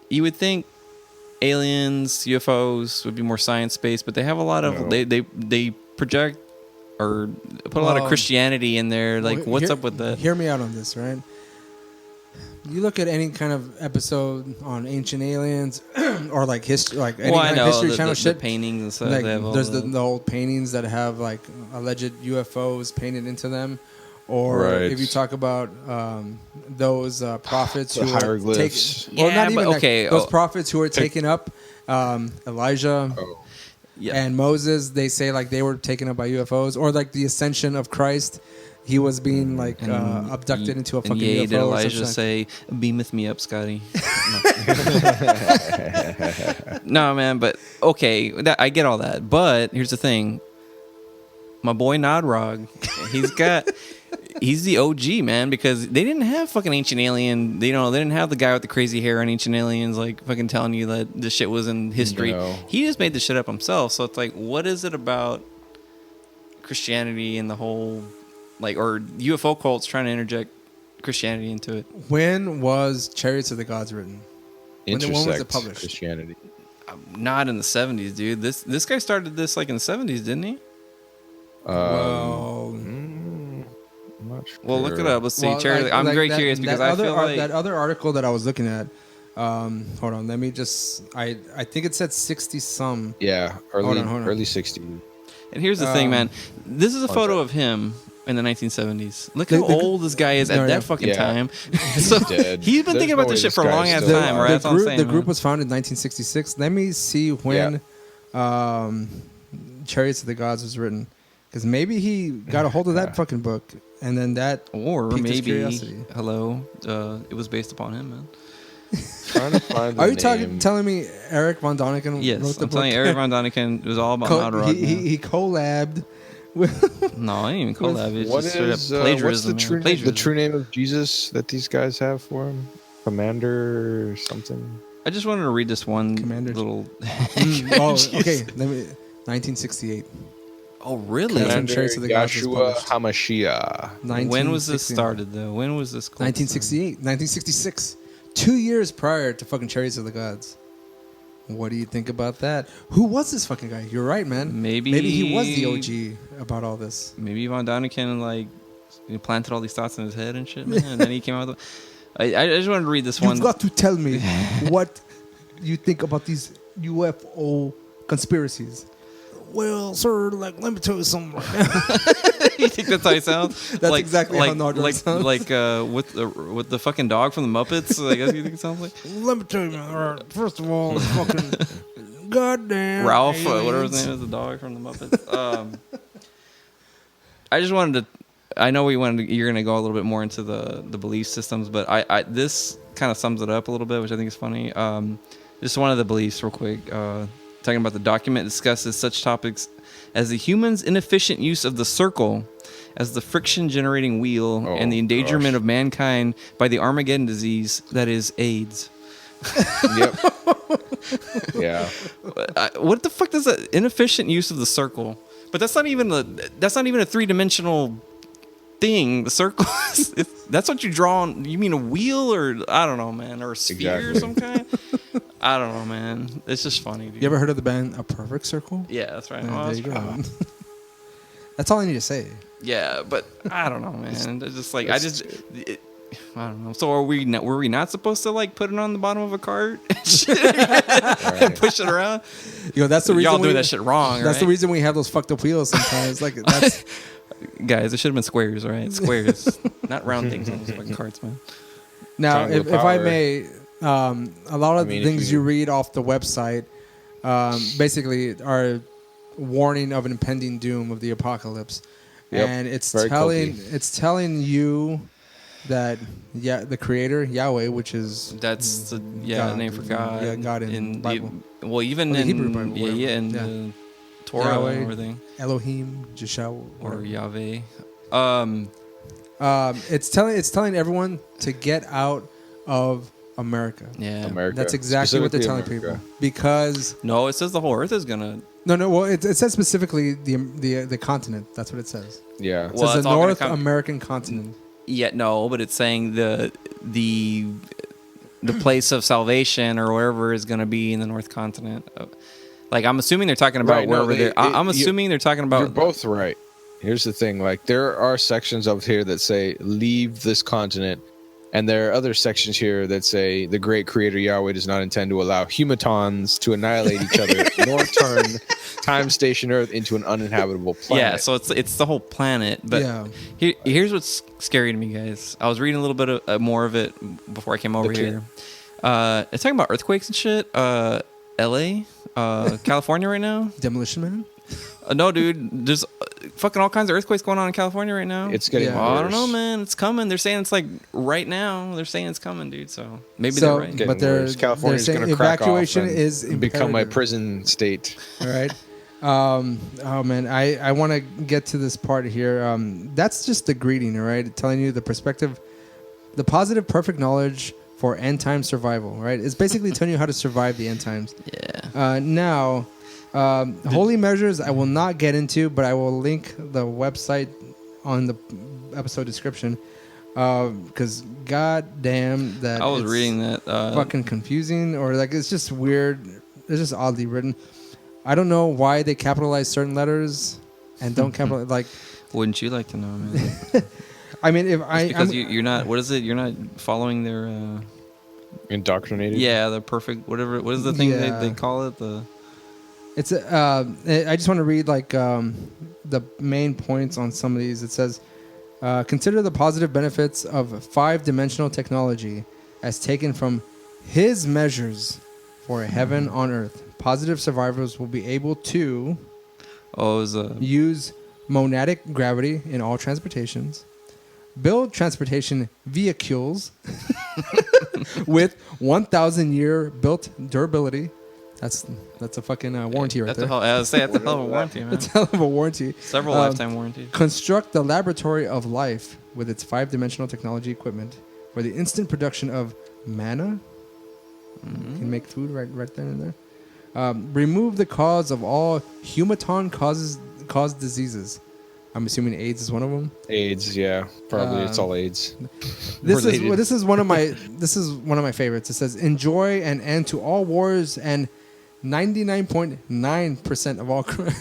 you would think aliens, UFOs would be more science based, but they have a lot of they project or put a lot of Christianity in there. Like, what's up with that? Hear me out on this, right? You look at any kind of episode on ancient aliens or like history, like any kind of History Channel shit. The paintings and stuff. Like, there's the old paintings that have like alleged UFOs painted into them. Or if you talk about those prophets who are taken, those prophets who are taken up, Elijah and Moses, they say like they were taken up by UFOs, or like the ascension of Christ. He was being like abducted into a fucking UFO. Did Elijah say, "Beameth me up, Scotty"? No, man. But okay, I get all that. But here's the thing: my boy Nodrog, he's the OG, man, because they didn't have fucking Ancient Alien. They didn't have the guy with the crazy hair on Ancient Aliens, like fucking telling you that this shit was in history. No. He just made the shit up himself. So it's like, what is it about Christianity and the whole, like, or UFO cults trying to interject Christianity into it? When was Chariots of the Gods written? When was it published? Christianity. Not in the 70s, dude. This guy started this like in the 70s, didn't he? I'm not sure. Well, look it up. Let's see. I'm very curious because I feel like that other article that I was looking at. Hold on, let me just. I think it said 60 some. Yeah, early 60s. And here's the thing, man. This is a photo of him in the 1970s. Look how old this guy is at that fucking time. So he's been thinking about this shit for a long ass time, right? The group was founded in 1966. Let me see when Chariots of the Gods was written, because maybe he got a hold of that fucking book, and then that piqued his curiosity. It was based upon him, man. Trying to find Are you telling me Eric Von Däniken wrote the book? Yes, I'm telling you, Eric Von Däniken was all about Nodrog. He collabed. No, I didn't even collab. It's what just is straight up plagiarism. what's the true name of Jesus that these guys have for him? Commander or something? I just wanted to read this one little. Okay. 1968. Oh, really? Commander Yahshua HaMashiach. When was this started, though? When was this? 1968, 1966. 2 years prior to fucking Chariots of the Gods. What do you think about that? Who was this fucking guy? You're right, man. Maybe he was the OG about all this. Maybe Von Däniken planted all these thoughts in his head and shit, man. And then he came out with I just wanted to read this one. You've got to tell me what you think about these UFO conspiracies. Well, sir, let me tell you something right now. You think that's how he sounds? That's exactly how Nodrog sounds. Like with the fucking dog from the Muppets. I guess you think it sounds like. Let me tell you, man. First of all, fucking goddamn Ralph, aliens. whatever his name is, the dog from the Muppets. I just wanted to. I know you're going to go a little bit more into the belief systems, but I this kind of sums it up a little bit, which I think is funny. Just one of the beliefs, real quick. Talking about the document discusses such topics as the human's inefficient use of the circle as the friction-generating wheel and the endangerment of mankind by the Armageddon disease, that is AIDS. Yep. Yeah. What the fuck does that inefficient use of the circle? But that's not even a three-dimensional thing. The circle that's what you draw on. You mean a wheel, or I don't know, man, or a sphere of some kind? I don't know, man. It's just funny, dude. You ever heard of the band A Perfect Circle? Yeah, that's right. There you go. That's all I need to say. Yeah, but I don't know, man. It's just like I don't know. So were we not supposed to like put it on the bottom of a cart and push it around? That's the reason y'all doing that shit wrong. That's the reason we have those fucked up wheels sometimes. Like that's guys, it should have been squares, all right? Squares, not round things on those fucking carts, man. Now, if I power. may, a lot of the things you read off the website basically are warning of an impending doom of the apocalypse. Yep. And it's Very telling you that the creator, Yahweh, which is That's the God, name for God. Yeah, God in Bible. Even the in Hebrew Bible, in yeah. the Torah Yahweh, and everything. Elohim, Jeshua, Or Yahweh. it's telling everyone to get out of America. Yeah. America. That's exactly what they're telling America. people. Because No, it says the whole earth is gonna. no. Well, it says specifically the continent. That's what it says. Yeah. It Well, says it's the all gonna North come- American continent. Yeah, no, but it's saying the place of salvation or wherever is gonna be in the North Continent. Like I'm assuming they're talking about Right, no, wherever they're. I'm assuming they're talking about. You're both right. Here's the thing: like there are sections of here that say "leave this continent," and there are other sections here that say the great creator Yahweh does not intend to allow humatons to annihilate each other, nor turn time station Earth into an uninhabitable planet. Yeah, so it's the whole planet. But Yeah. here's what's scary to me, guys. I was reading a little bit of, more of it before I came over here. It's talking about earthquakes and shit. L.A., California right now. Demolition Man. No, dude. There's fucking all kinds of earthquakes going on in California right now. It's getting Yeah. worse. I don't know, man. It's coming. They're saying it's like right now. They're saying it's coming, dude. So maybe So, they're right. Getting but they're worse. California's saying going to crack evacuation off and is become my imperative. prison state. All right. Oh man, I want to get to this part here. That's just the greeting, all right? Telling you the perspective, the positive, perfect knowledge for end time survival, right? It's basically telling you how to survive the end times. Yeah. Now, holy measures I will not get into, but I will link the website on the episode description. Because goddamn that I was it's reading that. fucking confusing, or like it's just weird. It's just oddly written. I don't know why they capitalize certain letters and don't capitalize. Like, Wouldn't you like to know, man? I mean, if Because you're not. What is it? You're not following their. Indoctrinated? Yeah, the perfect whatever. What is the thing Yeah. they call it? The. it's I just want to read like the main points on some of these. It says, consider the positive benefits of 5-dimensional technology as taken from his measures for a heaven on earth. Positive survivors will be able to Oh, it was a. use monadic gravity in all transportations, build transportation vehicles with 1,000-year built durability. That's a fucking warranty right That's there. a hell. I was saying that's a hell of a warranty, man. That's a hell of a warranty. Several lifetime warranties. Construct the laboratory of life with its 5-dimensional technology equipment for the instant production of mana. You can make food right then and there. Remove the cause of all humaton caused diseases. I'm assuming AIDS is one of them. AIDS, yeah. Probably it's all AIDS. This Related. is one of my favorites. It says enjoy an end to all wars and 99.9% of all crime.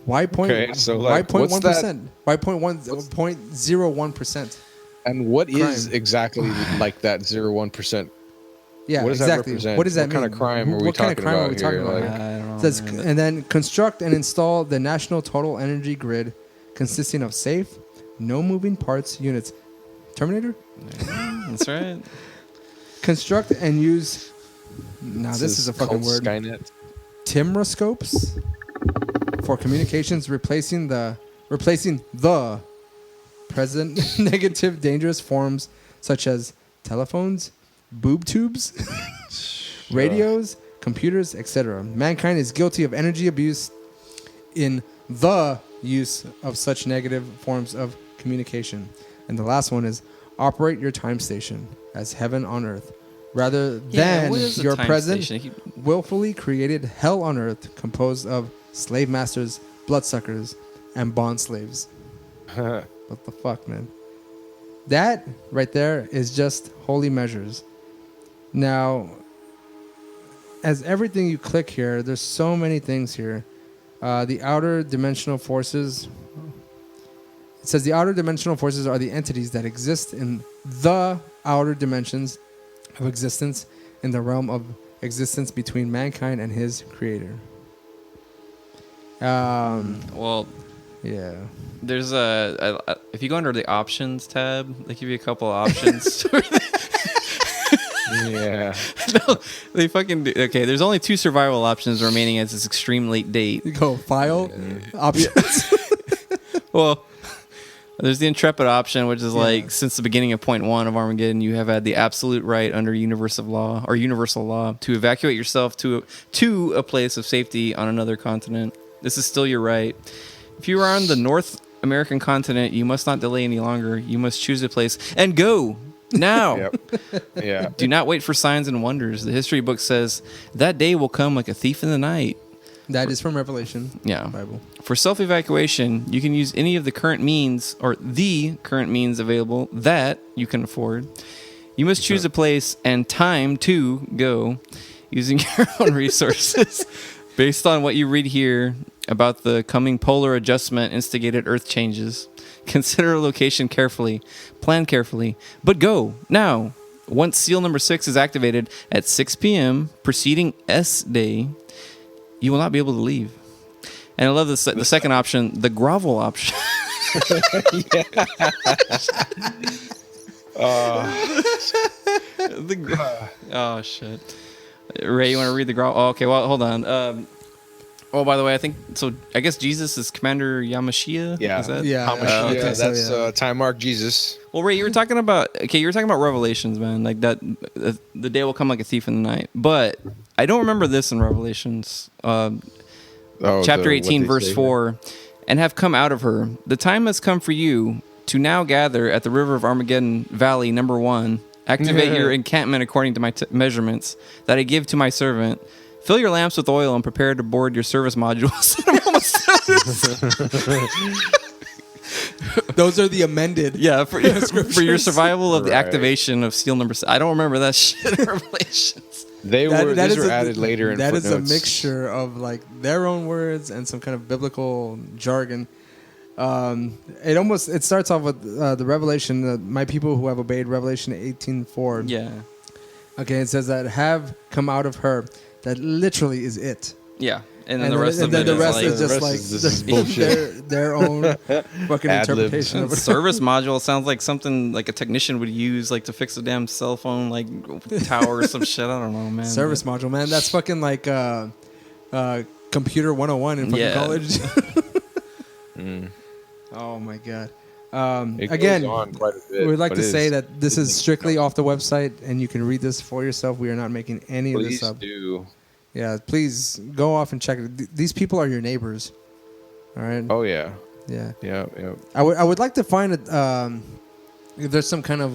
Why point? Okay, so, why like, point what's 1%? Why 0.01%? And what is Crime. exactly like that 0.1%? Yeah, What does that exactly. represent? What does that What mean? kind of crime are we What kind of talking crime are about we talking here? about? Like- I don't know. It says, man. and then construct and install the national total energy grid consisting of safe, no moving parts units. Terminator? That's right. Construct and use. Now this is a fucking called word. Skynet. Timroscopes for communications, replacing the present negative dangerous forms such as telephones, boob tubes, radios, computers, etc. Mankind is guilty of energy abuse in the use of such negative forms of communication. And the last one is operate your time station as heaven on earth rather Yeah, than what is a your time present station? willfully created hell on earth composed of slave masters, bloodsuckers, and bond slaves. What the fuck, man? That right there is just holy measures. Now, as everything you click here, there's so many things here. The outer dimensional forces. It says the outer dimensional forces are the entities that exist in the outer dimensions of existence in the realm of existence between mankind and his creator. Well, Yeah. There's if you go under the options tab, they give you a couple of options. Yeah. No, they fucking do. Okay, there's only 2 survival options remaining at this extreme late date. You go file options. Well, there's the intrepid option, which is like since the beginning of point 1 of Armageddon, you have had the absolute right under universal law to evacuate yourself to a place of safety on another continent. This is still your right. If you are on the North American continent, you must not delay any longer. You must choose a place and go now. Yep. Yeah. Do not wait for signs and wonders. The history book says that day will come like a thief in the night. That is from Revelation. Yeah. Bible. For self-evacuation, you can use any of the current means available that you can afford. You must choose a place and time to go using your own resources. Based on what you read here about the coming polar adjustment instigated Earth changes, consider a location carefully, plan carefully, but go now. Once seal number 6 is activated at 6 p.m. preceding S day, you will not be able to leave. And I love the second option, the grovel option. Oh, shit. Ray, you want to read the grovel? Oh, okay, well, hold on. By the way, I guess Jesus is Commander Yamashia? Yeah. Is that? Yeah. That's Time Mark Jesus. Well, Ray, you were talking about Revelations, man. Like that, the day will come like a thief in the night. But I don't remember this in Revelations. Chapter 18, verse 4, and have come out of her. The time has come for you to now gather at the river of Armageddon Valley, number 1. Activate your encampment according to my measurements that I give to my servant. Fill your lamps with oil and prepare to board your service modules. Those are the amended. Yeah, for your survival of the activation of seal number 6. I don't remember that shit in Revelations. These were added later in footnotes. That is a mixture of like their own words and some kind of biblical jargon. It starts off with the revelation. My people who have obeyed Revelation 18:4. Yeah. Okay, it says that have come out of her. That literally is it. Yeah. And then the rest is just like their own fucking interpretation of it. Service module sounds like something like a technician would use like to fix a damn cell phone like tower or some shit. I don't know, man. Service module, man. That's fucking like computer 101 in fucking college. Oh my god. Again, we'd like to say that this is strictly off the website, and you can read this for yourself. We are not making any of this up. Please do. Yeah, please go off and check it. These people are your neighbors. All right. Oh yeah. Yeah. Yeah. I would like to find it. If there's some kind of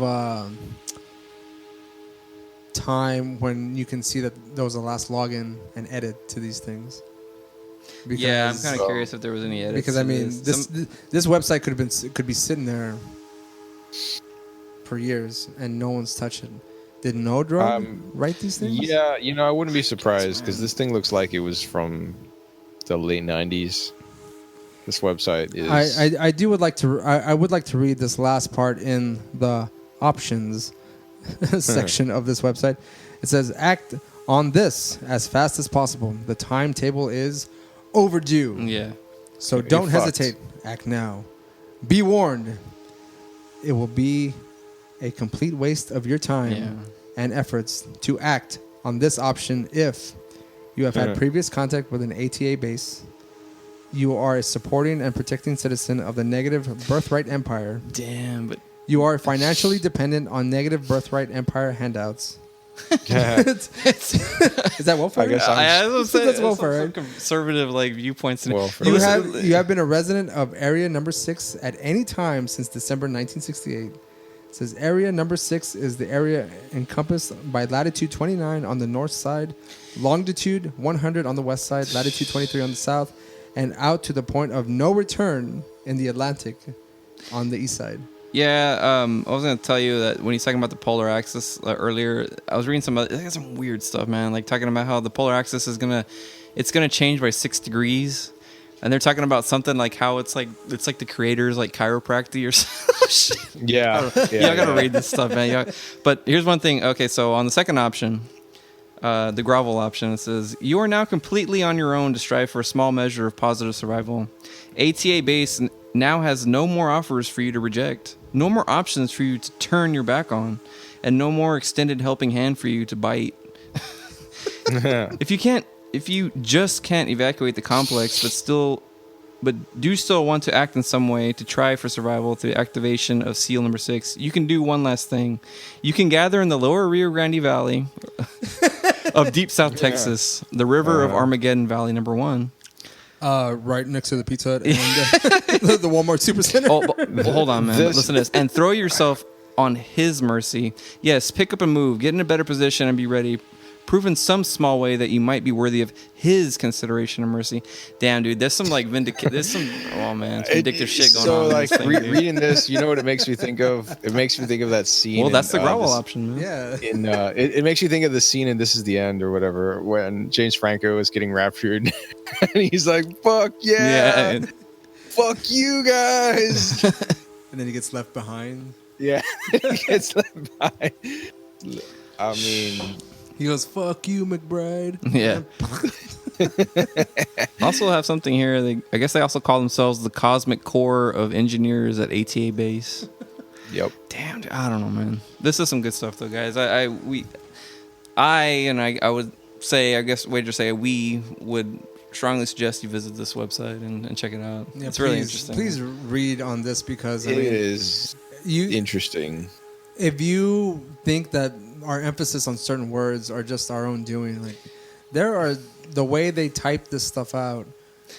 time when you can see that there was a last login and edit to these things. Because, yeah, I'm kind of curious if there was any edits. Because I mean, this website could be sitting there for years and no one's touched it. Did No Drug write these things? Yeah, I wouldn't be surprised because this thing looks like it was from the late 90s. This website is. I would like to read this last part in the options section of this website. It says, "Act on this as fast as possible. The timetable is overdue. Yeah. So don't hesitate. Act now. Be warned. It will be a complete waste of your time and efforts to act on this option if you have had previous contact with an ATA base, you are a supporting and protecting citizen of the negative birthright empire. Damn, but you are financially dependent on negative birthright empire handouts." Is that welfare? I guess that's welfare. Right? Conservative viewpoints. You have been a resident of area number 6 at any time since December 1968. It says area number 6 is the area encompassed by latitude 29 on the north side, longitude 100 on the west side, latitude 23 on the south, and out to the point of no return in the Atlantic on the east side. Yeah, I was going to tell you that when he's talking about the polar axis earlier, I was reading some weird stuff, man, like talking about how the polar axis is going to change by 6 degrees. And they're talking about something like how it's like the creators like chiropractic or something. Yeah. I gotta read this stuff, man. But here's one thing. Okay, so on the second option, The grovel option. It says, you are now completely on your own to strive for a small measure of positive survival. ATA base now has no more offers for you to reject, no more options for you to turn your back on, and no more extended helping hand for you to bite. If you just can't evacuate the complex, but do still want to act in some way to try for survival through the activation of SEAL number 6, you can do one last thing. You can gather in the lower Rio Grande Valley of deep South Texas, the river of Armageddon Valley number 1. Right next to the Pizza Hut and the Walmart Supercenter. Well, hold on, man. Listen to this. And throw yourself on his mercy. Yes, pick up and move. Get in a better position and be ready. Prove in some small way that you might be worthy of his consideration and mercy. Damn, dude, there's some vindictive shit going on. So, like, reading this, you know what it makes me think of? It makes me think of that scene. Well, that's the grovel option, man. Yeah. It makes you think of the scene in This Is the End or whatever, when James Franco is getting raptured, and he's like, "Fuck yeah, fuck you guys," and then he gets left behind. Yeah, he gets left behind. I mean. He goes, "Fuck you, McBride." Yeah. Also have something here. I guess they also call themselves the Cosmic Core of Engineers at ATA Base. Yep. Damn, dude, I don't know, man. This is some good stuff, though, guys. I would say, I guess, wager say we would strongly suggest you visit this website and check it out. Yeah, it's really interesting. Please read on this because it is interesting. If you think that our emphasis on certain words are just our own doing, like the way they type this stuff out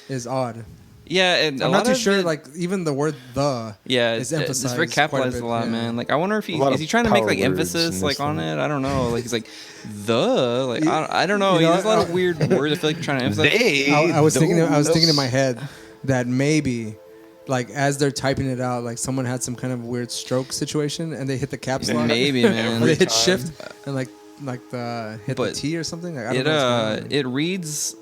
is odd. Yeah, and I'm not too sure. Like even the word "the" is emphasized. It's very capitalized a lot, man. Like I wonder if is he trying to make like emphasis like on it? I don't know. Like he's like the like I don't know. There's a lot of weird words. I feel like you're trying to emphasize. I was thinking in my head that maybe. Like as they're typing it out, like someone had some kind of weird stroke situation, and they hit the caps lock. Maybe, man. They hit shift and hit the T or something. Like, I don't know it reads.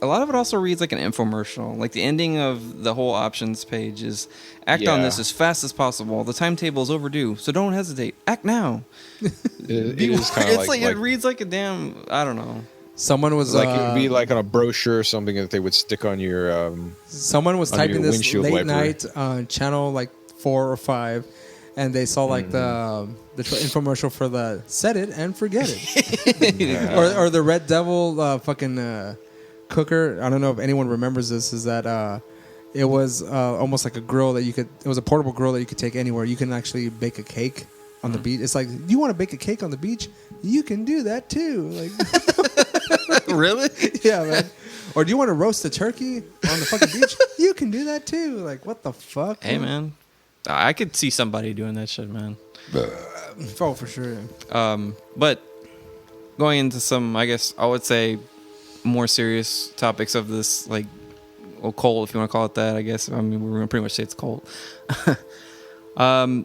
A lot of it also reads like an infomercial. Like the ending of the whole options page is act on this as fast as possible. The timetable is overdue, so don't hesitate. Act now. It is kind of like it reads like a damn. I don't know. Someone was like it would be like on a brochure or something that they would stick on your. Someone was typing this late night on channel like 4 or 5, and they saw like the infomercial for the set it and forget it, or the Red Devil fucking cooker. I don't know if anyone remembers this. Is that it was almost like a grill that you could. It was a portable grill that you could take anywhere. You can actually bake a cake on the beach. It's like, you want to bake a cake on the beach? You can do that too. Like. Really? Yeah, man. Or do you want to roast a turkey on the fucking beach? You can do that too. Like, what the fuck? Hey, man. I could see somebody doing that shit, man. Oh, for sure. But going into some, I guess, I would say more serious topics of this, like, cult, if you want to call it that, I guess. I mean, we're going to pretty much say it's cult.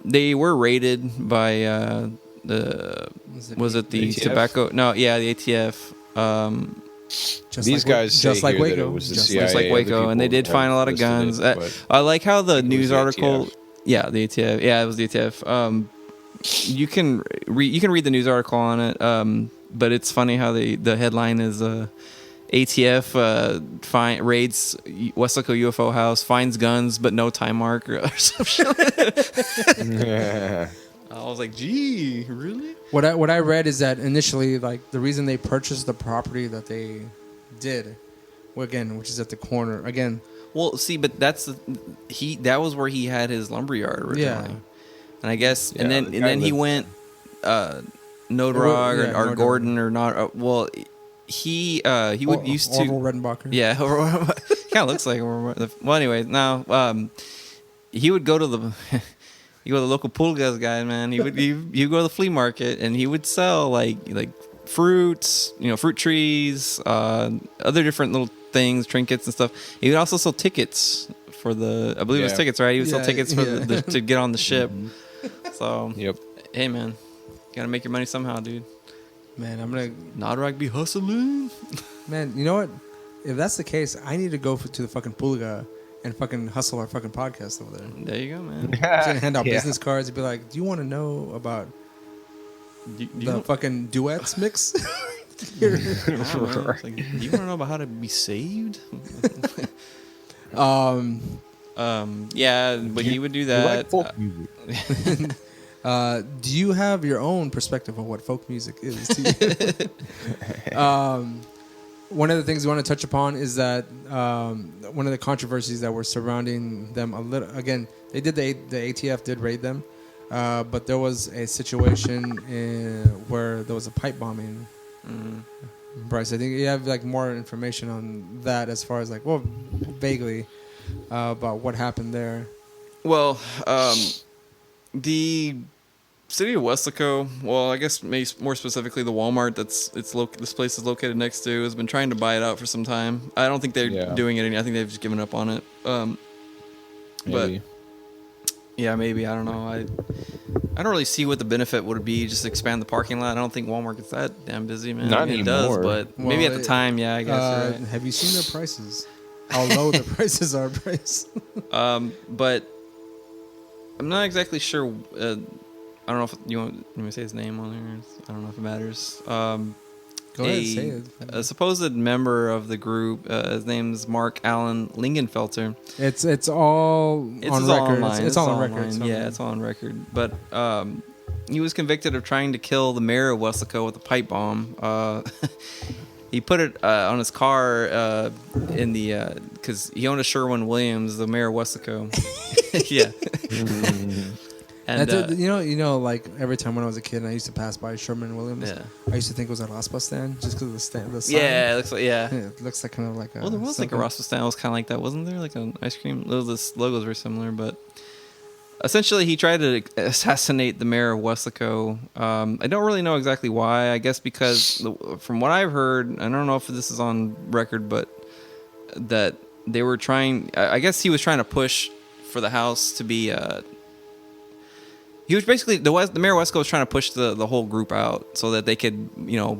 They were raided by the ATF? tobacco? No, yeah, the ATF. These guys say just like here Waco. that it was the Just CIA. like Waco, and they did find a lot of guns. I like how the news article. Yeah, the ATF. Yeah, it was the ATF. You can read the news article on it. But it's funny how the headline is ATF raids Weslaco UFO house, finds guns but no time mark or some shit. I was like, gee, really? What I read is that initially, like, the reason they purchased the property that they did, which is at the corner again. Well, see, but that was where he had his lumberyard originally. Yeah. And I guess, and then he went Nodrog or Gordon or not. Well, he would used to Orville Redenbacher. Yeah, kind of looks like. Well, anyway, now he would go to the. You go to the local pulgas guy, man. You go to the flea market and he would sell like fruits, fruit trees, other different little things, trinkets and stuff. He would also sell tickets for I believe it was tickets, right? He would sell tickets for to get on the ship. So, hey, man, you gotta make your money somehow, dude. Man, I'm gonna Nodrog be hustling. Man, you know what? If that's the case, I need to go to the fucking pulga and fucking hustle our fucking podcast over there. There you go, man. Just gonna hand out business cards and be like, do you want to know about the fucking duets mix? Like, do you want to know about how to be saved? Yeah, but he would do that. You like folk music. Do you have your own perspective on what folk music is to you? One of the things we want to touch upon is that one of the controversies that were surrounding them a little. Again, they did the ATF did raid them, but there was a situation where there was a pipe bombing. Bryce, I think you have like more information on that as far as like, well, vaguely about what happened there. Well, the city of Weslaco, well, I guess maybe more specifically the Walmart this place is located next to, has been trying to buy it out for some time. I don't think they're doing it. I think they've just given up on it. Maybe. But yeah, maybe, I don't know. I don't really see what the benefit would be. Just expand the parking lot. I don't think Walmart gets that damn busy, man. Not anymore. It anymore. does, but maybe at the time, yeah, I guess. You're right. Have you seen their prices? How low the prices are, Bryce? But I'm not exactly sure. I don't know if you want me to say his name on there. I don't know if it matters. Go ahead, say it. A supposed member of the group, his name's Mark Allen Lingenfelter. It's all on record. It's all on record. Yeah, it's all on record. But he was convicted of trying to kill the mayor of Weslaco with a pipe bomb. He put it on his car in the because he owned a Sherwin-Williams, the mayor of Weslaco. Yeah. And you know, like every time when I was a kid and I used to pass by Sherwin-Williams, I used to think it was a Roswell stand just because of the sign. Yeah, it looks like it looks like kind of like a. Well, there was something. like a Roswell stand. It was kind of like that, wasn't there? Like an ice cream. The logo is very similar, but essentially he tried to assassinate the mayor of Weslaco. I don't really know exactly why. I guess because from what I've heard, I don't know if this is on record, but that they were trying. I guess he was trying to push for the house to be. He was basically the mayor of Weslaco was trying to push the whole group out so that they could,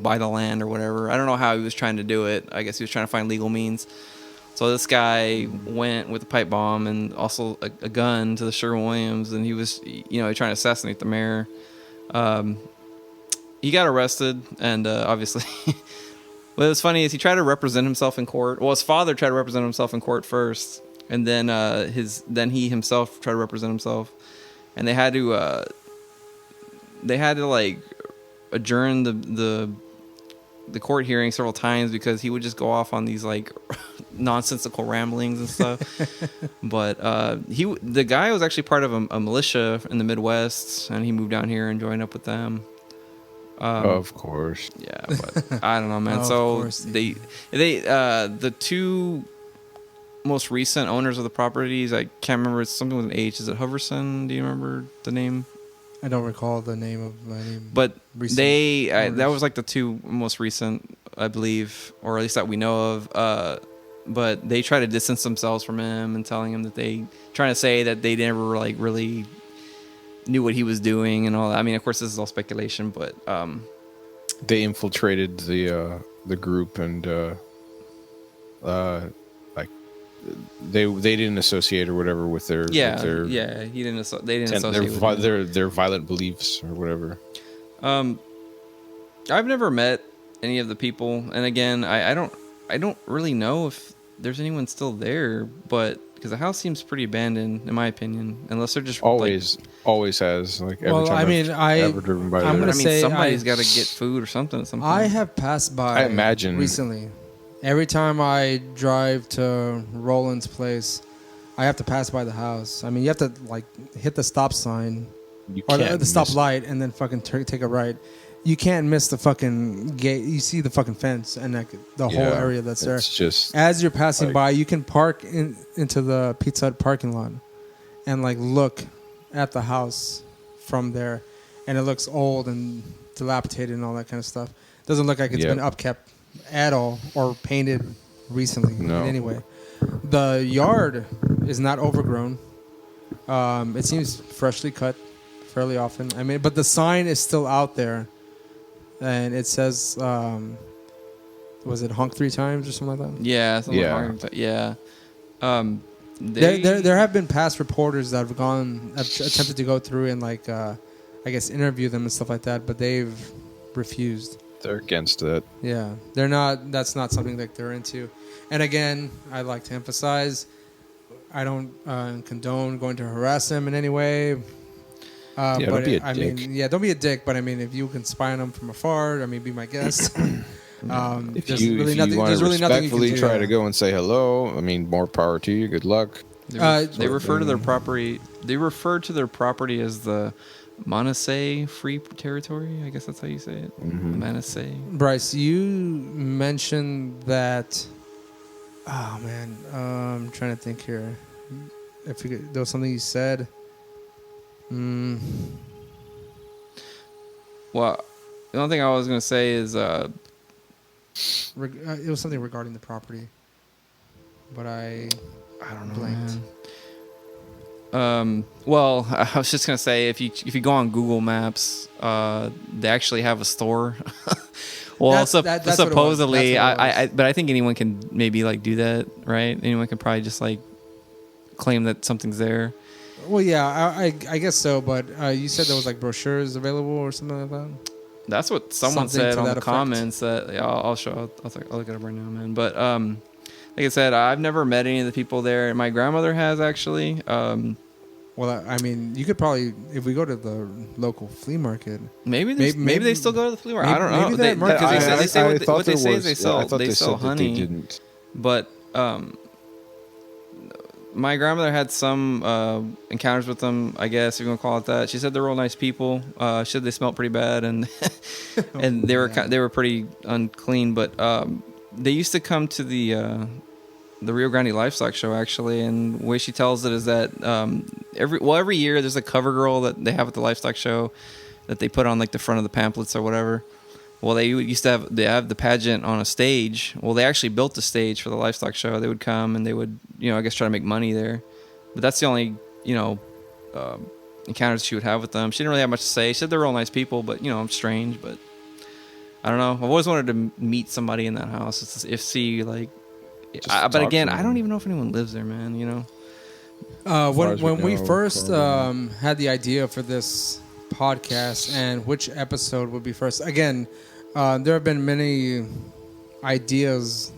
buy the land or whatever. I don't know how he was trying to do it. I guess he was trying to find legal means. So this guy went with a pipe bomb and also a gun to the Sherwin-Williams, and he was, trying to assassinate the mayor. He got arrested, and obviously, what's funny is he tried to represent himself in court. Well, his father tried to represent himself in court first, and then he himself tried to represent himself. And they had to like adjourn the court hearing several times because he would just go off on these like nonsensical ramblings and stuff. But the guy was actually part of a militia in the Midwest, and he moved down here and joined up with them. Of course. Yeah, but I don't know, man. So the two most recent owners of the properties, I can't remember. It's something with an H. Is it Hoverson? Do you remember the name? I don't recall the name of my name. But that was like the two most recent, I believe, or at least that we know of. But they try to distance themselves from him and telling him that trying to say that they never like really knew what he was doing and all that. I mean, of course, this is all speculation, but they infiltrated the group and like they didn't associate or whatever with their he didn't associate their violent beliefs or whatever. I've never met any of the people, and again, I don't really know if there's anyone still there, but because the house seems pretty abandoned in my opinion, unless they're just always has like every time I've ever driven by there. Somebody's got to get food or something at some point. I have passed by, I imagine, recently. Every time I drive to Roland's place, I have to pass by the house. I mean, you have to like hit the stop sign or the stop light and then fucking take a right. You can't miss the fucking gate. You see the fucking fence and like the whole area that's there. It's just as you're passing by, you can park into the Pizza Hut parking lot and like look at the house from there, and it looks old and dilapidated and all that kind of stuff. Doesn't look like it's been upkept at all or painted recently in any way. The yard is not overgrown. It seems freshly cut fairly often. I mean, but the sign is still out there, and it says, was it honk 3 times or something like that? Yeah. There have been past reporters that have attempted to go through and like I guess interview them and stuff like that, but they've refused. they're against it. Yeah, they're not. That's not something that they're into. And again, I like to emphasize, I don't condone going to harass them in any way. Yeah, but don't be a I dick. mean, yeah, don't be a dick. But I mean, if you can spy on them from afar, I mean, be my guest. If there's you really want nothing. to There's really nothing you can respectfully do. try to go and say hello, I mean, more power to you. Good luck. They refer to their property. They refer to their property as the Manasay Free Territory. I guess that's how you say it. Manasay. Bryce, you mentioned that. Oh man, I'm trying to think here. If there was something you said. Well, the only thing I was going to say is it was something regarding the property, but I don't know. blanked. Well, I was just gonna say if you go on Google Maps, they actually have a store. Well, that's supposedly, what it was. but I think anyone can maybe like do that, right? Anyone can probably just like claim that something's there. Well, yeah, I guess so. But you said there was like brochures available or something like that. That's what someone Something said to on the that effect. Comments. That yeah, I'll show. I'll look it up right now, man. But like I said, I've never met any of the people there. My grandmother has actually. Well, I mean, you could probably, if we go to the local flea market. Maybe they still go to the flea market. I don't know. Maybe that market. They say I thought what they there say was- is they I thought sell they said that honey. They didn't. But my grandmother had some encounters with them, I guess, if you want to call it that. She said they're real nice people. She said they smelled pretty bad and and they were pretty unclean. But they used to come to the Rio Grande Livestock Show, actually. And the way she tells it is that every year there's a cover girl that they have at the livestock show that they put on like the front of the pamphlets or whatever. Well, they have the pageant on a stage. Well, they actually built the stage for the livestock show. They would come and they would, I guess try to make money there. But that's the only, encounters she would have with them. She didn't really have much to say. She said they're all nice people, but I'm strange. But I don't know. I've always wanted to meet somebody in that house. But again, I don't even know if anyone lives there, man. When we first had the idea for this podcast and which episode would be first, again, there have been many ideas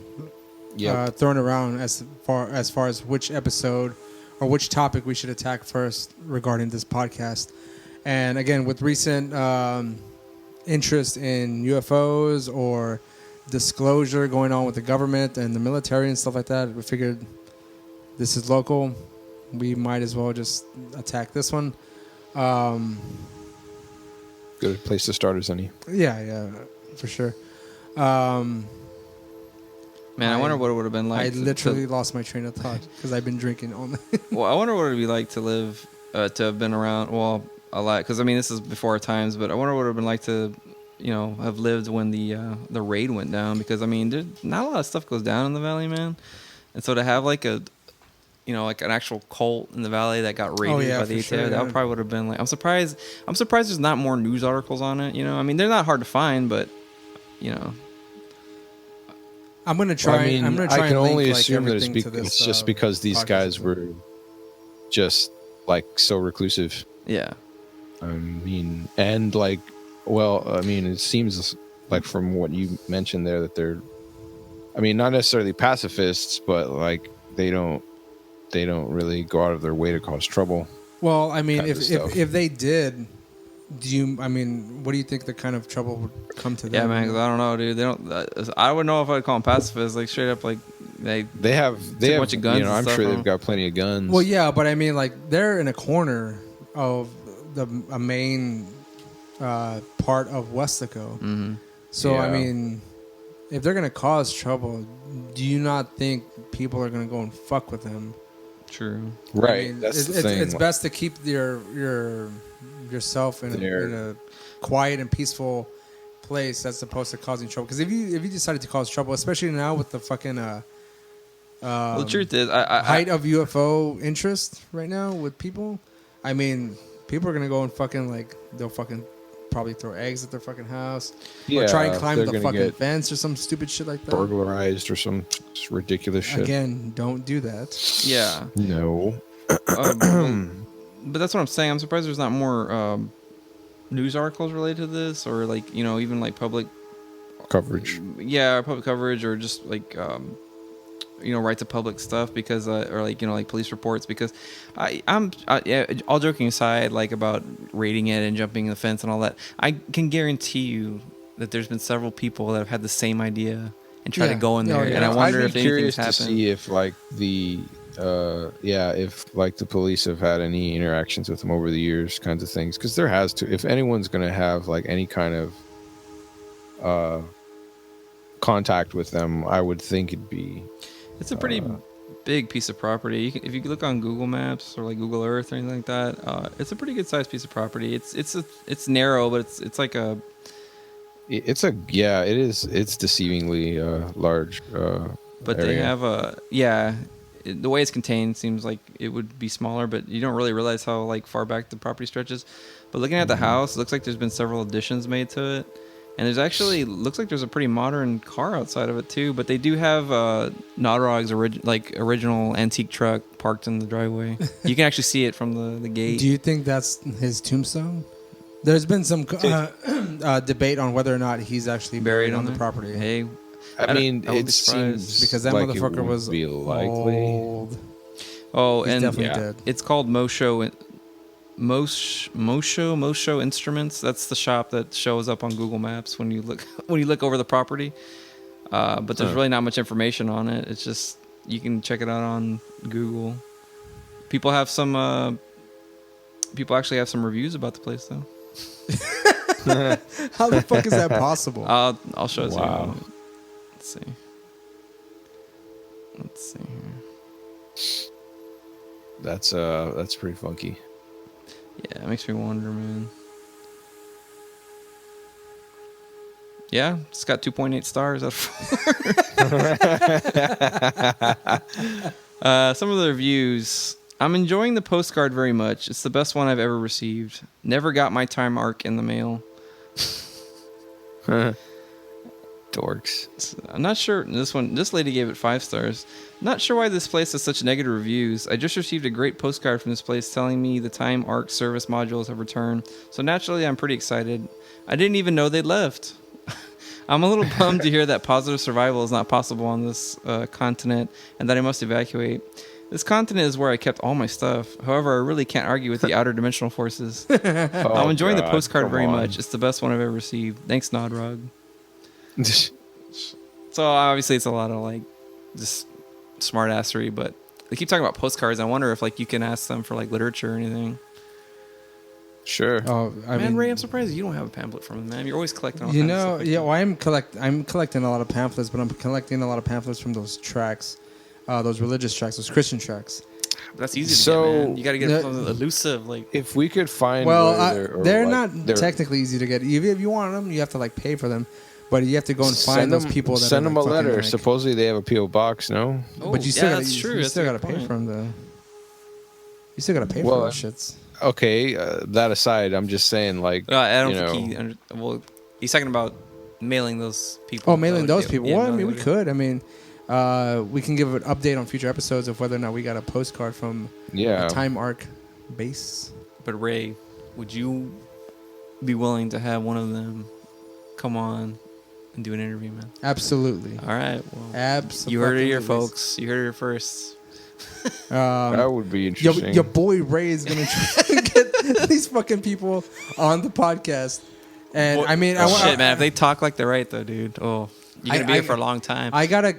thrown around as far as which episode or which topic we should attack first regarding this podcast. And again, with recent interest in UFOs or disclosure going on with the government and the military and stuff like that, we figured this is local. We might as well just attack this one. Good place to start, is any. Yeah, for sure. Man, I wonder what it would have been like. I literally lost my train of thought because I've been drinking all night. Well, I wonder what it would be like to live, to have been around, well, a lot. Because, I mean, this is before our times, but I wonder what it would have been like to, have lived when the raid went down. Because, I mean, there's not a lot of stuff goes down in the valley, man. And so to have, like, like an actual cult in the valley that got raided by the ATF, that probably would have been like, I'm surprised there's not more news articles on it, I mean, they're not hard to find, but, I'm gonna try. I mean, I'm gonna try I can and only link, assume that it's just because these guys were just like so reclusive. Yeah. I mean, and like, well, I mean, it seems like from what you mentioned there that they're, I mean, not necessarily pacifists, but like they don't really go out of their way to cause trouble. Well, I mean, if they did, what do you think the kind of trouble would come to them? Yeah, man, 'cause I don't know, dude. They don't. I wouldn't know if I'd call them pacifists. Like straight up, like they have a bunch of guns. I'm sure they've got plenty of guns. Well, yeah, but I mean, like they're in a corner of a main part of Weslaco. Mm-hmm. So Yeah. I mean, if they're gonna cause trouble, do you not think people are gonna go and fuck with them? True. Right. I mean, that's the thing. It's best to keep yourself in a quiet and peaceful place as opposed to causing trouble. Because if you decided to cause trouble, especially now with the fucking well, the truth is, height of UFO interest right now with people, I mean, people are gonna go and fucking they'll fucking probably throw eggs at their fucking house or try and climb the fucking fence or some stupid shit like that. Burglarized or some ridiculous shit. Again, don't do that. Yeah. No. But that's what I'm saying. I'm surprised there's not more news articles related to this, or even like public coverage. Yeah, public coverage, or just like right to public stuff, because or like like police reports, because yeah, all joking aside, like about raiding it and jumping the fence and all that, I can guarantee you that there's been several people that have had the same idea and try to go in there, and I wonder if anything's happened. To see if like if like the police have had any interactions with them over the years, kinds of things, because there has to. If anyone's going to have like any kind of contact with them, I would think it'd be. It's a pretty big piece of property. If you look on Google Maps or like Google Earth or anything like that, it's a pretty good sized piece of property. It's narrow, but it's like a. It is. It's deceivingly large. But area. they have the way it's contained seems like it would be smaller, but you don't really realize how like far back the property stretches. But looking at the house, it looks like there's been several additions made to it. And there's actually, looks like there's a pretty modern car outside of it too. But they do have Nodrog's original antique truck parked in the driveway. You can actually see it from the gate. Do you think that's his tombstone? There's been some debate on whether or not he's actually buried on the property. Hey, I mean, it seems because that like motherfucker was be likely. old. Oh, He's and definitely dead. It's called Mosho Instruments. That's the shop that shows up on Google Maps when you look over the properity. But there's really not much information on it. It's just you can check it out on Google. People actually have some reviews about the place though. How the fuck is that possible? I'll show it to you. Wow. Let's see here. That's pretty funky. Yeah, it makes me wonder, man. Yeah, it's got 2.8 stars out of 4. Some of the reviews. I'm enjoying the postcard very much. It's the best one I've ever received. Never got my time arc in the mail. Dorks. I'm not sure. This lady gave it 5 stars. Not sure why this place has such negative reviews. I just received a great postcard from this place telling me the time arc service modules have returned. So naturally, I'm pretty excited. I didn't even know they'd left. I'm a little bummed to hear that positive survival is not possible on this continent and that I must evacuate. This continent is where I kept all my stuff. However, I really can't argue with the outer dimensional forces. I'm enjoying the postcard very much. It's the best one I've ever received. Thanks, Nodrog. So obviously it's a lot of like just smartassery, but they keep talking about postcards. I wonder if like you can ask them for like literature or anything. Sure. Oh, I mean, Ray, I'm surprised you don't have a pamphlet from them, man. You're always collecting all you kinds know, of stuff. yeah. Well, I'm collecting a lot of pamphlets, but I'm collecting a lot of pamphlets from those tracts, those religious tracts, those Christian tracts. That's easy to get, man. You got to get something elusive, like. If we could find, they're not technically easy to get. If you want them, you have to like pay for them. But you have to go and find those people. That send them like a letter. Like, supposedly they have a PO box, no? Oh, but you still gotta, that's true. You still got to pay for them. You still got to pay for those shits. Okay, that aside, I'm just saying, like, I don't think he's talking about mailing those people. Oh, mailing those people. Well, I mean, we could. I mean, we can give an update on future episodes of whether or not we got a postcard from a time arc base. But Ray, would you be willing to have one of them come on and do an interview, man? Absolutely. All right. Well, absolutely. You heard it here, folks. You heard it here first. That would be interesting. Your boy Ray is gonna try to get these fucking people on the podcast, and I mean, shit, man. If they talk like they're right, though, dude. Oh, you're gonna be here for a long time. I gotta.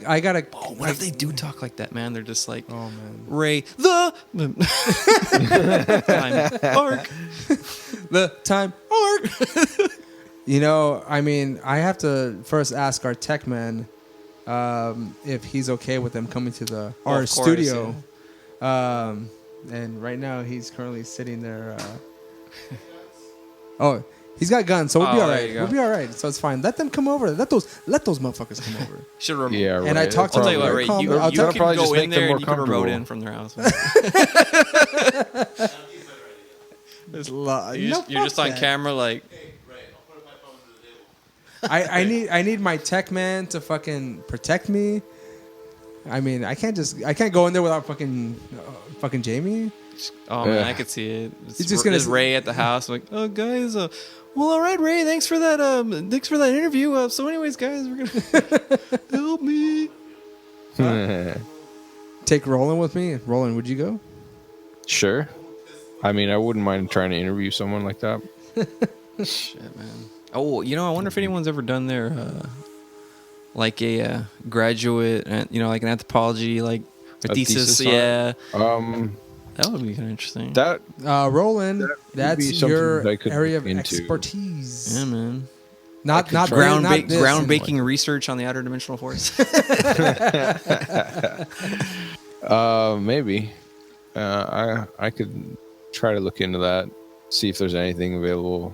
Oh, what if they do talk like that, man? They're just like, oh man, Ray the time arc, the time arc. You know, I mean, I have to first ask our tech man if he's okay with them coming to our studio. Yeah. And right now he's currently sitting there. Oh, he's got guns, so we'll be all right. We'll be all right. So it's fine. Let them come over. Let those motherfuckers come over. Yeah, right. And I talked to them. I'll tell you what, Ray, you can go in there and you can remote in from their house. You're just on camera, like. I need my tech man to fucking protect me. I mean, I can't go in there without fucking Jamie. Oh man, I could see it. It's He's just gonna Ray at the house. I'm like, oh guys, well, all right, Ray, thanks for that interview. So, anyways, guys, we're gonna help me. Take Roland with me. Roland, would you go? Sure. I mean, I wouldn't mind trying to interview someone like that. Shit, man. Oh, I wonder if anyone's ever done their like a graduate, like an anthropology, like a thesis. Yeah. That would be kind of interesting. That Roland, that's your that area of expertise. Yeah, man. Not groundbreaking research on the outer dimensional force. Maybe. I could try to look into that, see if there's anything available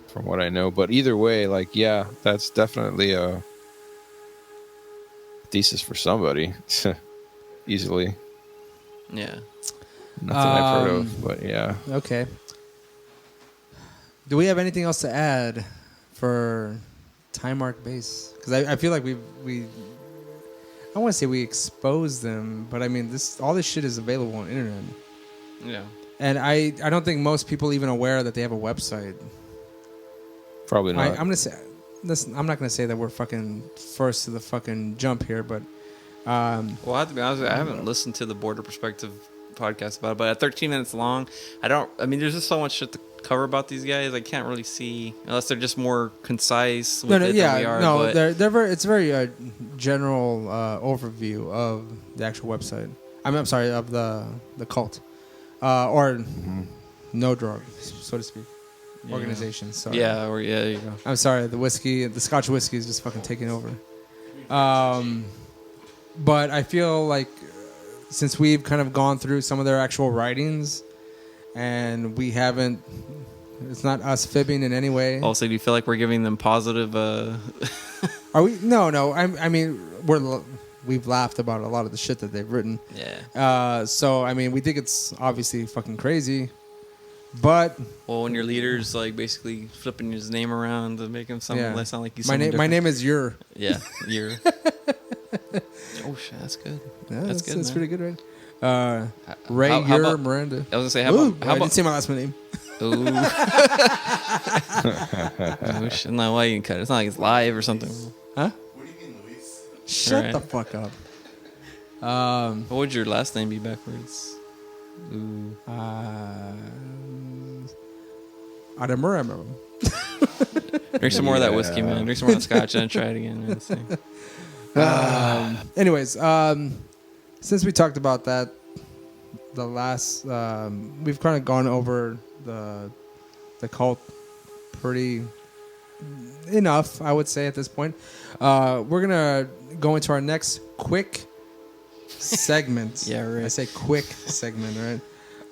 from what I know. But either way, like, yeah, that's definitely a thesis for somebody. Easily. Yeah. Nothing I've heard of, but yeah. Okay. Do we have anything else to add for Time Arc Base? Because I feel like we I don't want to say we exposed them, but I mean all this shit is available on the internet. Yeah. And I don't think most people even aware that they have a website. Probably not. I'm not gonna say that we're fucking first to the fucking jump here, but well, I have to be honest with you, I haven't listened to the Border Perspective podcast about it, but at 13 minutes long, there's just so much shit to cover about these guys. I can't really see unless they're just more concise with than we are. No, they're very. It's very general overview of the actual website. I'm sorry, of the cult or no drug, so to speak, organization. Sorry. Yeah, there you go. I'm sorry, the Scotch whiskey is just fucking taking over. But I feel like since we've kind of gone through some of their actual writings, and we haven't, it's not us fibbing in any way. Also, do you feel like we're giving them positive? Are we? No. I mean, we've laughed about a lot of the shit that they've written. Yeah. So I mean, we think it's obviously fucking crazy, but when your leader's like basically flipping his name around to make him sound like he's my name is Ur. Yeah, Ur. Oh shit, that's good. Yeah, that's good. That's man. pretty good, right? Ray Ur Miranda. I was gonna say, how about? I didn't say my last name. Ooh. Oh shit! No, why you can cut it? It's not like it's live or something. Huh? What do you mean, Luis? Shut the fuck up. What would your last name be backwards? Ooh. Adamuramo. Drink some more of that whiskey, man. Drink some more of that scotch and try it again. Anyways, since we talked about that, the last we've kind of gone over the cult pretty enough, I would say at this point. We're gonna go into our next quick segment. Yeah, right. I say quick segment,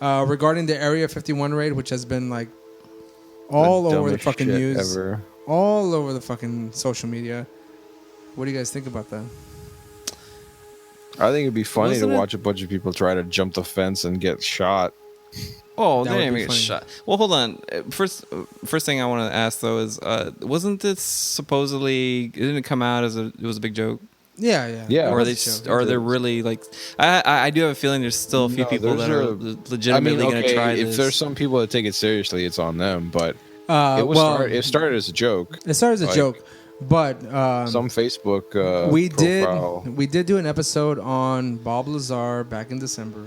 right? Regarding the Area 51 raid, which has been like all over the fucking news, all over the fucking social media. What do you guys think about that? I think it'd be funny to watch a bunch of people try to jump the fence and get shot. Oh, they didn't even get shot. Well, hold on. First thing I want to ask though is, wasn't this supposedly? It didn't come out as it was a big joke. Yeah. Or they're really like? I do have a feeling there's still a few people that are legitimately going to try this. If there's some people that take it seriously, it's on them. But it started as a joke. It started as a joke. But some Facebook we did do an episode on Bob Lazar back in December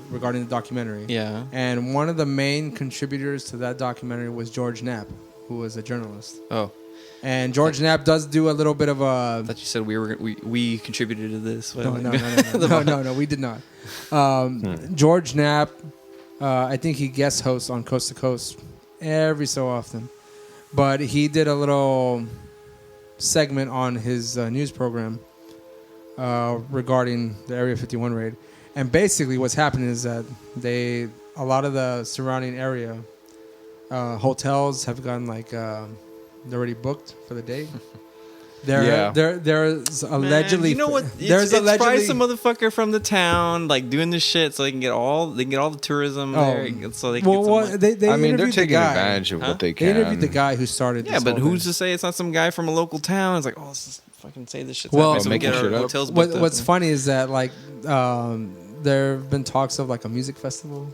regarding the documentary. Yeah. And one of the main contributors to that documentary was George Knapp, who was a journalist. Oh. And George Knapp does do a little bit of a. I thought you said we contributed to this. No, we did not. George Knapp, I think he guest hosts on Coast to Coast every so often. But he did a little segment on his news program regarding the Area 51 raid. And basically what's happening is that a lot of the surrounding area hotels have gotten like they're already booked for the day. There's allegedly. Man, you know what? It's probably some motherfucker from the town like doing this shit so they can get all the tourism there, so they can get some. They're taking advantage of what they can. They interviewed the guy who started. Yeah, but who's to say it's not some guy from a local town? It's like, let's just fucking say this shit. Well, so we get our hotels. What's funny is that like there have been talks of like a music festival.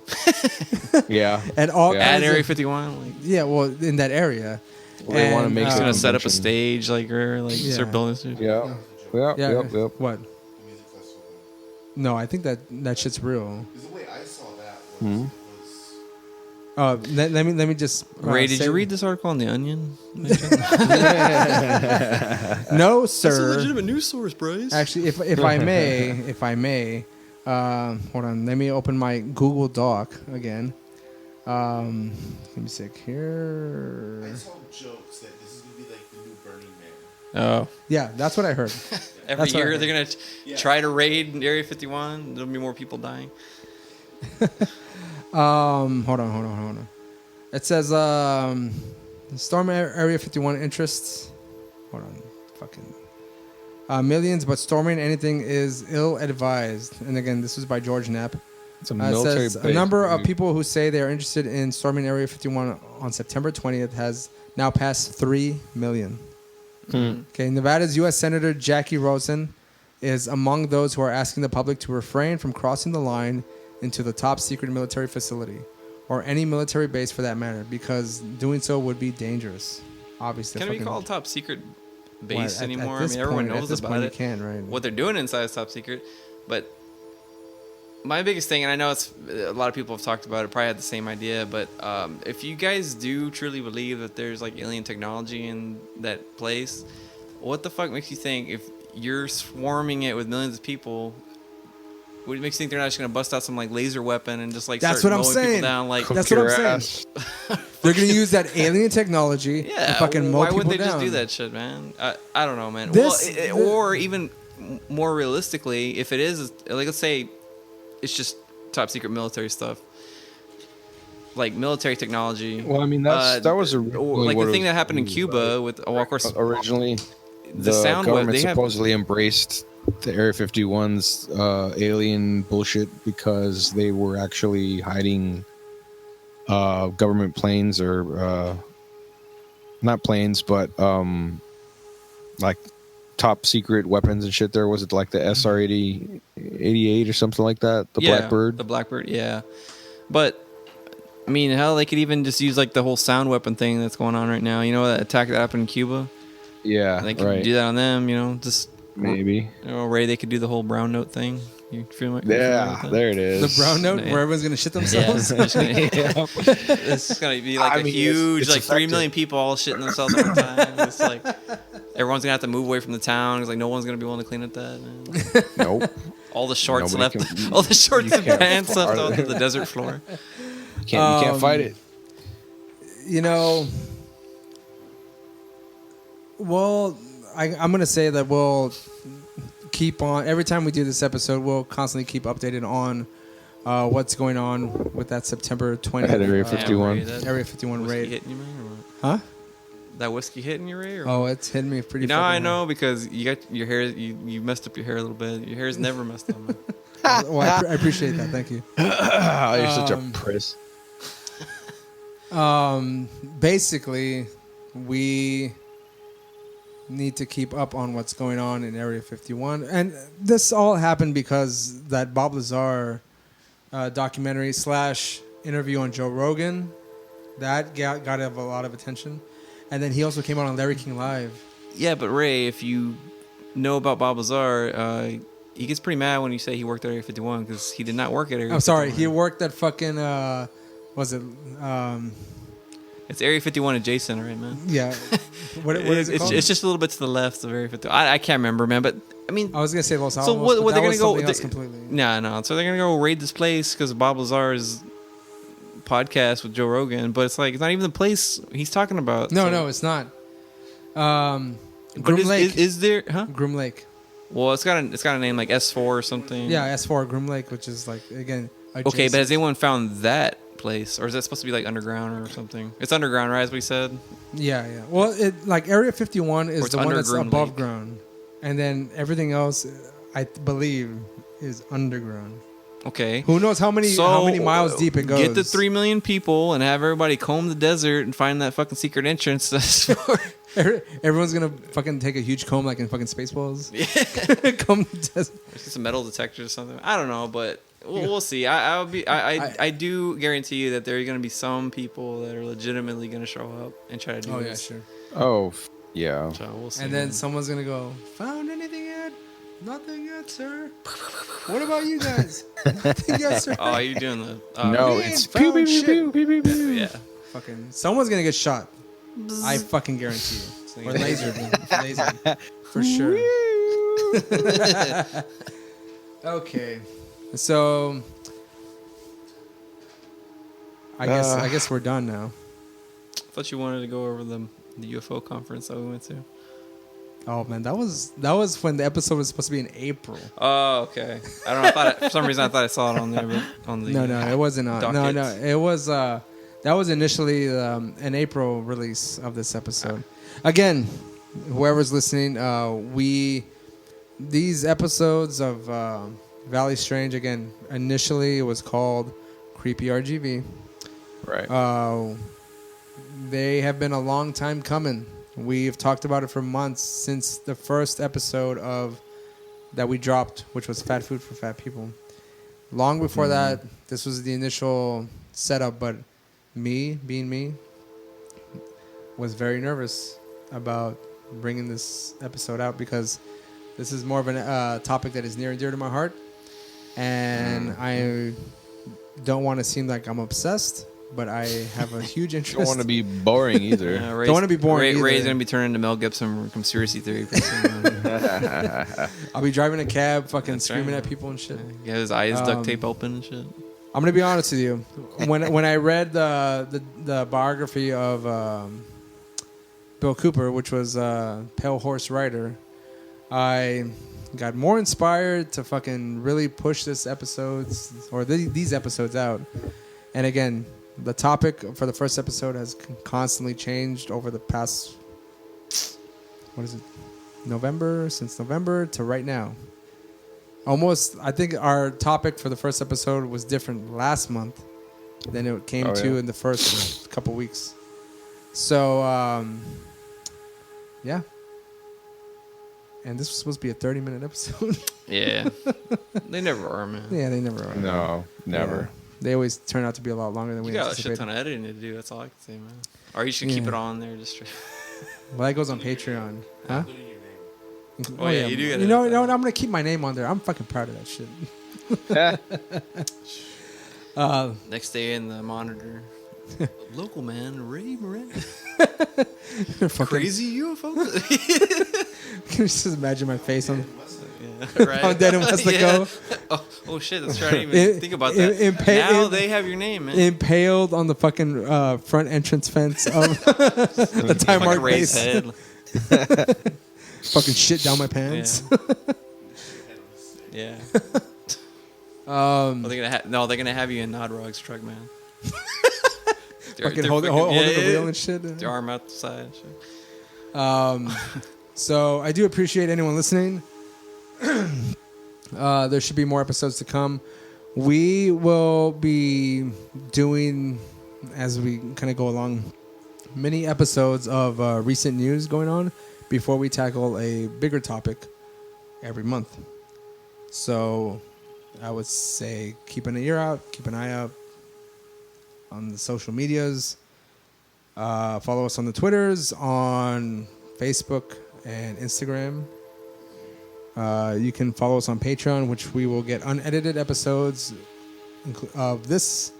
Yeah. And all At Area 51. Like, yeah, well, in that area. Well, they want to make he's gonna set up a convention. stage, like, or like start building this. Yeah. Yep. What? music festival. No, I think that shit's real. Because the way I saw that was, Let me just. Ray, did you read this article on The Onion? No, sir. That's a legitimate news source, Bryce. Actually, if I may, hold on. Let me open my Google Doc again. Let me see here. I saw jokes that this is going to be like the new Burning Man. Oh. Yeah, that's what I heard. Every That's what I year heard. they're gonna try to raid Area 51. There'll be more people dying. Hold on. It says storm Area 51 interests. Hold on, millions, but storming anything is ill-advised. And again, this was by George Knapp. It's a It military says base. a number of people who say they are interested in storming Area 51 on September 20th has now passed 3 million. Okay, Nevada's U.S. Senator Jackie Rosen is among those who are asking the public to refrain from crossing the line into the top secret military facility or any military base for that matter, because doing so would be dangerous. Obviously, Can it be called top secret base Well, anymore? this Everyone point- at knows this about point it. You can, right? What they're doing inside is top secret. But my biggest thing, and I know it's a lot of people have talked about it, probably had the same idea, but if you guys do truly believe that there's like alien technology in that place, what the fuck makes you think if you're swarming it with millions of people, what makes you think they're not just gonna bust out some like laser weapon and just like That's start what I'm mowing saying. people down? Like, That's what I'm saying. They're gonna use that alien technology yeah, and fucking mow why people wouldn't they down. just do that shit, man? I don't know, man. This- Or even more realistically, if it is like, let's say it's just top secret military stuff, like military technology. Well, I mean, that was or like the thing that happened in Cuba with, well, of course, originally the sound government they have. supposedly embraced the Area 51's alien bullshit because they were actually hiding government planes or not planes, but like top secret weapons and shit. There was it like the SR-80 88 or something like that, the Blackbird. The Blackbird, yeah. But I mean, hell, they could even just use like the whole sound weapon thing that's going on right now. You know, that attack that happened in Cuba. Yeah, They could right. do that on them. You know, just Maybe. You know, Ray, they could do the whole brown note thing. You feel like Yeah, there it is. The brown note Yeah. where everyone's gonna shit Yeah, themselves. it's gonna be like I a mean, huge, it's like 3 effective. million people all shitting themselves at the time. It's like everyone's gonna have to move away from the town. It's like no one's gonna be willing to clean up that. Man. Nope. All the shorts Nobody left, can- all the shorts you and can't pants left fart. on the desert floor. You can't fight it. You know, well, I'm going to say that we'll keep on, every time we do this episode, we'll constantly keep updated on what's going on with that September 20th At Area Damn, 51. Ray, that Area 51 whiskey raid. hitting you, man, or what? Huh? That whiskey hitting you, Ray? Or Oh, what? it's hitting me pretty Now I fucking know because you got your hair. You messed up your hair a little bit. Your hair's never messed up. Man. hard. Well, I appreciate that. Thank you. You're such a priss. Basically, we need to keep up on what's going on in Area 51. And this all happened because that Bob Lazar documentary / interview on Joe Rogan, that got a lot of attention. And then he also came out on Larry King Live. Yeah, but Ray, if you know about Bob Lazar, he gets pretty mad when you say he worked at Area 51 because he did not work at Area 51. I'm sorry, he worked at fucking, was it, It's Area 51 adjacent, right, man? yeah. What is it it's, called? it's just a little bit to the left of Area 51. I can't remember, man, but I mean, I was going to say Los Alamos, so what but they're that gonna was go? something else completely. No. So they're gonna go raid this place because of Bob Lazar's podcast with Joe Rogan, but it's like it's not even the place he's talking about. No, it's not. But Groom Lake. is there? Huh? Groom Lake. Well, it's got a name like S4 or something. Yeah, S4 Groom Lake, which is like again. Okay, but adjacent. has anyone found that place, or is that supposed to be like underground or something? It's underground, right? As we said. Yeah. Well, it like Area 51 Or is it's the one under that's Groom above Lake. ground, and then everything else, I believe, is underground. Okay. Who knows how many miles deep it goes? Get the 3 million people and have everybody comb the desert and find that fucking secret entrance. That's for Everyone's gonna fucking take a huge comb like in fucking Spaceballs. Yeah. Comb the desert. It's just a metal detector or something. I don't know, but We'll see. I do guarantee you that there are going to be some people that are legitimately going to show up and try to do this. Yeah, sure. Oh, yeah. So we'll see. And then someone's gonna go, found anything yet? Nothing yet, sir. What about you guys? Nothing yet, sir. Oh, you're doing the... No, we it's ain't found pew, pew, shit. pew, pew, pew, pew. Yeah. Fucking someone's gonna get shot. I fucking guarantee you. Or laser, laser, for sure. Okay, so I guess we're done now. I thought you wanted to go over the UFO conference that we went to. Oh man, that was when the episode was supposed to be in April. Oh, okay. I don't know. For some reason, I thought I saw it on there, but on the No, it wasn't on. docket. No, it was. That was initially an April release of this episode. Again, whoever's listening, these episodes of Valley Strange, again, initially it was called Creepy RGV. Right. They have been a long time coming. We've talked about it for months since the first episode that we dropped, which was Fat Food for Fat People. Long before that, this was the initial setup, but me, being me, was very nervous about bringing this episode out because this is more of a topic that is near and dear to my heart, and I don't want to seem like I'm obsessed, but I have a huge interest. Don't want to be boring either. Don't want to be boring either. Ray's going to be turning into Mel Gibson from Conspiracy Theory. I'll be driving a cab, fucking That's screaming right. at people and shit. Yeah, his eyes duct tape open and shit. I'm gonna be honest with you. When I read the biography of Bill Cooper, which was Pale Horse Rider, I got more inspired to fucking really push these episodes out. And again, the topic for the first episode has constantly changed over the past, since November to right now. Almost, I think our topic for the first episode was different last month than it came in the first couple weeks. So, yeah. And this was supposed to be a 30-minute episode. Yeah. They never are, man. Yeah, they never are. No, never. Yeah. They always turn out to be a lot longer than we You got a anticipated. shit ton of editing to do. That's all I can say, man. Or you should keep it on there just straight. Well, that goes on Patreon. Huh? Put in your name. Oh, yeah, you do gotta You know, edit that. I'm going to keep my name on there. I'm fucking proud of that shit. Next day in the monitor. Local man, Ray Miranda. Crazy UFO. Can you just imagine my face on... Yeah, right. On Dead in Weslaco. Yeah. Oh shit! That's right. I didn't even think about that. Now they have your name, man. Impaled on the fucking front entrance fence of the Time Fucking Mark Ray's base. head. Fucking shit down my pants. Yeah. Well, they're gonna have you in Nodrog's truck, man. Fucking holding the wheel and shit. Their arm out the side. And shit. So I do appreciate anyone listening. There should be more episodes to come. We will be doing, as we kind of go along, many episodes of recent news going on before we tackle a bigger topic every month. So I would say keep an ear out, keep an eye out on the social medias. Follow us on the Twitters, on Facebook and Instagram. You can follow us on Patreon, which we will get unedited episodes of this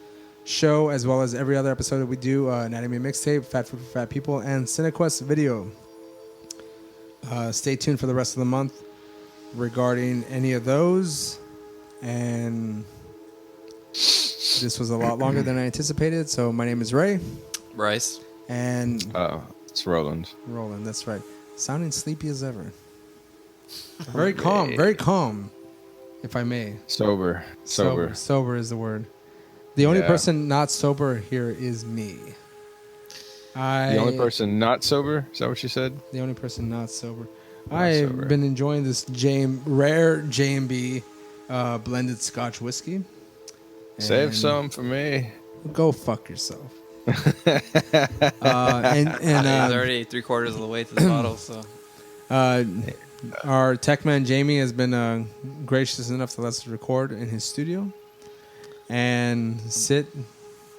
show, as well as every other episode that we do, Anatomy Mixtape, Fat Food for Fat People, and CineQuest Video. Stay tuned for the rest of the month regarding any of those. And this was a lot longer than I anticipated, so my name is Ray. Bryce. And it's Roland. Roland, that's right. Sounding sleepy as ever. Very calm, if I may. Sober is the word. The only person not sober here is me. The only person not sober? Is that what you said? The only person not sober. I've been enjoying this rare J&B blended Scotch whiskey. Save some for me. Go fuck yourself. He's already 3/4 of the way to the bottle, so. Our tech man Jamie has been gracious enough to let us record in his studio. and sit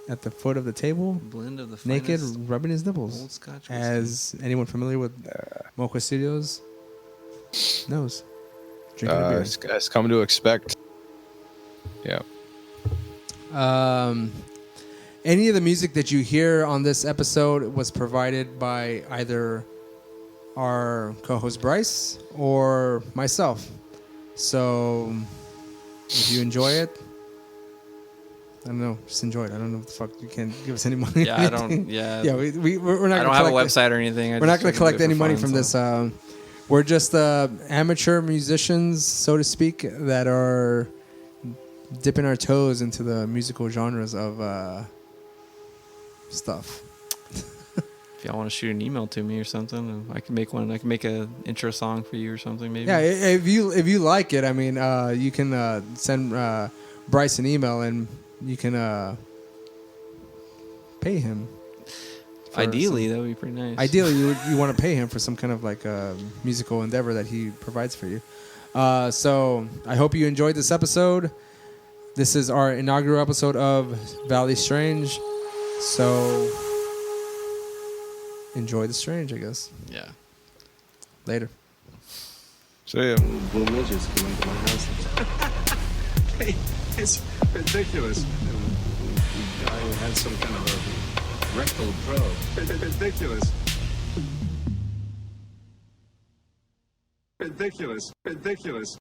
at the foot of the table, Blend of the naked, finest rubbing his nipples. old Scotch whiskey. As anyone familiar with Mocha Studios knows. Drinking a beer. It's come to expect. Yeah. Any of the music that you hear on this episode was provided by either our co-host Bryce or myself. So if you enjoy it, I don't know, just enjoy it. I don't know what the fuck, you can't give us any money. Yeah, I don't. Yeah, Yeah, we're not. I don't have a website or anything. We're not going to collect any money from this. We're just amateur musicians, so to speak, that are dipping our toes into the musical genres of stuff. If y'all want to shoot an email to me or something, I can make one. I can make an intro song for you or something. Maybe. Yeah, if you like it, I mean, you can send Bryce an email and you can pay him. Ideally, that would be pretty nice. Ideally, you want to pay him for some kind of like musical endeavor that he provides for you. So I hope you enjoyed this episode. This is our inaugural episode of Valley Strange. So enjoy the strange, I guess. Yeah. Later. See ya. Blue midgets come into my house. Hey, it's ridiculous. The guy who had some kind of a rectal probe. Ridiculous. Ridiculous. Ridiculous.